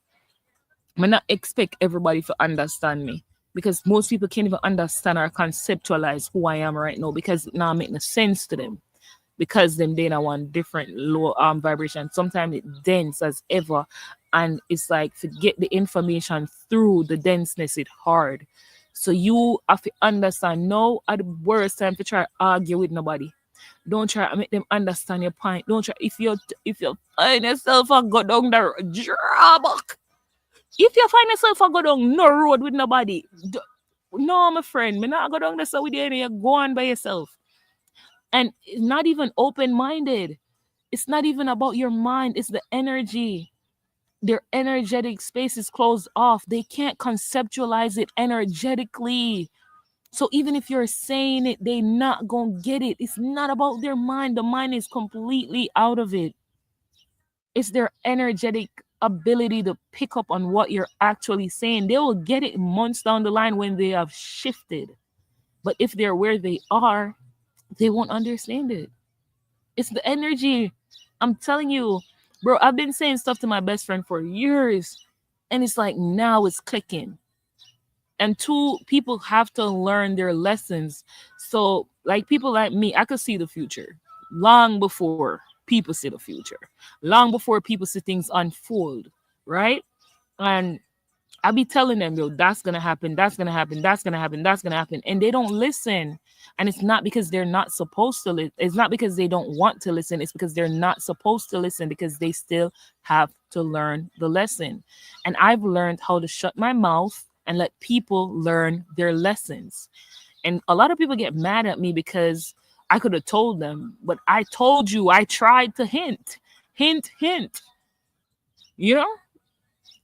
I not expect everybody to understand me, because most people can't even understand or conceptualize who I am right now, because it now make no sense to them, because them they now want different low vibration. Sometimes it dense as ever, and it's like to get the information through the denseness it hard. So you have to understand, no at the worst time to try to argue with nobody. Don't try to make them understand your point. Don't try, if you find yourself a go down the drama. If you find yourself a go down no road with nobody, no, my friend, me not go down there so with you, you go on by yourself. And it's not even open minded. It's not even about your mind, it's the energy. Their energetic space is closed off. They can't conceptualize it energetically. So even if you're saying it, they not gonna get it. It's not about their mind. The mind is completely out of it. It's their energetic ability to pick up on what you're actually saying. They will get it months down the line when they have shifted. But if they're where they are, they won't understand it. It's the energy. I'm telling you, bro, I've been saying stuff to my best friend for years. And it's like now it's clicking. And two, people have to learn their lessons. So, like people like me, I could see the future long before people see the future, long before people see things unfold, right? And I be telling them, yo, that's gonna happen, that's gonna happen, that's gonna happen, that's gonna happen, and they don't listen. And it's not because they're not supposed to listen. It's not because they don't want to listen. It's because they're not supposed to listen, because they still have to learn the lesson. And I've learned how to shut my mouth and let people learn their lessons. And a lot of people get mad at me because I could have told them, but I told you, I tried to hint. You know,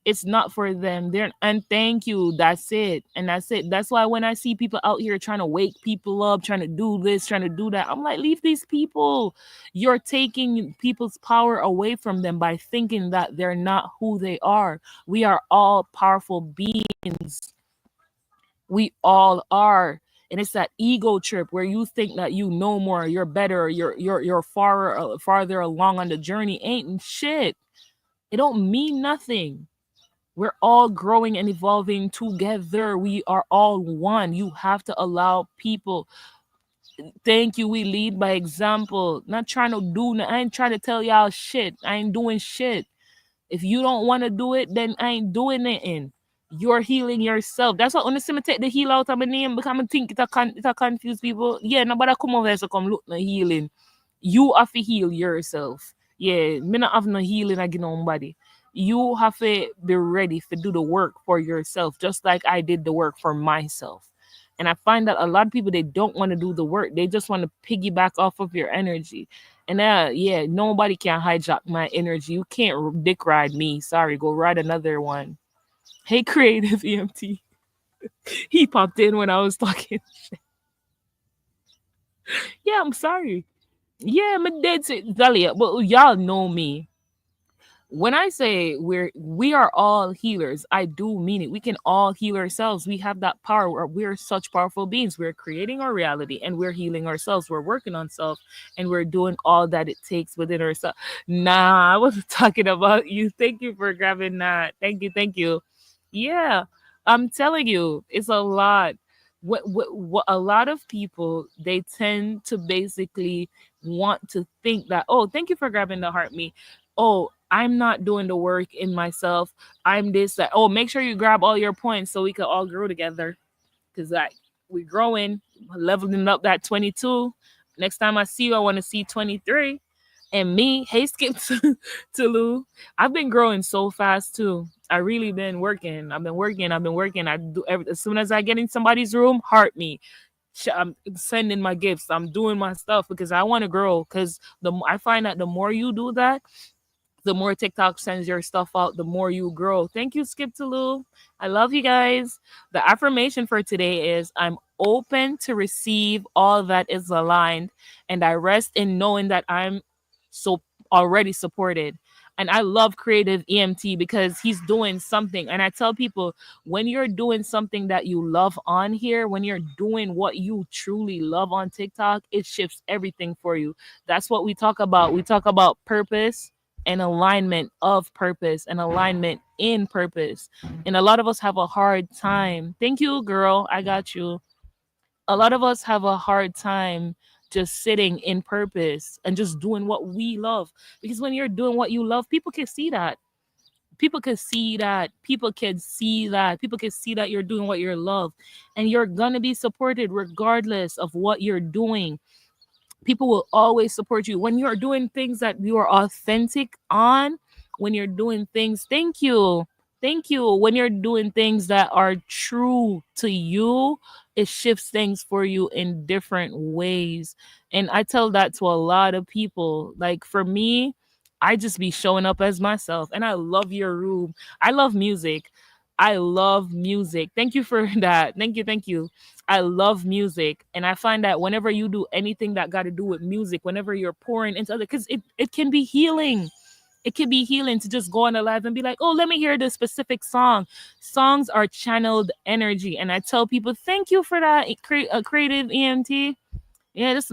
it's not for them. They're, and thank you. That's it. And that's it. That's why when I see people out here trying to wake people up, trying to do this, trying to do that, I'm like, leave these people. You're taking people's power away from them by thinking that they're not who they are. We are all powerful beings. We all are. And it's that ego trip where you think that you know more, you're better, you're farther along on the journey. Ain't shit. It don't mean nothing. We're all growing and evolving together. We are all one. You have to allow people. Thank you. We lead by example. Not trying to do. I ain't trying to tell y'all shit. I ain't doing shit. If you don't want to do it, then I ain't doing it. In you're healing yourself. That's what honestly take the heal out of my name, because I think it confuse people. Yeah, nobody come over here to come look no healing. You have to heal yourself. Yeah, me not have no healing against nobody. You have to be ready to do the work for yourself, just like I did the work for myself. And I find that a lot of people, they don't want to do the work. They just want to piggyback off of your energy. And yeah, nobody can hijack my energy. You can't dick ride me. Sorry, go ride another one. Hey, creative EMT. He popped in when I was talking. Yeah, I'm sorry. Yeah, I'm dead to Zalia. But y'all know me. When I say we are all healers, I do mean it. We can all heal ourselves. We have that power. We're such powerful beings. We're creating our reality and we're healing ourselves. We're working on self and we're doing all that it takes within ourselves. Nah, I wasn't talking about you. Thank you for grabbing that. Thank you. Yeah, I'm telling you, it's a lot. What a lot of people, they tend to basically want to think that, oh, thank you for grabbing the heart me. Oh, I'm not doing the work in myself. I'm this, that. Oh, make sure you grab all your points so we can all grow together. Because like we're growing, leveling up that 22. Next time I see you, I want to see 23. And me, hey, Skip to Lou. I've been growing so fast too. I really been working. I've been working. I've been working. I do as soon as I get in somebody's room, heart me. I'm sending my gifts. I'm doing my stuff because I want to grow. Because I find that the more you do that, the more TikTok sends your stuff out, the more you grow. Thank you, Skip to Lou. I love you guys. The affirmation for today is I'm open to receive all that is aligned, and I rest in knowing that I'm so already supported. And I love creative EMT because he's doing something. And I tell people, when you're doing something that you love on here, when you're doing what you truly love on TikTok, it shifts everything for you. That's what we talk about. We talk about purpose and alignment of purpose and alignment in purpose. And a lot of us have a hard time. Thank you, girl. I got you. A lot of us have a hard time just sitting in purpose and just doing what we love. Because when you're doing what you love, people can see that. People can see that. People can see that. People can see that you're doing what you love. And you're going to be supported regardless of what you're doing. People will always support you when you're doing things that you are authentic on. When you're doing things, thank you, when you're doing things that are true to you, it shifts things for you in different ways. And I tell that to a lot of people. Like for me, I just be showing up as myself. And I love your room. I love music. I love music. Thank you for that. Thank you. I love music, and I find that whenever you do anything that got to do with music, whenever you're pouring into other, because it can be healing. It can be healing to just go on a live and be like, oh, let me hear this specific song. Songs are channeled energy, and I tell people, thank you for that, creative EMT. Yeah, this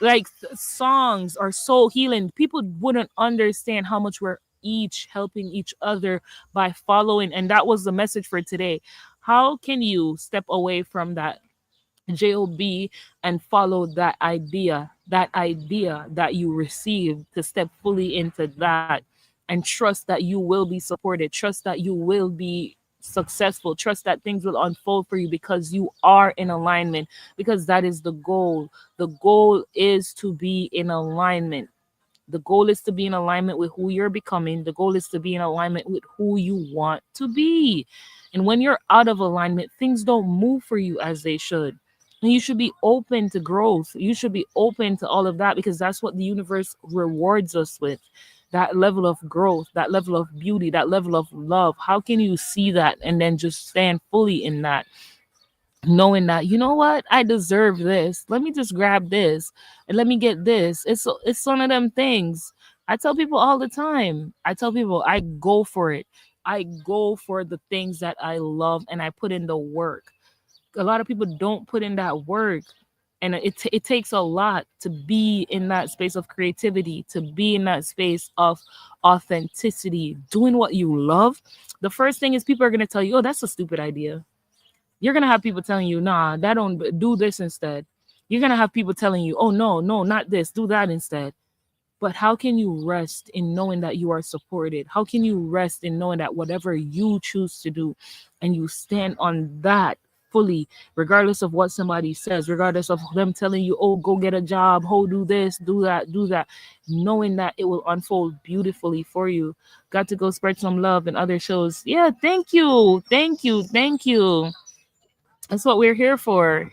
like songs are so healing. People wouldn't understand how much we're each helping each other by following, and that was the message for today. How can you step away from that job and follow that idea that you received, to step fully into that and trust that you will be supported, trust that you will be successful, trust that things will unfold for you because you are in alignment, because that is the goal. The goal is to be in alignment. The goal is to be in alignment with who you're becoming. The goal is to be in alignment with who you want to be. And when you're out of alignment, things don't move for you as they should. And you should be open to growth. You should be open to all of that because that's what the universe rewards us with. That level of growth, that level of beauty, that level of love. How can you see that and then just stand fully in that? Knowing that, you know what, I deserve this, let me just grab this and let me get this. It's one of them things. I tell people all the time, I tell people I go for it. I go for the things that I love and I put in the work. A lot of people don't put in that work, and it takes a lot to be in that space of creativity, to be in that space of authenticity, doing what you love. The first thing is people are going to tell you, oh, that's a stupid idea. You're gonna have people telling you, nah, that don't, do this instead. You're gonna have people telling you, oh no, no, not this, do that instead. But how can you rest in knowing that you are supported? How can you rest in knowing that whatever you choose to do and you stand on that fully, regardless of what somebody says, regardless of them telling you, oh, go get a job, oh, do this, do that, knowing that it will unfold beautifully for you. Got to go spread some love in other shows. Yeah, thank you. That's what we're here for.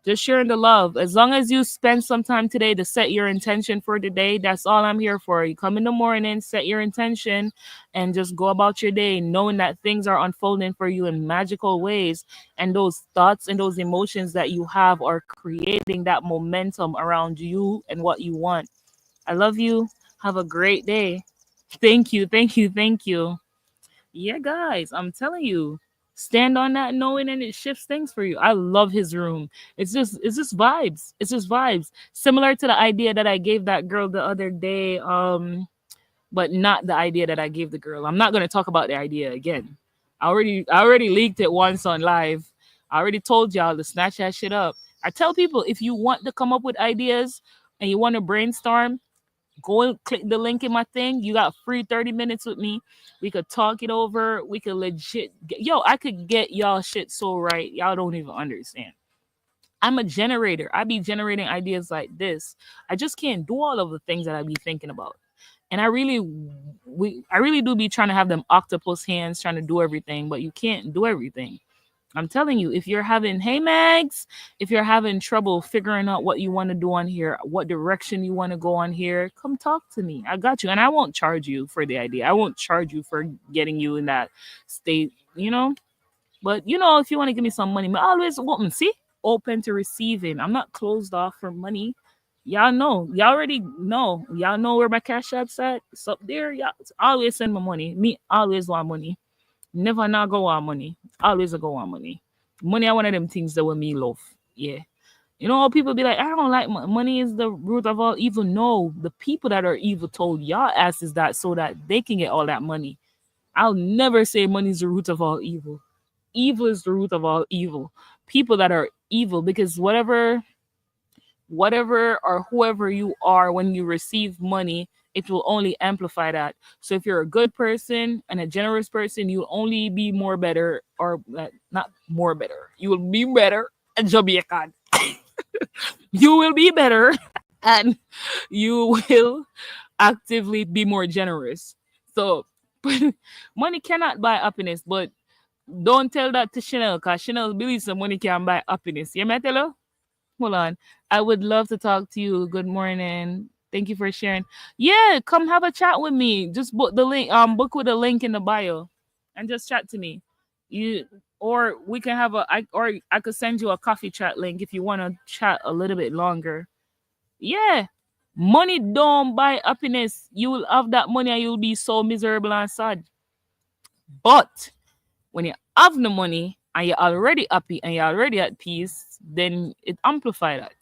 Just sharing the love. As long as you spend some time today to set your intention for the day, that's all I'm here for. You come in the morning, set your intention, and just go about your day, knowing that things are unfolding for you in magical ways. And those thoughts and those emotions that you have are creating that momentum around you and what you want. I love you. Have a great day. Thank you. Yeah, guys, I'm telling you, stand on that knowing and it shifts things for you. I love his room. It's just vibes. It's just vibes. Similar to the idea that I gave that girl the other day, but not the idea that I gave the girl. I'm not gonna talk about the idea again. I already leaked it once on live. I already told y'all to snatch that shit up. I tell people, if you want to come up with ideas and you want to brainstorm, go and click the link in my thing. You got free 30 minutes with me. We could talk it over. We could legit yo, I could get y'all shit so right. Y'all don't even understand. I'm a generator. I be generating ideas like this. I just can't do all of the things that I be thinking about. And I really do be trying to have them octopus hands trying to do everything, but you can't do everything. I'm telling you, if you're having, hey Mags, if you're having trouble figuring out what you want to do on here, what direction you want to go on here, come talk to me. I got you. And I won't charge you for the idea. I won't charge you for getting you in that state, you know? But if you want to give me some money, I always open. See, open to receiving. I'm not closed off for money. Y'all know. Y'all already know. Y'all know where my cash app's at. It's up there. Y'all always send my money. Me always want money. Never not go want money. Always a go want money. Money are one of them things that will me love. Yeah. How people be like, I don't like money is the root of all evil. No, the people that are evil told y'all asses that so that they can get all that money. I'll never say money is the root of all evil. Evil is the root of all evil. People that are evil, because whatever or whoever you are, when you receive money, it will only amplify that. So if you're a good person and a generous person, you'll only be more better, or not more better. You will be better at Jamaican. You will be better and you will actively be more generous. So money cannot buy happiness, but don't tell that to Chanel, because Chanel believes some money can buy happiness. You may tell her? Hold on. I would love to talk to you. Good morning. Thank you for sharing. Yeah, come have a chat with me. Just book the link, book with a link in the bio and just chat to me. You or we can have I could send you a coffee chat link if you want to chat a little bit longer. Yeah. Money don't buy happiness. You will have that money and you'll be so miserable and sad. But when you have the money and you're already happy and you're already at peace, then it amplify that.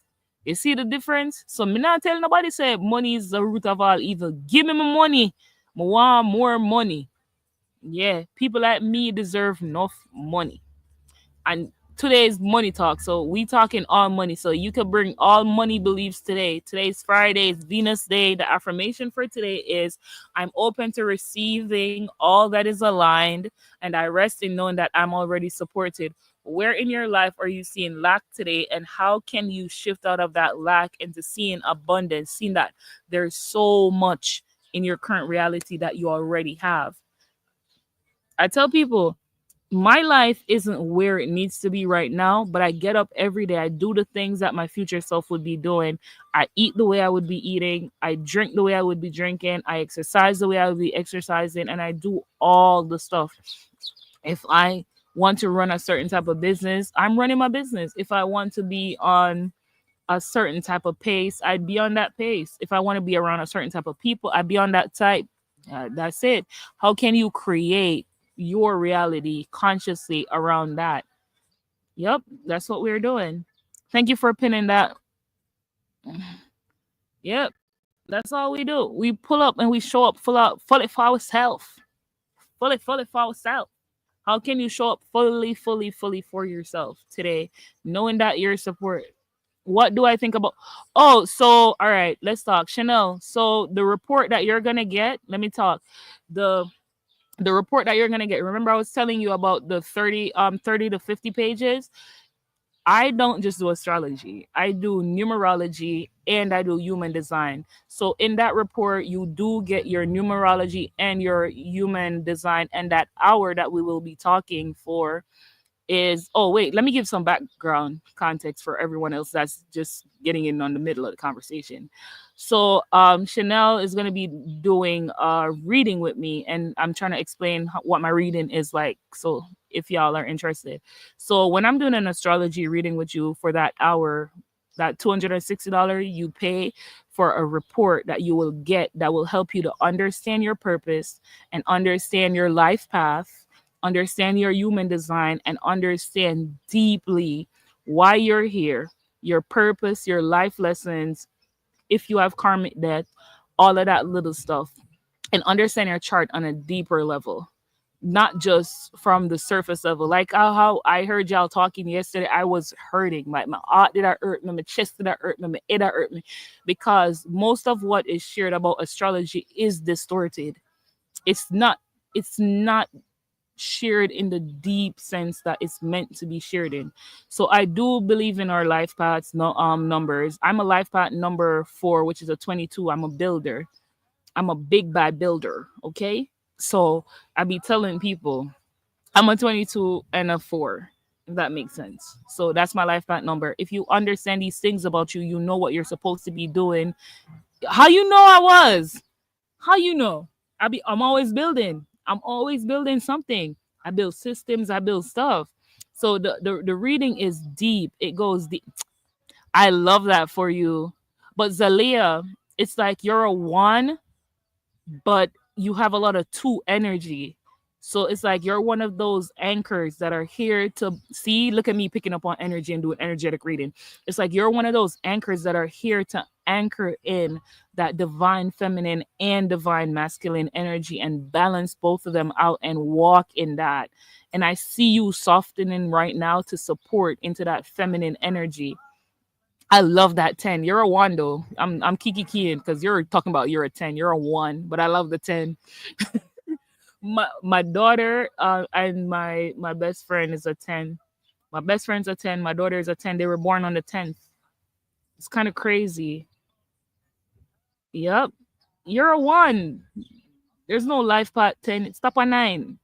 You see the difference? So me not tell nobody say money is the root of all evil. Give me my money. I want more money. Yeah, people like me deserve enough money. And today is money talk, so we talking all money. So you can bring all money beliefs today. Today's Friday, it's Venus Day. The affirmation for today is, I'm open to receiving all that is aligned, and I rest in knowing that I'm already supported. Where in your life are you seeing lack today, and how can you shift out of that lack into seeing abundance, seeing that there's so much in your current reality that you already have? I tell people, my life isn't where it needs to be right now, but I get up every day. I do the things that my future self would be doing. I eat the way I would be eating. I drink the way I would be drinking. I exercise the way I would be exercising. And I do all the stuff. If I want to run a certain type of business, I'm running my business. If I want to be on a certain type of pace, I'd be on that pace. If I want to be around a certain type of people, I'd be on that type. That's it. How can you create your reality consciously around that? Yep, that's what we're doing. Thank you for pinning that. Yep, that's all we do. We pull up and we show up fully for ourselves. Fully for ourselves. How can you show up fully for yourself today, knowing that you're support? What do I think about? Oh, so all right, let's talk. Chanel. So the report that you're gonna get, let me talk. The the report that you're gonna get. Remember, I was telling you about the 30 to 50 pages. I don't just do astrology. I do numerology and I do human design. So in that report, you do get your numerology and your human design, and that hour that we will be talking for is, oh wait, let me give some background context for everyone else that's just getting in on the middle of the conversation. So Chanel is going to be doing a reading with me, and I'm trying to explain what my reading is like, so if y'all are interested. So when I'm doing an astrology reading with you for that hour, that $260 you pay for a report that you will get, that will help you to understand your purpose and understand your life path, understand your human design, and understand deeply why you're here, your purpose, your life lessons, if you have karmic debt, all of that little stuff, and understand your chart on a deeper level, not just from the surface level. Like how I heard y'all talking yesterday, I was hurting. Like my heart did that hurt me, my chest did that hurt me, my head that hurt me, because most of what is shared about astrology is distorted. It's not. It's not shared in the deep sense that it's meant to be shared in. So I do believe in our life paths, no numbers. I'm a life path number 4, which is a 22. I'm a builder. I'm a big bad builder. Okay. So I be telling people I'm a 22 and a 4. If that makes sense. So that's my life path number. If you understand these things about you, you know what you're supposed to be doing. How you know I was? How you know? I'm always building. I'm always building something. I build systems, I build stuff. So the reading is deep. It goes deep. I love that for you. But Zalia, it's like you're a 1, but you have a lot of 2 energy. So it's like you're one of those anchors that are here to see. Look at me picking up on energy and doing energetic reading. It's like you're one of those anchors that are here to anchor in that divine feminine and divine masculine energy and balance both of them out and walk in that. And I see you softening right now to support into that feminine energy. I love that 10. You're a 1 though. I'm kiki keying because you're talking about you're a 10. You're a 1, but I love the 10. My daughter and my best friend is a 10. My best friend's a 10. My daughter is a 10. They were born on the 10th. It's kind of crazy. Yep. You're a 1. There's no life path 10. It's top a 9.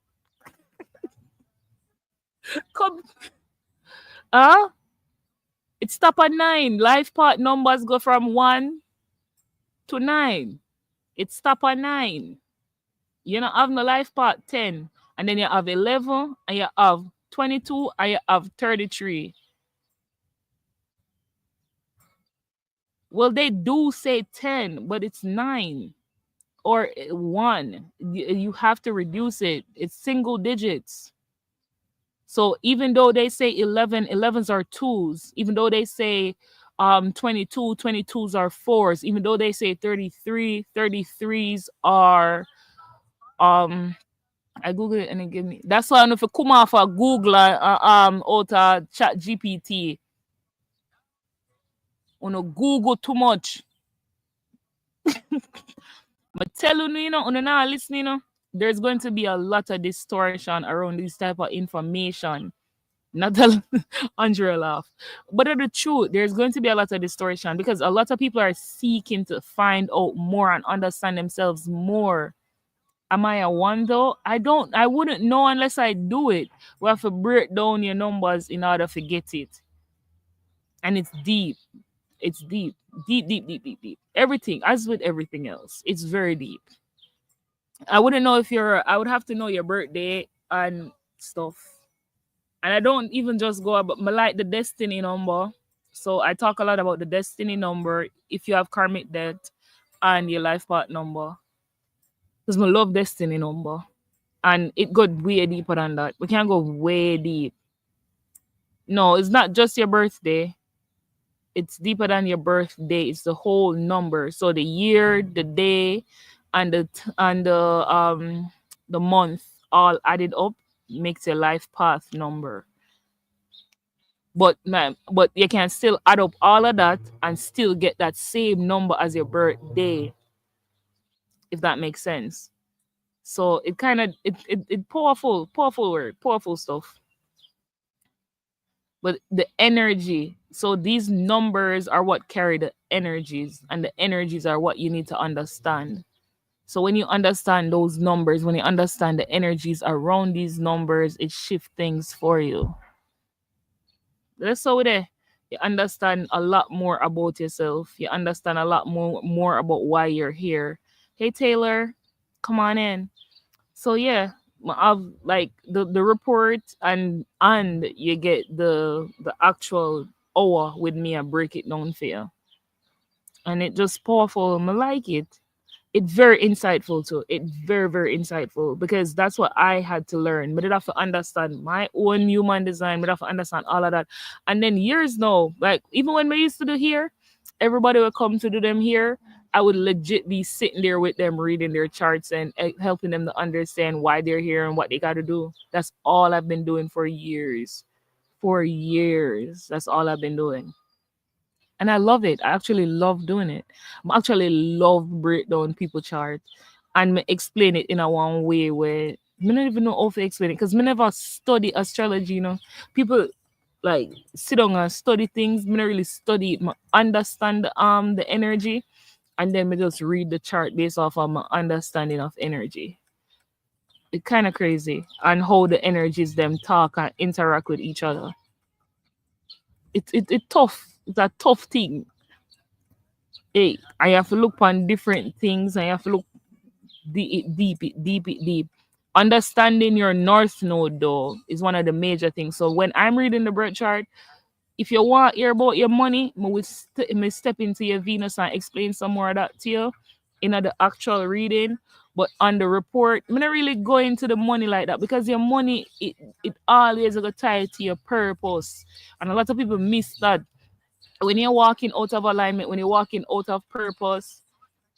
Come. Uh it's top a 9. Life path numbers go from 1 to 9. It's top a 9. You know, have no life part 10, and then you have 11, and you have 22, and you have 33. Well, they do say 10, but it's 9 or 1. You have to reduce it. It's single digits. So even though they say 11, 11s are 2s, even though they say 22, 22s are 4s, even though they say 33, 33s are I Google it and it give me. That's why I know if you come off a Google out Chat GPT, you know Google too much. But tell you now listening, there's going to be a lot of distortion around this type of information. Not a Andrea laugh. But the truth, there's going to be a lot of distortion because a lot of people are seeking to find out more and understand themselves more. Am I a 1 though? I wouldn't know unless I do it. We have to break down your numbers in order to get it. And it's deep. It's deep. Deep, deep, deep, deep, deep. Everything, as with everything else, it's very deep. I wouldn't know if I would have to know your birthday and stuff. And I don't even just go about, I like the destiny number. So I talk a lot about the destiny number if you have karmic debt and your life path number. Because I love destiny number. And it got way deeper than that. We can't go way deep. No, it's not just your birthday. It's deeper than your birthday. It's the whole number. So the year, the day, and the month all added up makes your life path number. But man, but you can still add up all of that and still get that same number as your birthday, if that makes sense. So it kind of it powerful word, powerful stuff. But the energy, so these numbers are what carry the energies, and the energies are what you need to understand. So when you understand those numbers, when you understand the energies around these numbers, it shifts things for you. That's so there. You understand a lot more about yourself. You understand a lot more about why you're here. Hey Taylor, come on in. So yeah, I've like the report and you get the actual hour with me. I break it down for you, and it just powerful. I like it. It's very insightful too. It's very insightful because that's what I had to learn. But I have to understand my own human design. But I have to understand all of that. And then years now, like even when we used to do here, everybody would come to do them here. I would legit be sitting there with them reading their charts and helping them to understand why they're here and what they got to do. That's all I've been doing for years. For years. That's all I've been doing. And I love it. I actually love doing it. I actually love break down people chart and me explain it in a one way where I don't even know how to explain it because I never study astrology. People like sit down and study things. I don't really study it. I understand the energy, and then me just read the chart based off of my understanding of energy. It's kind of crazy and how the energies them talk and interact with each other. It's tough. It's a tough thing. Hey, I have to look on different things. I have to look deep. Understanding your north node though is one of the major things. So when I'm reading the birth chart, if you want to hear about your money, me step into your Venus and explain some more of that to you in the actual reading. But on the report, I'm not really go into the money like that because your money it always go tied to your purpose, and a lot of people miss that. When you're walking out of alignment, when you're walking out of purpose,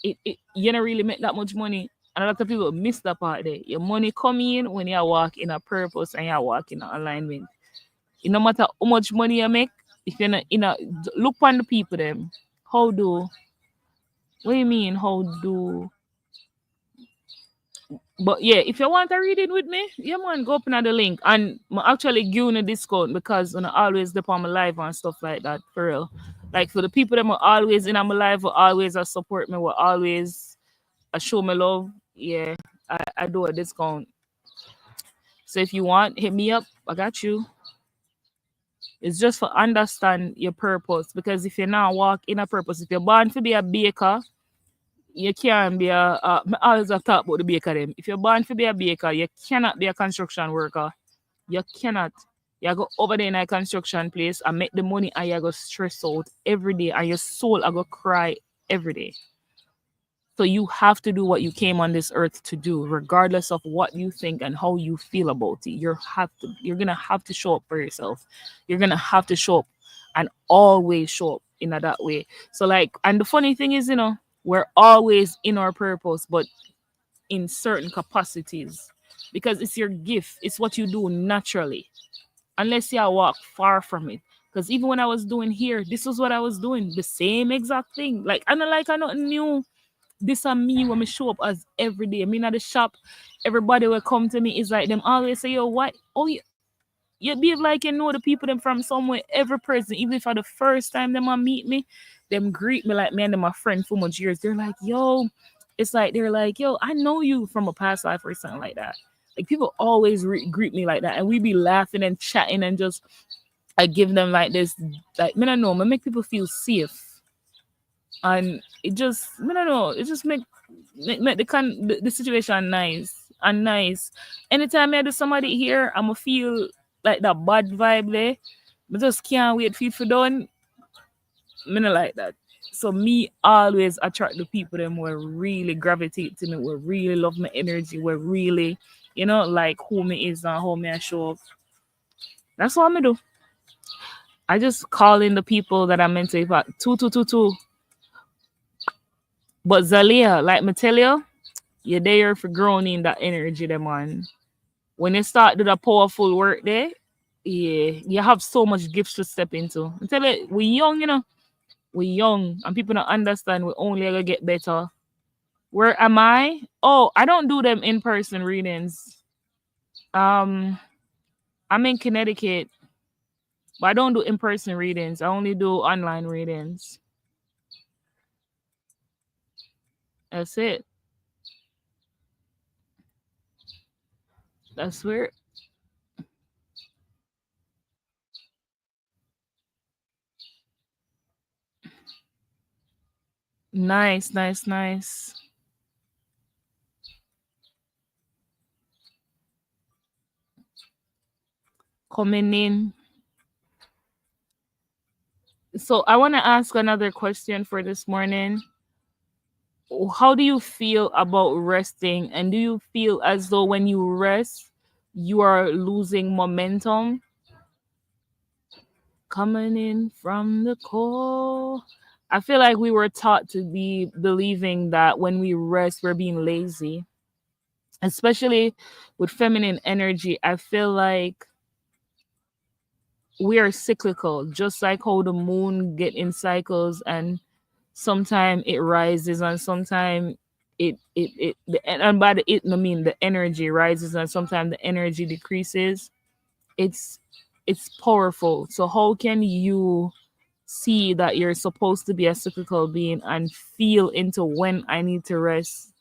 it you don't really make that much money. And a lot of people miss that part there. Your money come in when you walk in a purpose and you walk in alignment. It no matter how much money you make, if you're not in a look on the people them. How do what do you mean? How do but yeah, if you want a reading with me, yeah man, go open at the link. And I'm actually giving a discount because when I always dip on my live and stuff like that, for real. Like for the people that are always in on my live, will always support me, will always show me love. Yeah, I do a discount. So if you want, hit me up. I got you. It's just for understand your purpose. Because if you're not walk in a purpose, if you're born to be a baker, you can't be I always have talked about the baker them. If you're born to be a baker, you cannot be a construction worker. You cannot. You go over there in a construction place and make the money and you go stress out every day and your soul I go cry every day. So you have to do what you came on this earth to do, regardless of what you think and how you feel about it. You're gonna have to show up for yourself. You're gonna have to show up and always show up in that way. So like, and the funny thing is, we're always in our purpose, but in certain capacities. Because it's your gift, it's what you do naturally. Unless you walk far from it. Because even when I was doing here, this was what I was doing. The same exact thing. Like I not new this and me when me show up as every day. I mean at the shop, everybody will come to me. It's like them always say, yo, what? Oh, you behave like you know the people them from somewhere. Every person, even if for the first time them meet me, them greet me like me and them my friend for much years. They're like, yo, it's like they're like, yo, I know you from a past life or something like that. Like people always greet me like that, and we be laughing and chatting and just I give them like this, like me I know, me make people feel safe. And it just I don't know, it just make the situation nice and nice. Anytime I do somebody here, I'ma feel like that bad vibe there. I just can't wait for it for done. Me not like that. So me always attract the people them who really gravitate to me, who really love my energy, who really, like who me is and how me I show up. That's what I do. I just call in the people that I meant to impact. 2222. But Zalia, like me tell you, you're there for growing in that energy, them man. When you start do the powerful work there, yeah, you have so much gifts to step into. I tell you, we young, we young, and people don't understand. We only gonna get better. Where am I? Oh, I don't do them in person readings. I'm in Connecticut, but I don't do in person readings. I only do online readings. That's it. That's where. Nice, nice, nice. Coming in. So I want to ask another question for this morning. How do you feel about resting? And do you feel as though when you rest, you are losing momentum? Coming in from the core. I feel like we were taught to be believing that when we rest, we're being lazy, especially with feminine energy. I feel like we are cyclical, just like how the moon get in cycles, and sometimes it rises and sometimes and by the it I mean the energy rises and sometimes the energy decreases. It's it's powerful. So how can you see that you're supposed to be a cyclical being and feel into when I need to rest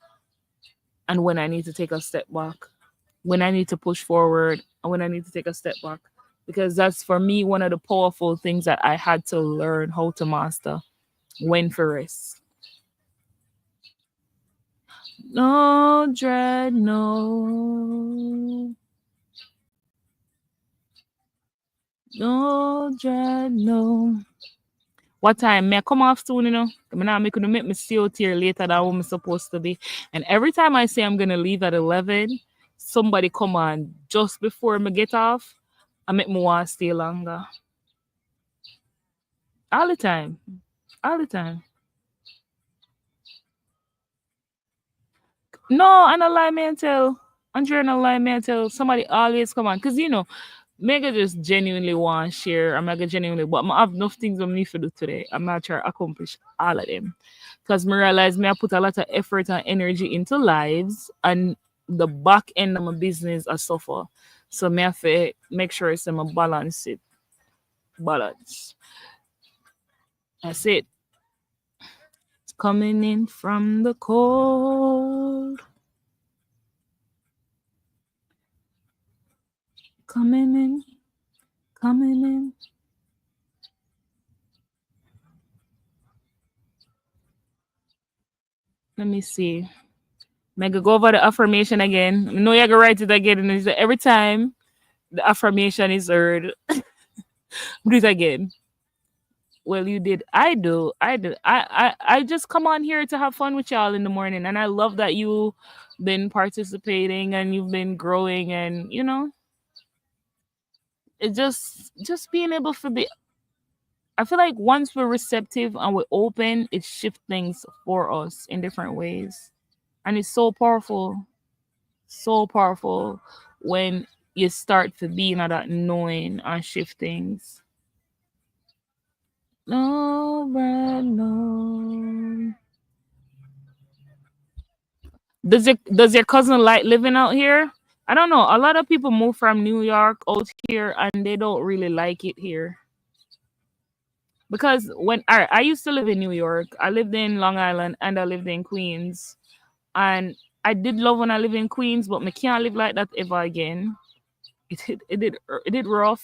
and when I need to take a step back, when I need to push forward and when I need to take a step back. Because that's for me one of the powerful things that I had to learn how to master, when for rest. No dread, no. No dread, no. What time? May I come off soon, you know? I'm not making to make me stay out here later than what I'm supposed to be. And every time I say I'm gonna leave at 11, somebody come on just before me get off. I make me want to stay longer. All the time. All the time. No, and a lie man tell. Andre and a lie man tell. Somebody always come on. Cause you know, Mega just genuinely want to share. I'm Mega genuinely, but I have enough things I need to do today. I'm not trying to accomplish all of them. Because I realize me I put a lot of effort and energy into lives and the back end of my business I suffer. So me have to make sure it's a balance it. Balance. That's it. It's coming in from the cold. Coming in. Coming in. Let me see. Mega go over the affirmation again. I know you're gonna write it again, and it's every time the affirmation is heard, do it again. Well, you did. I do. I do. I just come on here to have fun with y'all in the morning, and I love that you been participating and you've been growing, and it just being able to be. I feel like once we're receptive and we're open, it shifts things for us in different ways, and it's so powerful when you start to be in that knowing and shift things. No, Brad, no. Does your cousin like living out here? I don't know. A lot of people move from New York out here and they don't really like it here. Because when I used to live in New York, I lived in Long Island and I lived in Queens. And I did love when I lived in Queens, but I can't live like that ever again. It did rough.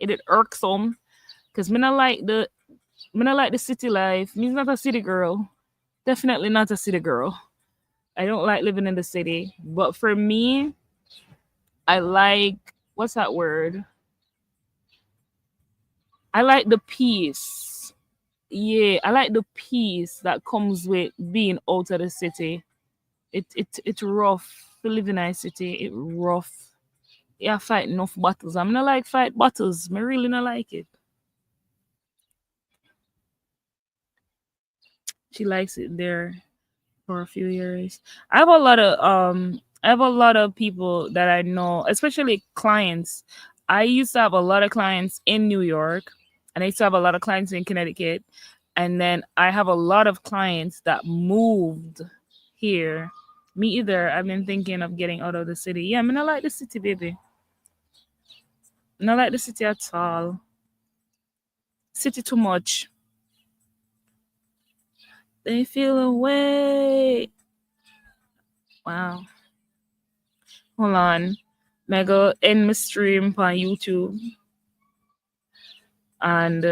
It did irksome. Because me not like the city life. Me's not a city girl. Definitely not a city girl. I don't like living in the city. But for me, I like what's that word? I like the peace. Yeah, I like the peace that comes with being out of the city. It's rough to live in a city. It rough. Yeah, fight enough battles. I'm not like fight battles. I really not like it. She likes it there for a few years. I have a lot of people that I know, especially clients. I used to have a lot of clients in New York and I used to have a lot of clients in Connecticut. And then I have a lot of clients that moved here. Me either. I've been thinking of getting out of the city. Yeah, I mean I like the city, baby. Not like the city at all. City too much. They feel away. Wow. Hold on. I go end my stream on YouTube and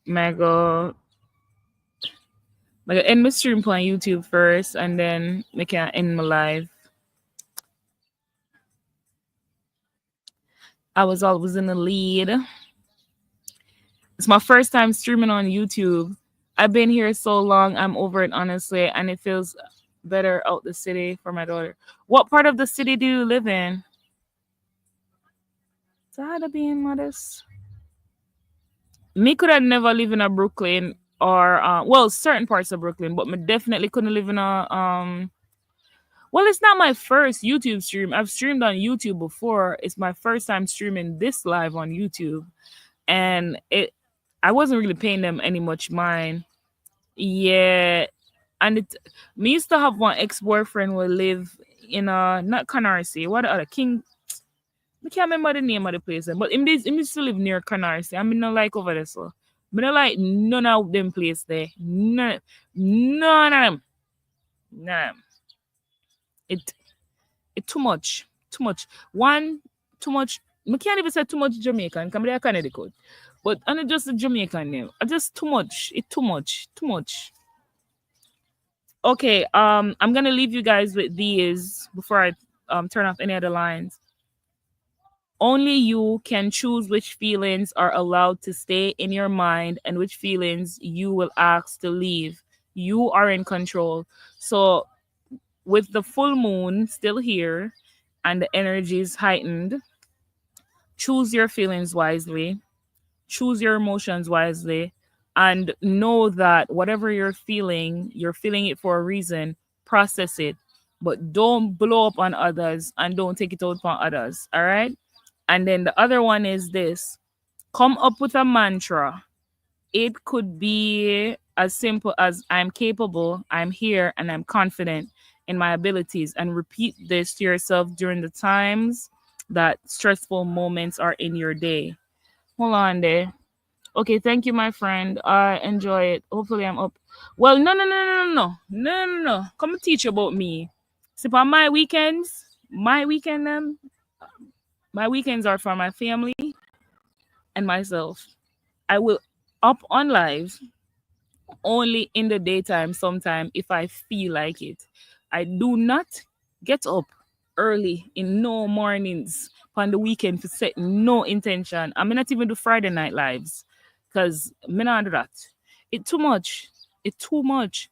I go end my stream on YouTube first and then I can end my live. I was always in the lead. It's my first time streaming on YouTube. I've been here so long, I'm over it honestly, and it feels better out the city for my daughter. What part of the city do you live in? Tired of being modest. Me could have never live in a Brooklyn or well, certain parts of Brooklyn, but me definitely couldn't live in a well, it's not my first YouTube stream. I've streamed on YouTube before. It's my first time streaming this live on YouTube. And I wasn't really paying them any much mind. Yeah. And me used to have one ex-boyfriend who live in not Canarsie. What the other King I can't remember the name of the place, but him used to live near Canarsie. I mean, not like over there, so Me not like none of them place there. None of them. None of them. It it too much. Too much. One, too much. I can't even say too much Jamaican. Come there Connecticut. But I'm not just a Jamaican name. Just too much. It too much. Too much. Okay, I'm gonna leave you guys with these before I turn off any other lines. Only you can choose which feelings are allowed to stay in your mind and which feelings you will ask to leave. You are in control. So, with the full moon still here and the energy is heightened, choose your feelings wisely, choose your emotions wisely, and know that whatever you're feeling it for a reason. Process it, but don't blow up on others and don't take it out on others. All right. And then the other one is this: come up with a mantra. It could be as simple as I'm capable, I'm here, and I'm confident in my abilities. And repeat this to yourself during the times that stressful moments are in your day. Hold on there. Okay, thank you, my friend. I enjoy it. Hopefully, I'm up. Well, no. Come and teach about me. See, on my weekends are for my family and myself. I will up on live only in the daytime sometime if I feel like it. I do not get up early in no mornings on the weekend for set no intention. I may not even do Friday night lives because me not do that. It too much. It too much.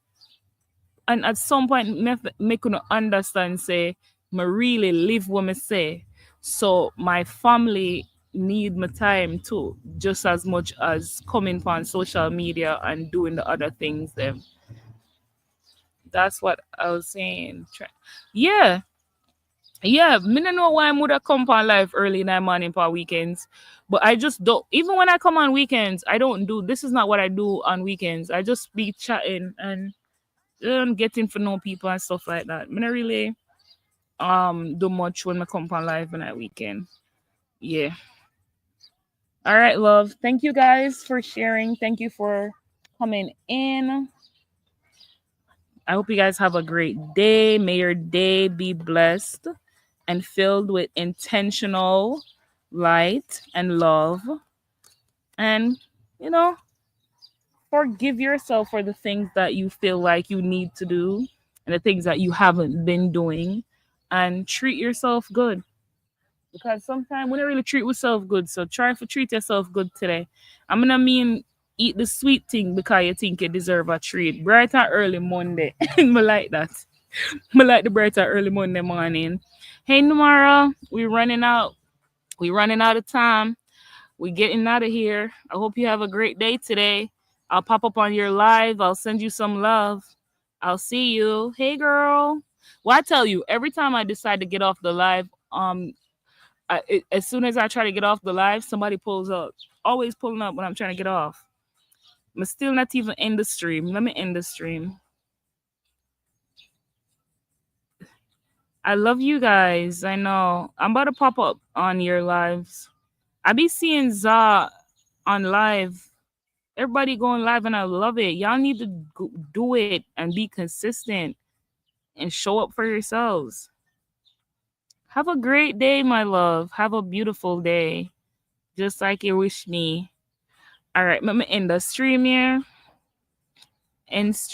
And at some point me could understand say me really live what me say. So my family need my time too, just as much as coming on social media and doing the other things them. That's what I was saying. Yeah. Yeah, me don't know why I would have come on live early in the morning for weekends. But I just don't, even when I come on weekends, I don't do this is not what I do on weekends. I just be chatting and getting to know people and stuff like that. Me not really do much when I come on live on that weekend. Yeah. All right, love. Thank you guys for sharing. Thank you for coming in. I hope you guys have a great day. May your day be blessed and filled with intentional light and love. And, you know, forgive yourself for the things that you feel like you need to do and the things that you haven't been doing. And treat yourself good. Because sometimes we don't really treat yourself good. So try to treat yourself good today. I'm gonna mean eat the sweet thing because you think you deserve a treat. Bright and early Monday. I like that. I like the bright and early Monday morning. Hey Namara, we're running out. We're running out of time. We're getting out of here. I hope you have a great day today. I'll pop up on your live. I'll send you some love. I'll see you. Hey girl. Well, I tell you, every time I decide to get off the live, as soon as I try to get off the live, somebody pulls up. Always pulling up when I'm trying to get off. I'm still not even in the stream. Let me end the stream. I love you guys. I know. I'm about to pop up on your lives. I be seeing Za on live. Everybody going live and I love it. Y'all need to do it and be consistent and show up for yourselves. Have a great day, my love. Have a beautiful day. Just like you wish me. All right, let me end the stream here. End stream.